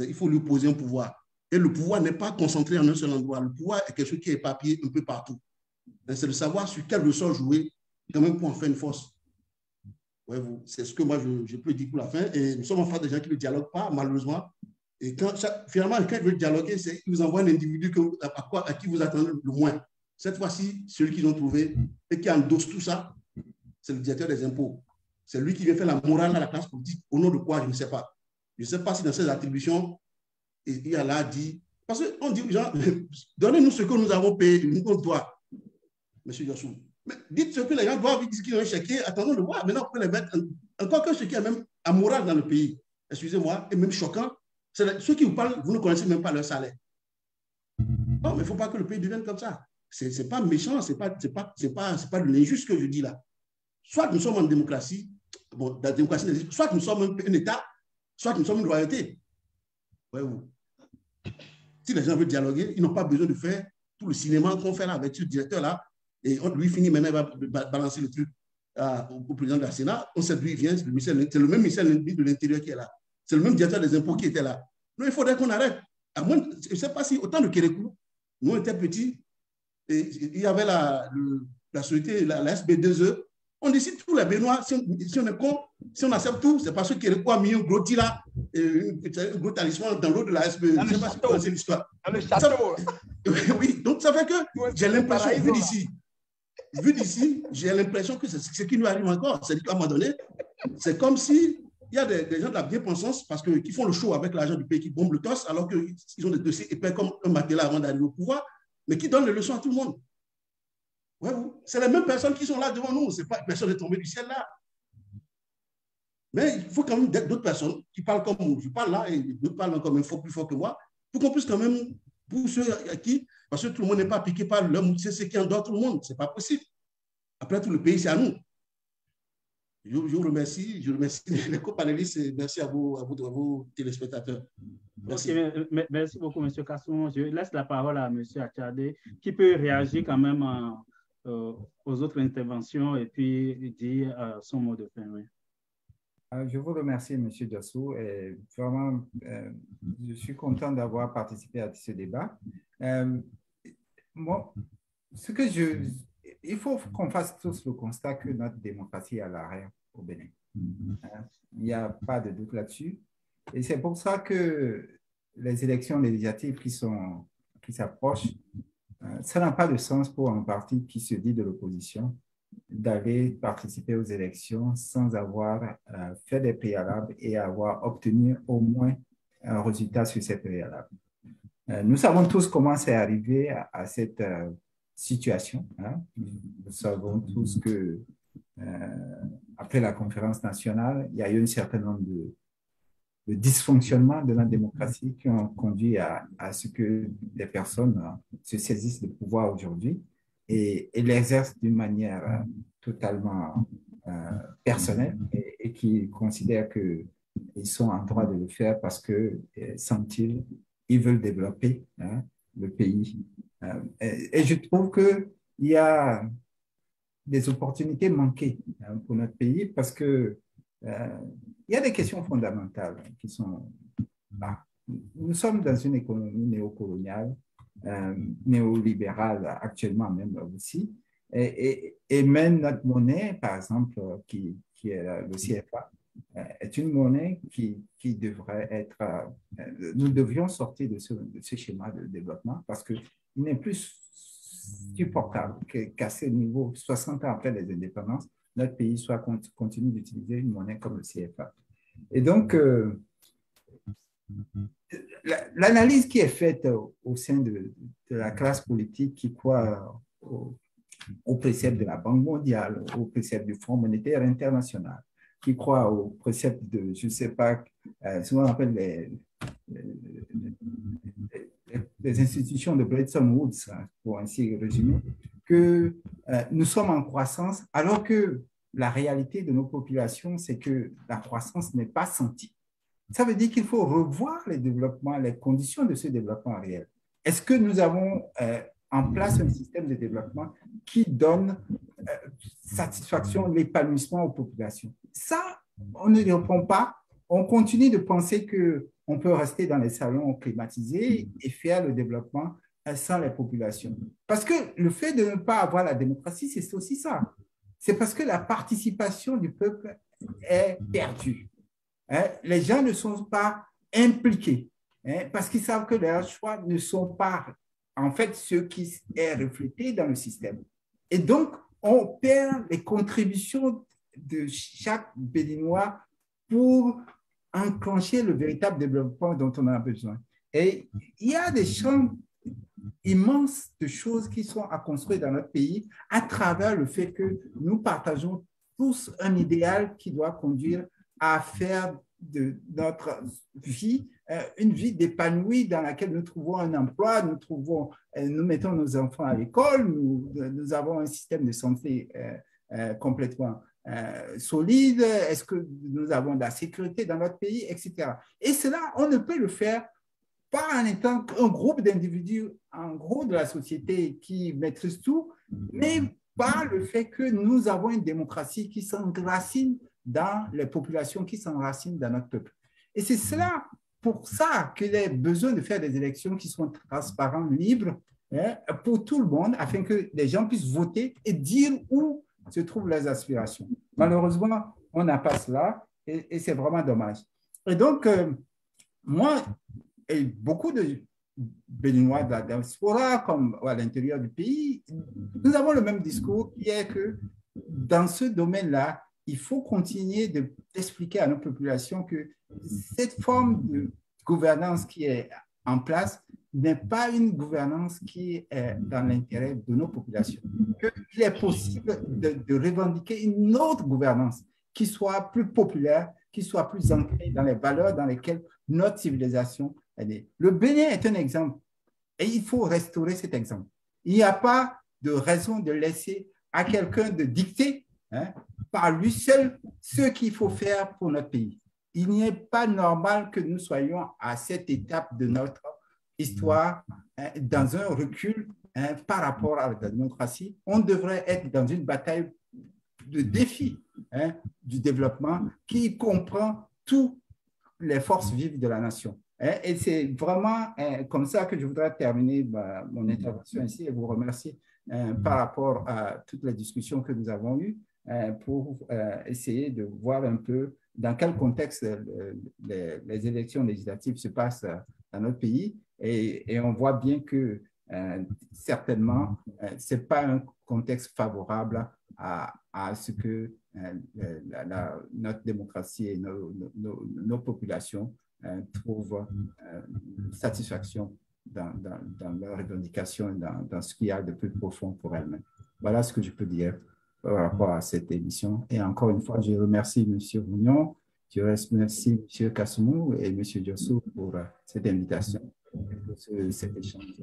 Il faut lui poser un pouvoir. Et le pouvoir n'est pas concentré en un seul endroit. Le pouvoir est quelque chose qui est éparpillé un peu partout. C'est de savoir sur quel ressort jouer, quand même pour en faire une force. C'est ce que moi, je peux dire pour la fin. Et nous sommes en face des gens qui ne dialoguent pas, malheureusement. Et finalement, quand ils veulent dialoguer, ils vous envoient un individu à qui vous attendez le moins. Cette fois-ci, celui qu'ils ont trouvé et qui endosse tout ça, c'est le directeur des impôts. C'est lui qui vient faire la morale à la classe politique. Au nom de quoi, je ne sais pas. Je ne sais pas si dans ses attributions, il a là dit, parce qu'on dit aux gens, donnez-nous ce que nous avons payé, nous on doit, M. Yossou. Mais dites ce que les gens doivent, dire qu'ils ont échequé, attendons de voir. Maintenant, on peut les mettre, encore que ce qui est même amoral dans le pays, excusez-moi, et même choquant, c'est ceux qui vous parlent, vous ne connaissez même pas leur salaire. Non, mais il ne faut pas que le pays devienne comme ça. Ce n'est pas méchant, ce n'est pas de l'injuste que je dis là. Soit nous sommes en démocratie, bon, la démocratie n'existe, soit nous sommes un État, soit nous sommes une royauté. Voyez-vous. Si les gens veulent dialoguer, ils n'ont pas besoin de faire tout le cinéma qu'on fait là avec ce directeur-là. Et lui finit maintenant, il va balancer le truc au président de la Sénat. On sait d'où il vient, c'est le même ministère de l'Intérieur qui est là. C'est le même directeur des impôts qui était là. Non, il faudrait qu'on arrête. À moins, je ne sais pas si, autant de Kérékou, nous, on était petits, et il y avait la société, la SB2E. On décide tous les Bénois, si on est con, si on accepte tout, c'est parce que Kérékou a mis un gros tira, un gros talisman dans l'eau de la SB. Je ne sais pas si vous connaissez l'histoire. Dans le château. Oui, donc ça fait que j'ai l'impression, vu d'ici, j'ai l'impression que c'est ce qui nous arrive encore. C'est-à-dire qu'à un moment donné, c'est comme si il y a des gens de la bien-pensance parce qui font le show avec l'argent du pays, qui bombent le torse, alors qu'ils ont des dossiers épais comme un matelas avant d'arriver au pouvoir, mais qui donnent les leçons à tout le monde. Ouais, c'est les mêmes personnes qui sont là devant nous. C'est pas personne n'est tombé du ciel là. Mais il faut quand même d'autres personnes qui parlent comme nous. Je parle là et d'autres parlent encore même plus fort que moi, pour qu'on puisse quand même, pour ceux à qui, parce que tout le monde n'est pas piqué par l'homme, c'est ce qui endort tout le monde. C'est pas possible. Après, tout le pays, c'est à nous. Je vous remercie les copanélistes et merci à vos téléspectateurs. Merci. Okay, merci beaucoup, M. Kassoum. Je laisse la parole à M. Achadé, qui peut réagir quand même aux autres interventions et puis dire son mot de fin. Oui. Je vous remercie, M. Diassou. Et vraiment, je suis content d'avoir participé à ce débat. Moi, il faut qu'on fasse tous le constat que notre démocratie est à l'arrêt au Bénin. Il n'y a pas de doute là-dessus. Et c'est pour ça que les élections législatives qui s'approchent, ça n'a pas de sens pour un parti qui se dit de l'opposition d'aller participer aux élections sans avoir fait des préalables et avoir obtenu au moins un résultat sur ces préalables. Nous savons tous comment c'est arrivé à cette situation. Nous savons tous que après la conférence nationale, il y a eu un certain nombre de dysfonctionnements de la démocratie qui ont conduit à ce que des personnes se saisissent du pouvoir aujourd'hui et l'exercent d'une manière totalement personnelle et qui considèrent qu'ils sont en droit de le faire parce que, semble-t-il, ils veulent développer le pays. Et je trouve qu'il y a des opportunités manquées pour notre pays parce que il y a des questions fondamentales qui sont là. Nous sommes dans une économie néocoloniale, néolibérale actuellement même aussi, et même notre monnaie, par exemple, qui est le CFA, est une monnaie qui devrait être... nous devrions sortir de ce schéma de développement parce qu'il n'est plus supportable qu'à ce niveau, 60 ans après les indépendances, notre pays continue d'utiliser une monnaie comme le CFA. Et donc, l'analyse qui est faite au sein de la classe politique qui croit au précepte de la Banque mondiale, au précepte du Fonds monétaire international, qui croit au précepte de, je ne sais pas, souvent on appelle les institutions de Bretton Woods, pour ainsi résumer, que nous sommes en croissance, alors que la réalité de nos populations, c'est que la croissance n'est pas sentie. Ça veut dire qu'il faut revoir les développements, les conditions de ce développement réel. Est-ce que nous avons en place un système de développement qui donne satisfaction, l'épanouissement aux populations? Ça, on ne répond pas. On continue de penser qu'on peut rester dans les salons climatisés et faire le développement sans les populations. Parce que le fait de ne pas avoir la démocratie, c'est aussi ça. C'est parce que la participation du peuple est perdue. Les gens ne sont pas impliqués parce qu'ils savent que leurs choix ne sont pas en fait ce qui est reflété dans le système. Et donc, on perd les contributions de chaque Béninois pour enclencher le véritable développement dont on a besoin. Et il y a des champs immenses de choses qui sont à construire dans notre pays à travers le fait que nous partageons tous un idéal qui doit conduire à faire de notre vie une vie d'épanouie dans laquelle nous trouvons un emploi, nous mettons nos enfants à l'école, nous avons un système de santé complètement solide, est-ce que nous avons de la sécurité dans notre pays, etc. Et cela, on ne peut le faire pas en étant un groupe d'individus, en gros de la société qui maîtrise tout, mais par le fait que nous avons une démocratie qui s'enracine dans les populations, qui s'enracinent dans notre peuple. Et c'est cela pour ça qu'il y a besoin de faire des élections qui soient transparentes, libres, hein, pour tout le monde, afin que les gens puissent voter et dire où se trouvent leurs aspirations. Malheureusement, on n'a pas cela et c'est vraiment dommage. Et donc, moi et beaucoup de Béninois de la diaspora, comme à l'intérieur du pays, nous avons le même discours qui est que dans ce domaine-là, il faut continuer d'expliquer à nos populations que cette forme de gouvernance qui est en place n'est pas une gouvernance qui est dans l'intérêt de nos populations. Il est possible de revendiquer une autre gouvernance qui soit plus populaire, qui soit plus ancrée dans les valeurs dans lesquelles notre civilisation est. Le Bénin est un exemple et il faut restaurer cet exemple. Il n'y a pas de raison de laisser à quelqu'un de dicter, hein, par lui seul ce qu'il faut faire pour notre pays. Il n'est pas normal que nous soyons à cette étape de notre histoire, hein, dans un recul, hein, par rapport à la démocratie. On devrait être dans une bataille de défi, hein, du développement qui comprend toutes les forces vives de la nation. Et c'est vraiment comme ça que je voudrais terminer mon intervention ici et vous remercier par rapport à toutes les discussions que nous avons eues pour essayer de voir un peu dans quel contexte les élections législatives se passent dans notre pays. Et on voit bien que certainement, ce n'est pas un contexte favorable à ce que notre démocratie et nos populations trouvent satisfaction dans leurs revendications et dans ce qu'il y a de plus profond pour elles-mêmes. Voilà ce que je peux dire par rapport à cette émission. Et encore une fois, je remercie M. Rougnon, je remercie M. Kassoumou et M. Diossou pour cette invitation, pour cet échange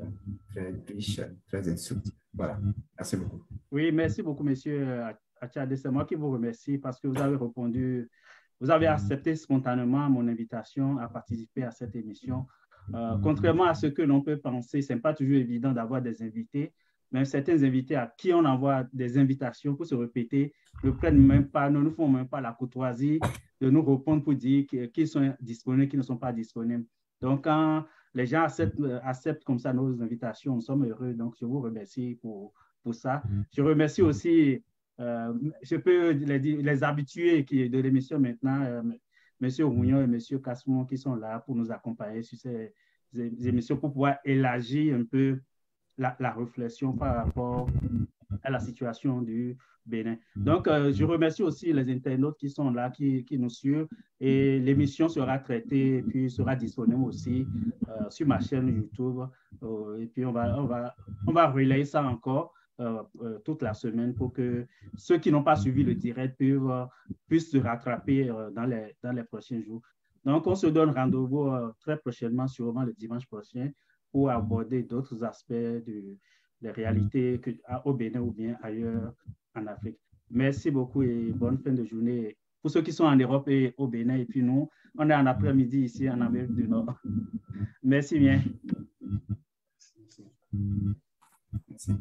très riche, très instructif. Voilà, merci beaucoup. Oui, merci beaucoup, M. Attiadé. C'est moi qui vous remercie parce que vous avez répondu, vous avez accepté spontanément mon invitation à participer à cette émission. Contrairement à ce que l'on peut penser, ce n'est pas toujours évident d'avoir des invités. Même certains invités à qui on envoie des invitations pour se répéter ne prennent même pas, ne nous font même pas la courtoisie de nous répondre pour dire qu'ils sont disponibles, qu'ils ne sont pas disponibles. Donc, quand les gens acceptent comme ça nos invitations, nous sommes heureux. Donc, je vous remercie pour ça. Je remercie aussi, je peux les habitués de l'émission maintenant, M. Rougnon et M. Kassoumou qui sont là pour nous accompagner sur ces émissions pour pouvoir élargir un peu la réflexion par rapport à la situation du Bénin. Donc, je remercie aussi les internautes qui sont là, qui nous suivent. Et l'émission sera traitée et puis sera disponible aussi sur ma chaîne YouTube. Et puis, on va relayer ça encore toute la semaine pour que ceux qui n'ont pas suivi le direct puissent se rattraper dans les prochains jours. Donc, on se donne rendez-vous très prochainement, sûrement le dimanche prochain, pour aborder d'autres aspects des réalités au Bénin ou bien ailleurs en Afrique. Merci beaucoup et bonne fin de journée pour ceux qui sont en Europe et au Bénin. Et puis nous, on est en après-midi ici en Amérique du Nord. Merci bien. Merci.